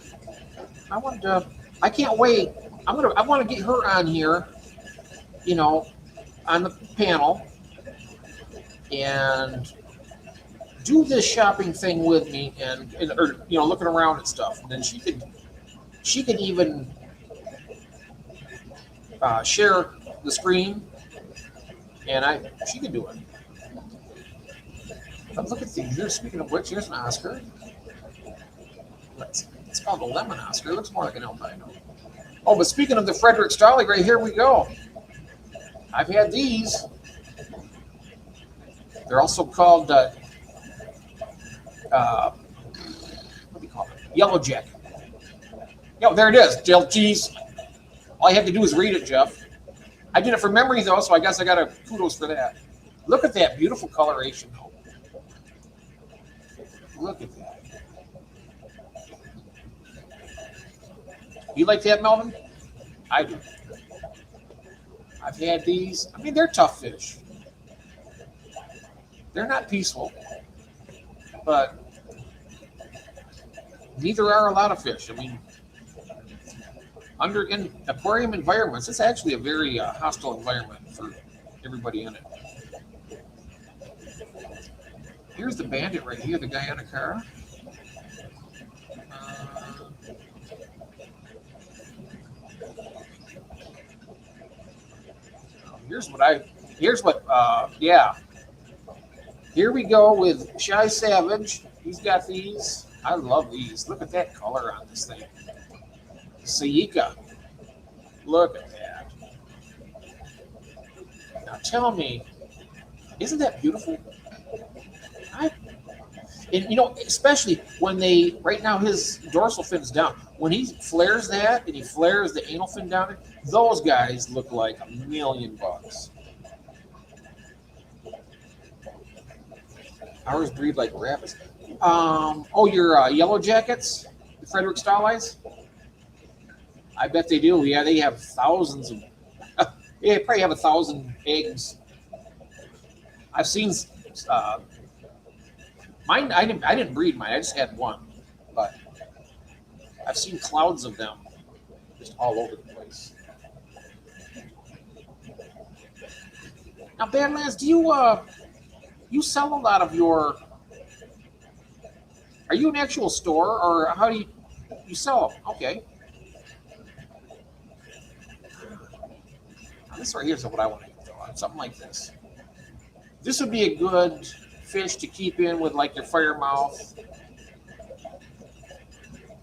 I can't wait. I want to get her on here, you know, on the panel and do this shopping thing with me or you know, looking around and stuff. And then she could even share the screen, and she could do it. But look at these. Here, speaking of which, here's an Oscar. It's called a lemon Oscar. It looks more like an albino. Oh, but speaking of the Frederick Stahli, right here we go. I've had these. They're also called what do you call it? Yellow Jack. Yeah, there it is. Geez. All I have to do is read it, Jeff. I did it from memory though, so I guess I got a kudos for that. Look at that beautiful coloration though. Look at that. You like that, Melvin? I do. I've had these. I mean, they're tough fish. They're not peaceful, but neither are a lot of fish. I mean, in aquarium environments, it's actually a very hostile environment for everybody in it. Here's the bandit right here, the Guyana-Cara. Yeah. Here we go with Shy Savage. He's got these. I love these. Look at that color on this thing. Sayika. Look at that. Now tell me, isn't that beautiful? And you know, especially when right now his dorsal fin's down. When he flares that and he flares the anal fin down, those guys look like $1 million. Ours breed like rabbits. Your yellow jackets, the Frederick Stahlis? I bet they do. Yeah, they have thousands of. They probably have 1,000 eggs. I've seen mine. I didn't breed mine. I just had one, but I've seen clouds of them just all over the place. Now, Badlands, do you sell a lot of your? Are you an actual store, or how do you sell them? Okay. Now, this right here is what I want to throw on. Something like this. This would be a good fish to keep in with like your firemouth.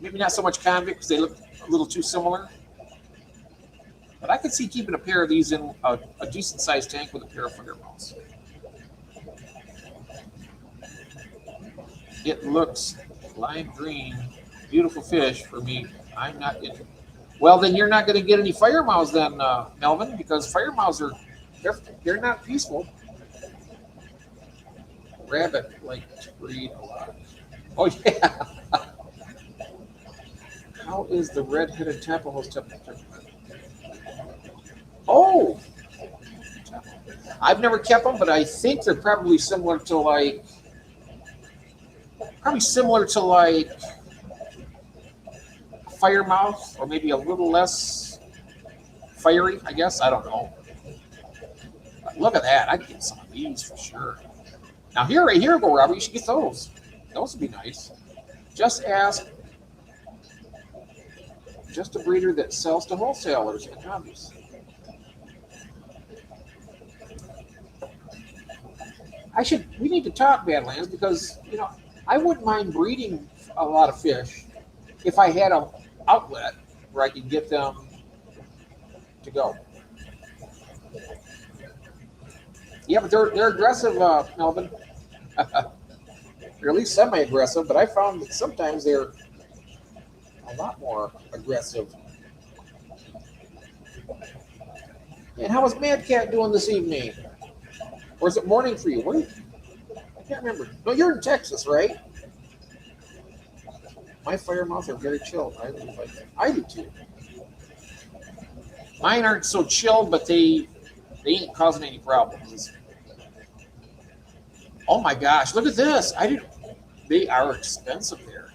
Maybe not so much convict because they look a little too similar. But I could see keeping a pair of these in a decent sized tank with a pair of firemouths. It looks lime green, beautiful fish for me. I'm not getting. Well, then you're not going to get any firemouths then, Melvin, because firemouths they're not peaceful. Rabbit like to breed a lot. Oh yeah. How is the red-headed Tapajos temperature? Oh, I've never kept them, but I think they're probably similar to like firemouth, or maybe a little less fiery, I guess. I don't know. But look at that. I'd get some of these for sure. Now right here, go Robert. You should get those. Those would be nice. Just ask a breeder that sells to wholesalers and hobbies. We need to talk, Badlands, because I wouldn't mind breeding a lot of fish if I had an outlet where I could get them to go. Yeah, but they're aggressive, Melvin. They're at least semi-aggressive, but I found that sometimes they're a lot more aggressive. And how is Mad Cat doing this evening? Or is it morning for you? I can't remember. No, you're in Texas, right? My firemouths are very chilled. I really like them. I do too. Mine aren't so chilled, but they ain't causing any problems. Oh my gosh, look at this. They are expensive there.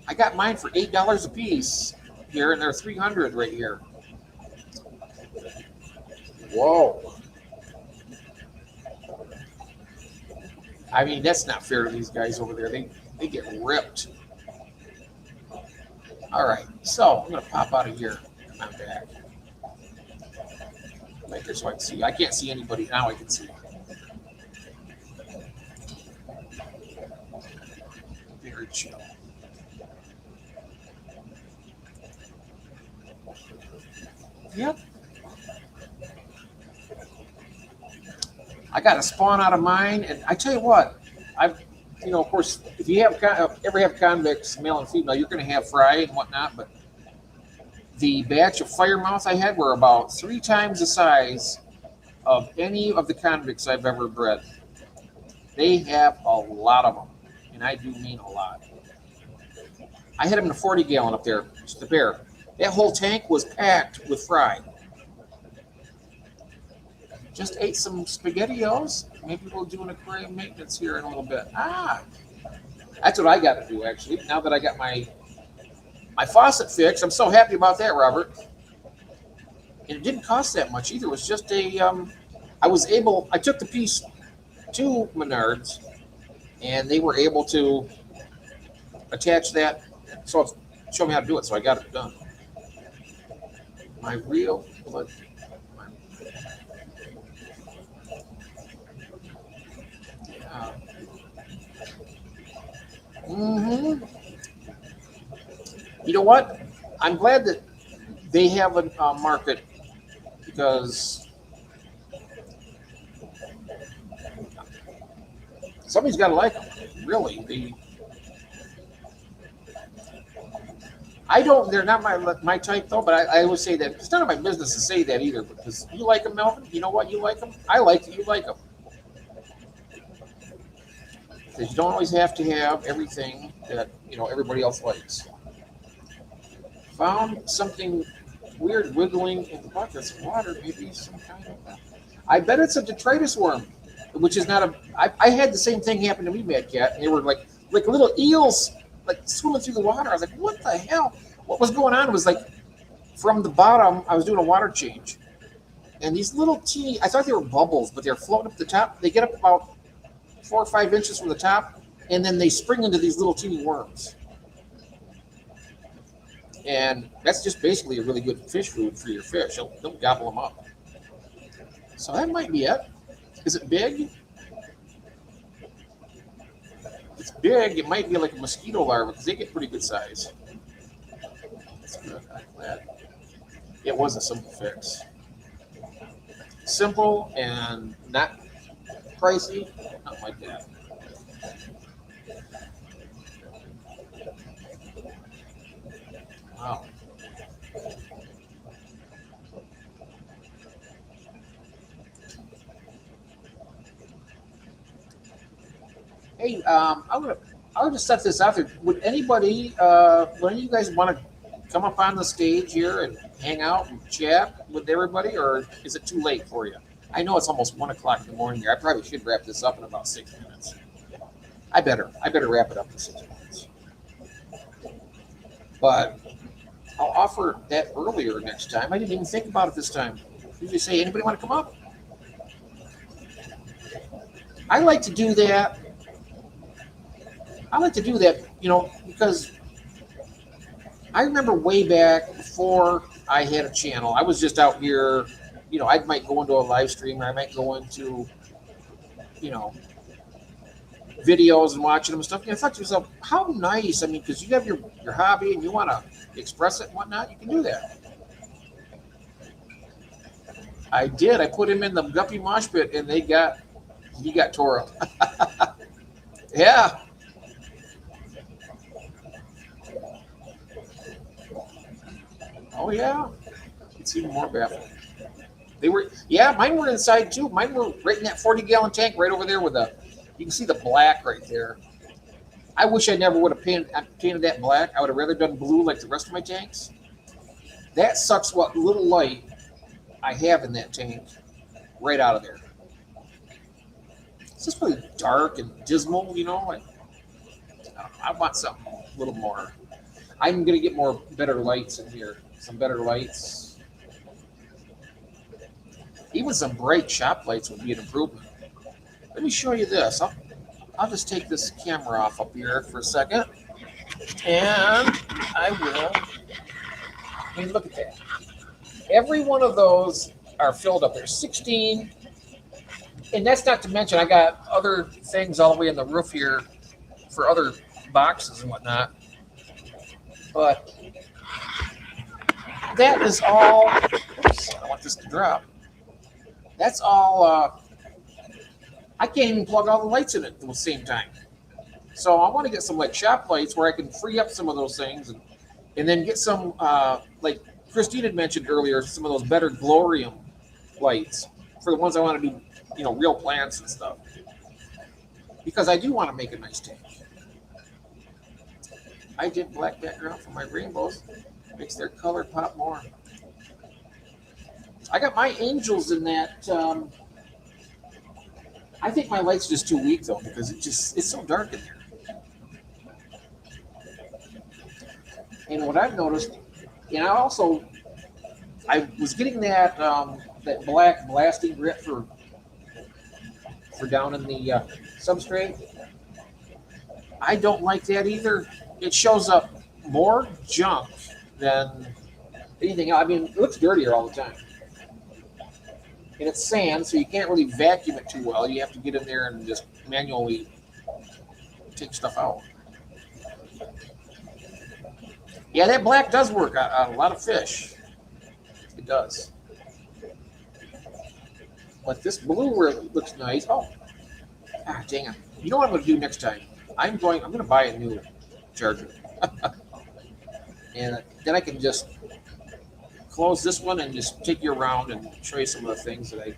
I got mine for $8 a piece here, and they're $300 right here. Whoa. I mean, that's not fair to these guys over there. They get ripped. All right, so I'm going to pop out of here. I'm back. Make it so I can see. I can't see anybody. Now I can see. Very chill. Yep. I got a spawn out of mine, and I tell you what, of course, if you ever have convicts, male and female, you're going to have fry and whatnot, but The batch of firemouth I had were about 3 times the size of any of the convicts I've ever bred. They have a lot of them, and I do mean a lot. I had them in a 40 gallon up there, just the bear. That whole tank was packed with fry. Just ate some SpaghettiOs. Maybe we'll do an aquarium maintenance here in a little bit. That's what I got to do, actually. Now that I got my faucet fixed, I'm so happy about that, Robert. And it didn't cost that much either. It was just I took the piece to Menards, and they were able to attach that. So show me how to do it. So I got it done. My real blood. Yeah. You know what? I'm glad that they have a market, because somebody's got to like them. Really, they're not my type though, but I always say that it's none of my business to say that either, because you like them, Melvin. You know what? You like them. I like that you like them. Because you don't always have to have everything that everybody else likes. Found something weird wiggling in the buckets of water. Maybe some kind of. I bet it's a detritus worm, which is not a. I had the same thing happen to me, Mad Cat. And they were like little eels, like swimming through the water. I was like, what the hell? What was going on? It was like from the bottom. I was doing a water change, and these little teeny. I thought they were bubbles, but they're floating up the top. They get up about 4 or 5 inches from the top, and then they spring into these little teeny worms. And that's just basically a really good fish food for your fish. They'll gobble them up. So that might be it. Is it big? If it's big, it might be like a mosquito larva, because they get pretty good size. That's good. I'm glad. It was a simple fix. Simple and not pricey, nothing like that. Wow. Hey, I'll just set this out there. Would anybody, when you guys want to come up on the stage here and hang out and chat with everybody, or is it too late for you? I know it's almost 1 o'clock in the morning here. I probably should wrap this up in about 6 minutes. I better wrap it up in 6 minutes. But I'll offer that earlier next time. I didn't even think about it this time. Usually say, anybody want to come up? I like to do that. Because I remember way back before I had a channel, I was just out here, I might go into a live stream, or I might go into, videos and watching them and stuff. And I thought to myself, how nice. I mean, because you have your hobby and you want to express it and whatnot, you can do that. I did. I put him in the guppy mosh pit, and he got tore up. Yeah. Oh yeah. It's even more baffling. Mine were inside too. Mine were right in that 40-gallon tank right over there you can see the black right there. I wish I never would have painted that black. I would have rather done blue like the rest of my tanks. That sucks what little light I have in that tank right out of there. It's just really dark and dismal, I want something a little more. I'm going to get better lights in here. Some better lights. Even some bright shop lights would be an improvement. Let me show you this. I'll just take this camera off up here for a second. And I will. Look at that. Every one of those are filled up. There's 16. And that's not to mention, I got other things all the way in the roof here for other boxes and whatnot. But that is all. Oops, I want this to drop. That's all. I can't even plug all the lights in it at the same time. So I want to get some shop lights where I can free up some of those things and then get some Christine had mentioned earlier some of those better Glorium lights for the ones I want to do, real plants and stuff. Because I do want to make a nice tank. I did black background for my rainbows. Makes their color pop more. I got my angels in that. I think my light's just too weak though because it's so dark in there. And what I've noticed, and I was getting that that black blasting grit for down in the substrate. I don't like that either. It shows up more junk than anything else. I mean, it looks dirtier all the time. And it's sand, so you can't really vacuum it too well. You have to get in there and just manually take stuff out. Yeah, that black does work on a lot of fish. It does. But this blue where it looks nice. Oh, dang it. You know what I'm going to do next time? I'm going to buy a new charger. And then I can just close this one and just take you around and show you some of the things that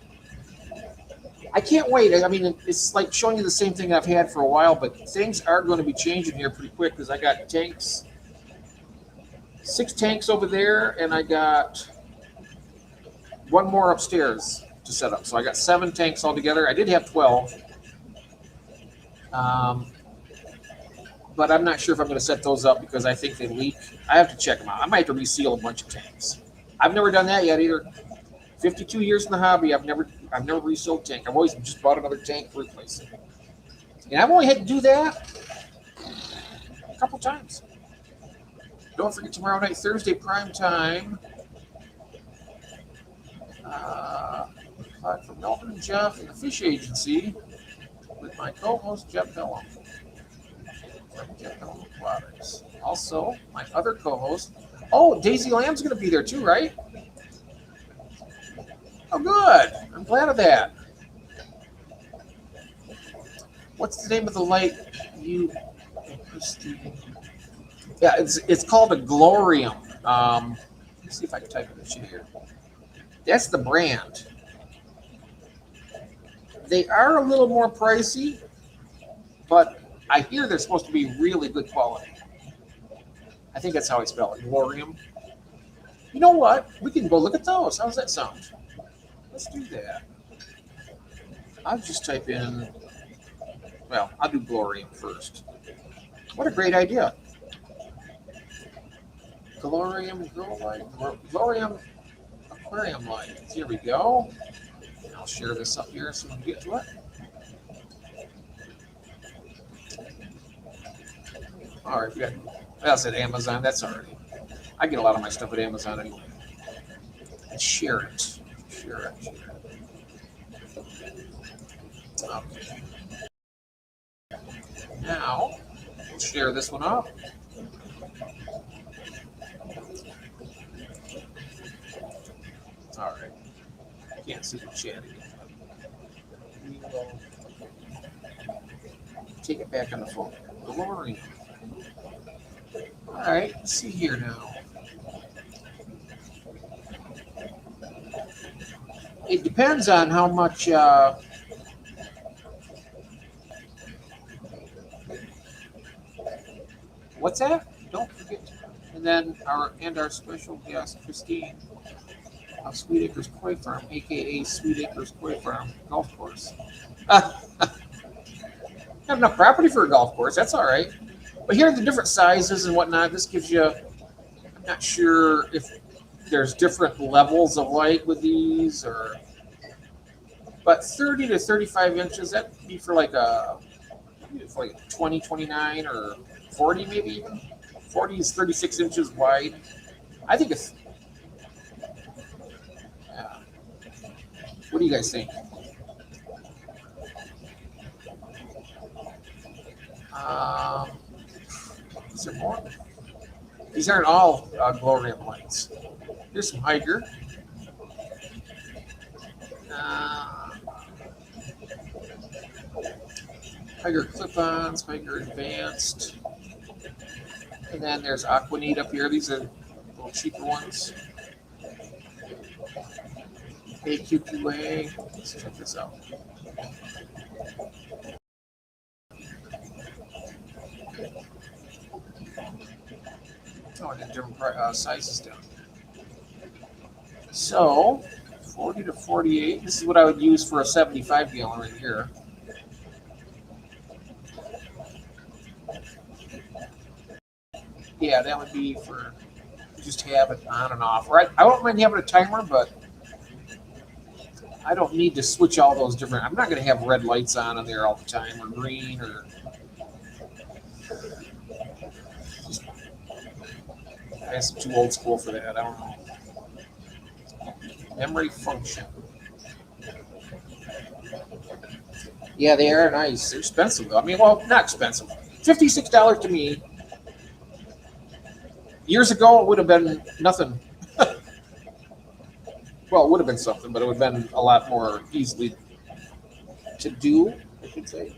I can't wait. I mean, it's like showing you the same thing I've had for a while, but things are going to be changing here pretty quick because I got tanks, 6 tanks over there, and I got 1 more upstairs to set up. So I got 7 tanks altogether. I did have 12. But I'm not sure if I'm going to set those up because I think they leak. I have to check them out. I might have to reseal a bunch of tanks. I've never done that yet either. 52 years in the hobby, I've never resealed a tank. I've always just bought another tank to replace it. And I've only had to do that a couple times. Don't forget tomorrow night, Thursday, prime time. From Melvin and Jeff and the Fish Agency with my co-host Jeff Bellum from Jeff Bellum Aquatics. Also, my other co-host. Oh, Daisy Lamb's going to be there too, right? Oh, good. I'm glad of that. What's the name of the light Yeah, it's called a Glorium. Let's see if I can type it in here. That's the brand. They are a little more pricey, but I hear they're supposed to be really good quality. I think that's how I spell it, Glorium. You know what? We can go look at those. How does that sound? Let's do that. I'll just type in, well, I'll do Glorium first. What a great idea. Glorium Grow Light, Glorium Aquarium Light. Here we go. I'll share this up here so we can get to it. All right, we got, that's at Amazon. That's already. I get a lot of my stuff at Amazon anyway. And share it. Share it. Okay. Now, we'll share this one up. All right. Can't see the chat again. We will take it back on the phone. Glorium. All right, let's see here now. It depends on how much what's that? Don't forget. And then our special guest, Christine of Sweet Acres Koi Farm, aka Sweet Acres Koi Farm Golf Course. Have enough property for a golf course, that's all right. But here are the different sizes and whatnot. This gives you, I'm not sure if there's different levels of light with these, or, but 30 to 35 inches, that'd be for like a 20, 29, or 40 maybe even. 40 is 36 inches wide. I think it's, yeah. What do you guys think? Is there more? These aren't all Glorium lights. Here's some Higer. Higer clip-ons, Higer advanced. And then there's Aquanit up here. These are a little cheaper ones. AQQA. Let's check this out. Oh, I got different sizes down. So, 40 to 48. This is what I would use for a 75 gallon right here. Yeah, that would be for just have it on and off. Right? I don't mind having a timer, but I don't need to switch all those different. I'm not going to have red lights on there all the time, or green, or. I guess I'm too old school for that. I don't know. Memory function. Yeah, they are nice. They're expensive though. I mean, well, not expensive. $56 to me. Years ago, it would have been nothing. Well, it would have been something, but it would have been a lot more easily to do, I should say.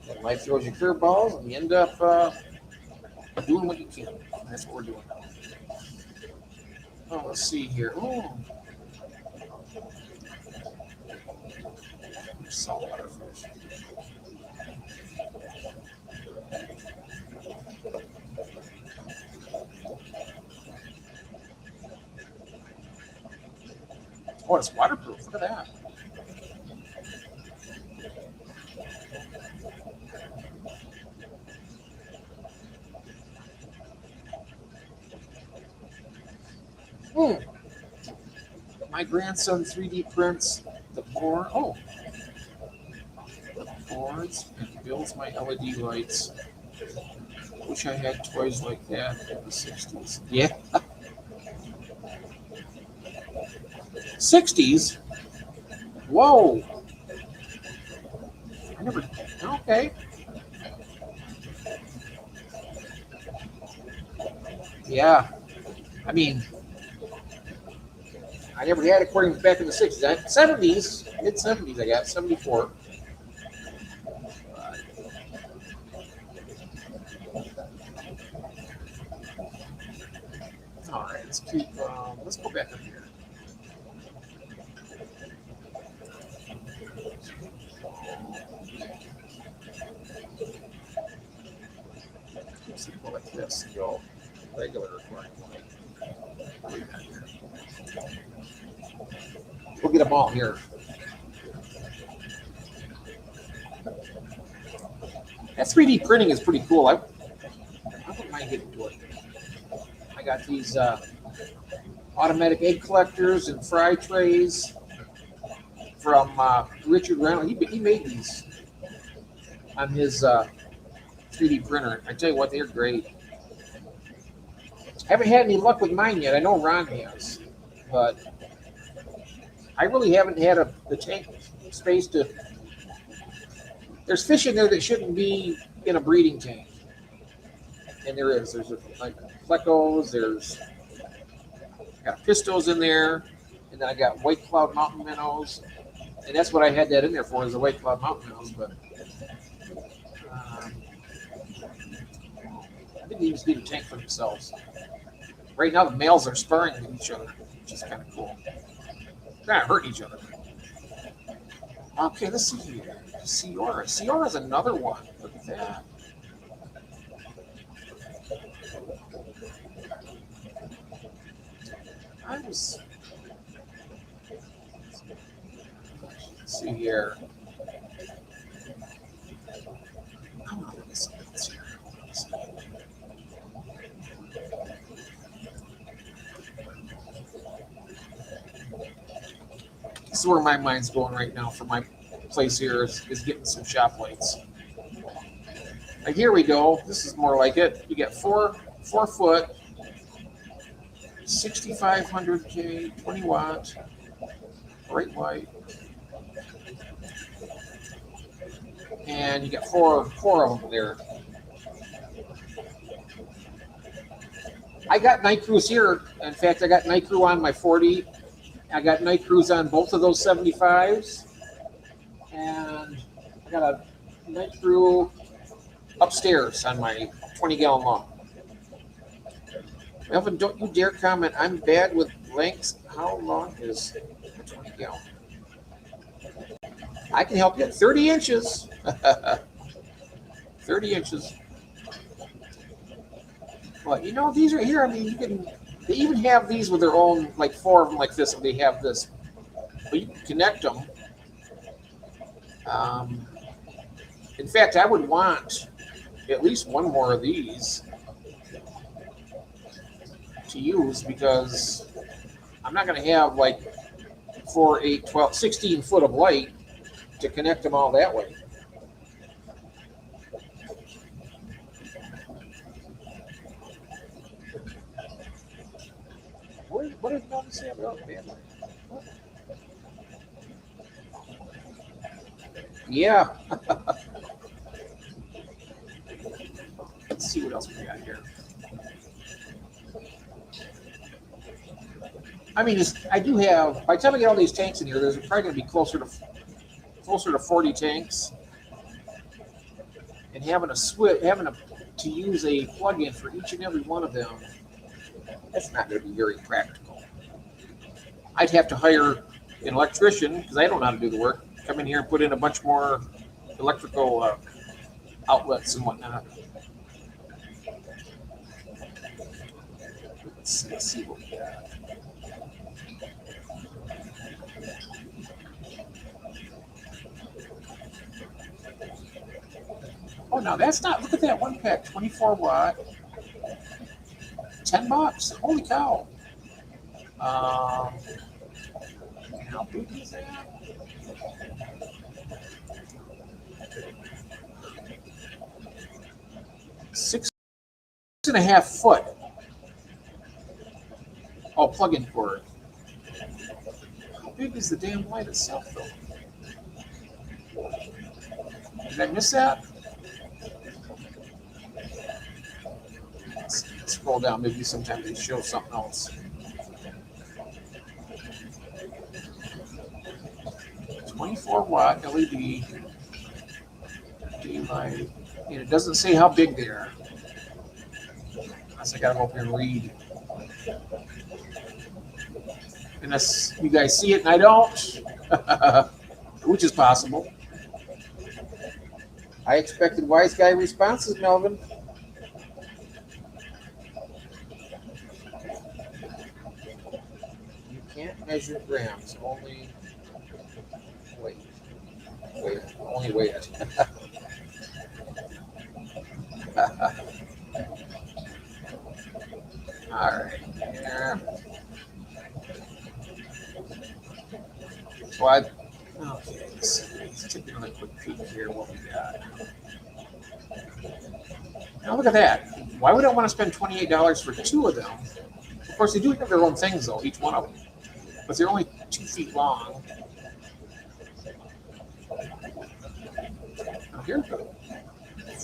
And life throws you curveballs, and you end up doing what you can. And that's what we're doing now. Oh, let's see here. Oh. Saltwater fish. Oh, it's waterproof. Look at that. My grandson 3D prints the board. Oh, the boards and builds my LED lights. Wish I had toys like that in the 60s. Yeah. 60s? Whoa. I never. Okay. Yeah. I mean, I never had aquariums back in the 60s. 70s, mid 70s, I got 74. All right, let's keep. Let's go back up here. Let's go like this. Go regular aquarium. We'll get them all here. That 3D printing is pretty cool. I wouldn't mind getting to it. I got these automatic egg collectors and fry trays from Richard Reynolds. He made these on his 3D printer. I tell you what, they're great. Haven't had any luck with mine yet. I know Ron has, but I really haven't had the tank space to. There's fish in there that shouldn't be in a breeding tank, and there is. There's like plecos. There's got pistos in there, and then I got white cloud mountain minnows, and that's what I had that in there for, is the white cloud mountain minnows. But I think they just need a tank for themselves. Right now, the males are sparring with each other, which is kind of cool. They're not hurting each other. Okay, let's see here. Ciora. Ciora is another one. Look at that. Let's see here. I want to look at something else here. This is where my mind's going right now for my place here is getting some shop lights. Like here we go. This is more like it. You get 4 foot, 6500K, 20 watt, bright light, and you got four of them there. I got night crews here. In fact, I got night crew on my 40. I got night crews on both of those 75s, and I got a night crew upstairs on my 20-gallon long. Melvin, don't you dare comment. I'm bad with lengths. how long is a 20 gallon? I can help you. 30 inches. 30 inches. Well, you know, these are here. I mean, you can. They even have these with their own, like 4 of them like this. They have this. But you can connect them. In fact, I would want at least one more of these to use because I'm not going to have like 4, 8, 12, 16 foot of light to connect them all that way. What did Mom say about family? Yeah. Let's see what else we got here. I mean, I do have. By the time I get all these tanks in here, there's probably going to be closer to 40 tanks, and having to use a plug-in for each and every one of them. That's not going to be very practical. I'd have to hire an electrician because I don't know how to do the work. Come in here and put in a bunch more electrical outlets and whatnot. Let's see what we got. Oh, no, that's not. Look at that one pack, 24 watt, $10. Holy cow! How big is that? Six and a half foot. Oh, plug-in cord. How big is the damn light itself, though? Did I miss that? Let's scroll down. Maybe sometimes they show something else. 24 watt LED daylight. And it doesn't say how big they are. Unless I gotta go up here and read. Unless you guys see it and I don't, which is possible. I expected wise guy responses, Melvin. You can't measure grams, only weight. Only weight. All right. Yeah. So okay, let's take another quick peek here what we got. Now look at that. Why would I want to spend $28 for 2 of them? Of course, they do have their own things, though, each one of them. But they're only 2 feet long. Now here's the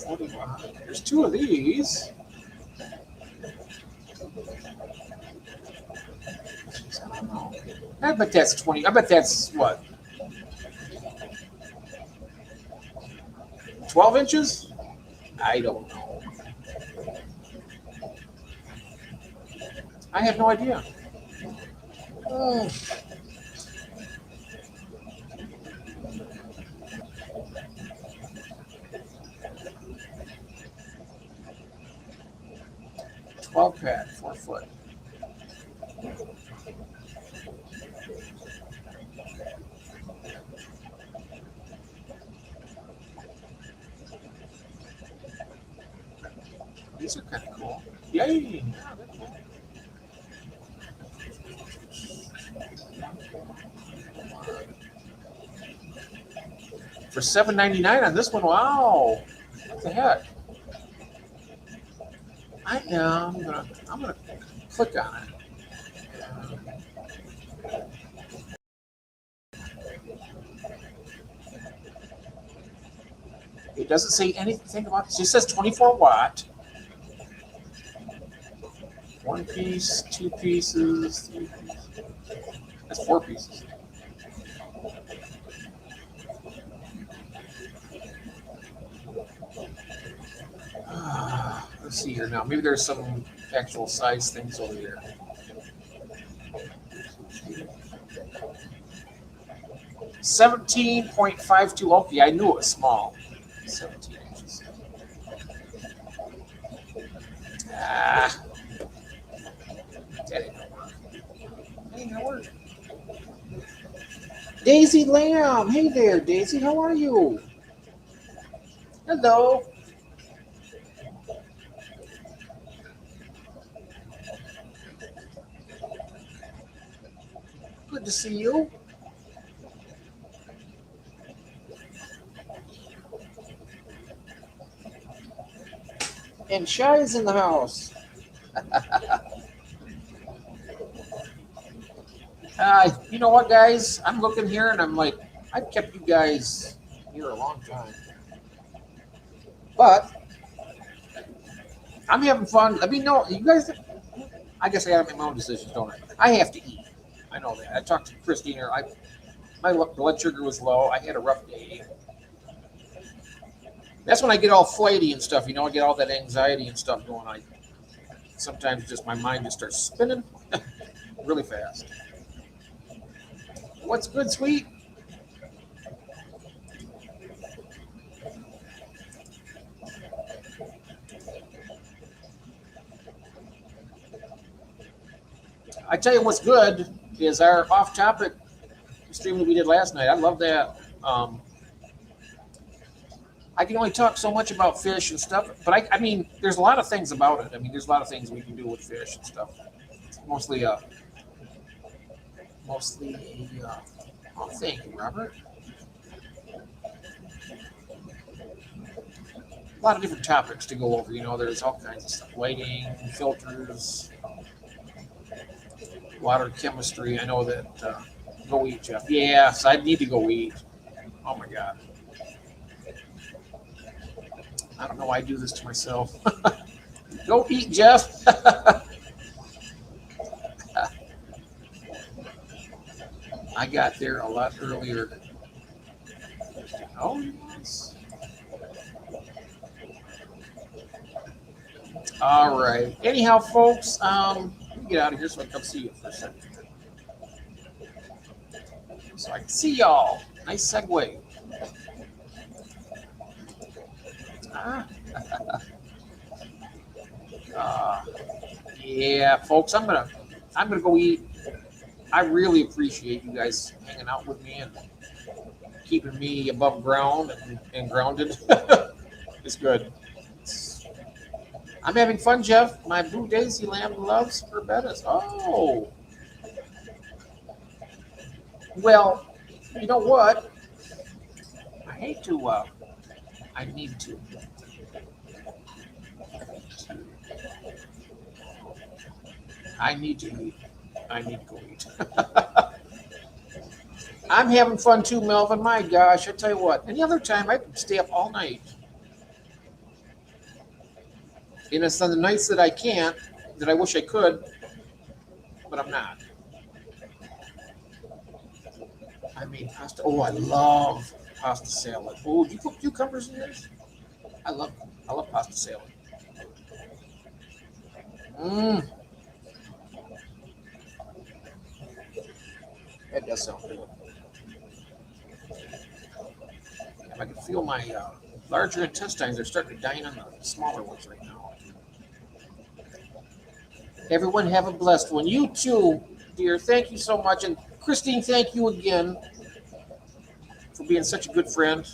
40 watt. There's 2 of these. I don't know. I bet that's 20. I bet that's what? 12 inches? I don't know. I have no idea. 12 pack, 4 foot. These are kind of cool. Yay! Yeah, they're cool. For $7.99 on this one, wow! What the heck? I'm gonna click on it. It doesn't say anything about this. It says 24 watt. 1 piece, 2 pieces, 3 pieces. That's 4 pieces. Let's see here now. Maybe there's some actual size things over here. 17.52. Okay, I knew it was small. 17 inches. Ah. That ain't gonna work. That ain't gonna work. Daisy Lamb. Hey there, Daisy. How are you? Hello. Good to see you. And Shy is in the house. You know what, guys? I'm looking here and I'm like, I've kept you guys here a long time. But I'm having fun. Let me know. You guys, I guess I gotta make my own decisions, don't I? I have to eat. I know that. I talked to Christine here. My blood sugar was low. I had a rough day. That's when I get all flighty and stuff. You know, I get all that anxiety and stuff going on. Sometimes just my mind just starts spinning really fast. What's good, sweet? I tell you what's good is our off-topic stream that we did last night. I love that. I can only talk so much about fish and stuff, but I mean, there's a lot of things about it. I mean, there's a lot of things we can do with fish and stuff. Mostly oh, thank you, Robert. A lot of different topics to go over. You know, there's all kinds of stuff: lighting, filters, water chemistry. I know that. Go eat, Jeff. Yes, I need to go eat. Oh my God. I don't know why I do this to myself. Go eat, Jeff. I got there a lot earlier. Oh, yes. All right. Anyhow, folks, let me get out of here so I can come see you for a second. So I can see y'all. Nice segue. Yeah, folks, I'm gonna go eat. I really appreciate you guys hanging out with me and keeping me above ground and grounded. It's good. I'm having fun, Jeff. My blue Daisy Lamb loves her bettas. Oh. Well, you know what? I hate to, I need to. I need to eat. I need to go eat. I'm having fun too, Melvin. My gosh, I tell you what. Any other time, I could stay up all night. And it's on the nights that I can't, that I wish I could, but I'm not. I made pasta. Oh, I love pasta salad. Oh, do you put cucumbers in yours? I love pasta salad. That does sound good. I can feel my larger intestines are starting to dine on the smaller ones right now. Everyone have a blessed one. You too, dear. Thank you so much. And Christine, thank you again for being such a good friend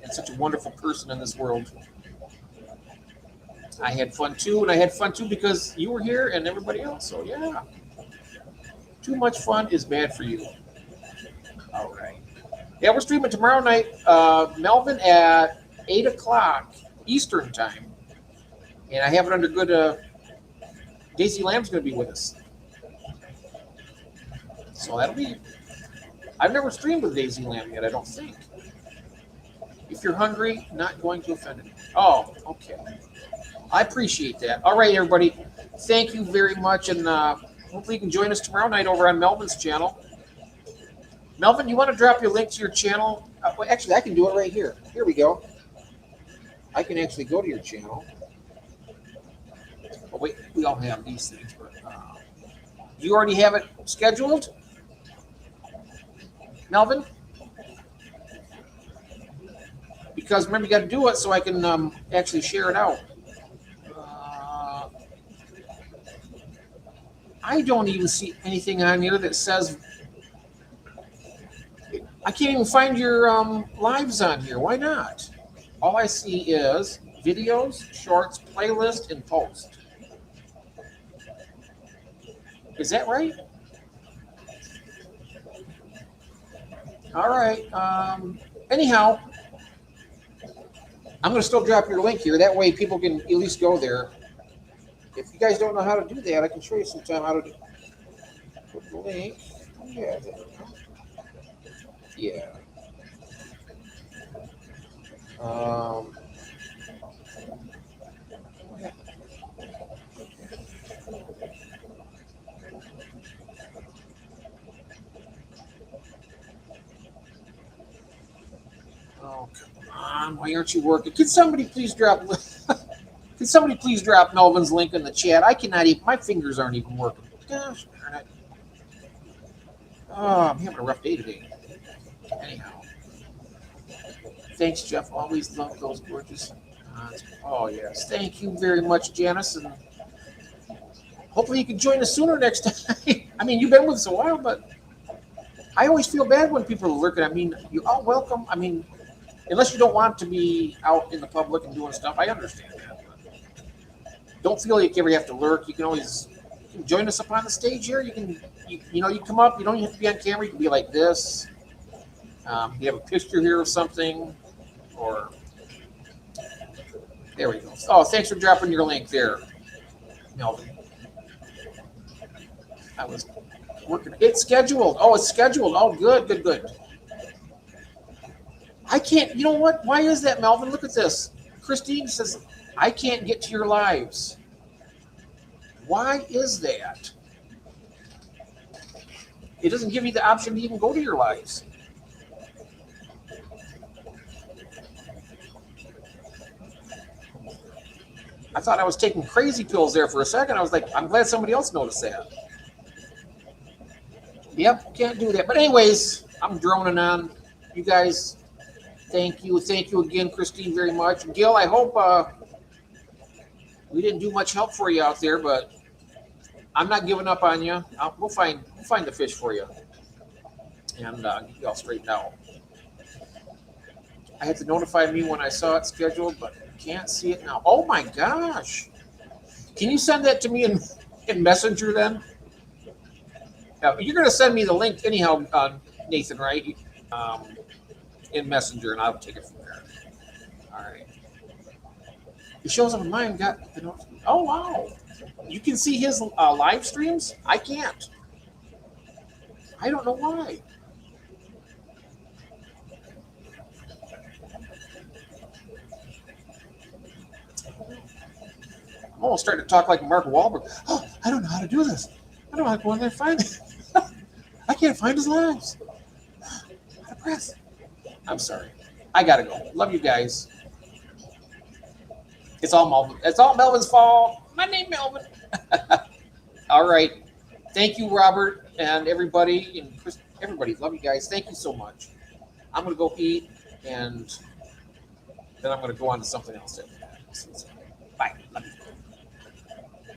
and such a wonderful person in this world. I had fun too, and I had fun too because you were here and everybody else. So yeah, too much fun is bad for you. All right. Yeah, we're streaming tomorrow night, Melvin, at 8 o'clock Eastern time. And I have it under good, Daisy Lamb's going to be with us. So that'll be, I've never streamed with Daisy Lamb yet, I don't think. If you're hungry, not going to offend anyone. Oh, okay. I appreciate that. All right, everybody. Thank you very much. And hopefully you can join us tomorrow night over on Melvin's channel. Melvin, you want to drop your link to your channel? Well, actually, I can do it right here. Here we go. I can actually go to your channel. Oh, wait, we all have these things. But, you already have it scheduled? Melvin? because remember, you got to do it so I can actually share it out. I don't even see anything on here that says. I can't even find your lives on here. Why not? All I see is videos, shorts, playlist, and post. Is that right? All right. Anyhow, I'm going to still drop your link here. That way people can at least go there. If you guys don't know how to do that, I can show you sometime how to do put the link. Yeah. Yeah. Oh, come on. Why aren't you working? Can somebody please drop Melvin's link in the chat? I cannot even, my fingers aren't even working. Gosh darn it. Oh, I'm having a rough day today. Anyhow. Thanks, Jeff. Always love those gorgeous. Oh, yes. Thank you very much, Janice. And hopefully you can join us sooner next time. I mean, you've been with us a while, but I always feel bad when people are lurking. I mean, you're all welcome. I mean, unless you don't want to be out in the public and doing stuff, I understand that. Don't feel like you ever have to lurk. You can always join us up on the stage here. You come up. You don't have to be on camera. You can be like this. You have a picture here of something, or there we go. Oh, thanks for dropping your link there, Melvin. I was working. It's scheduled. Oh, it's scheduled. Oh, good. I can't. You know what? Why is that, Melvin? Look at this. Christine says I can't get to your lives. Why is that? It doesn't give you the option to even go to your lives. I thought I was taking crazy pills there for a second. I was like, I'm glad somebody else noticed that. Yep, can't do that. But anyways, I'm droning on. You guys, thank you. Thank you again, Christine, very much. Gil, I hope we didn't do much help for you out there, but I'm not giving up on you. We'll find the fish for you and get you all straightened out. I had to notify me when I saw it scheduled, but can't see it now. Oh my gosh. Can you send that to me in Messenger then? You're going to send me the link anyhow, Nathan, right? In Messenger, and I'll take it from there. All right. It shows up on mine. Oh, wow. You can see his live streams? I can't. I don't know why. I'm almost starting to talk like Mark Wahlberg. Oh, I don't know how to do this. I don't know how to go in there and find it. I can't find his lives. How to press. I'm sorry. I gotta go. Love you guys. It's all Melvin. It's all Melvin's fault. My name Melvin. All right. Thank you, Robert, and everybody, and Chris, everybody. Love you guys. Thank you so much. I'm gonna go eat, and then I'm gonna go on to something else. Bye. Love you.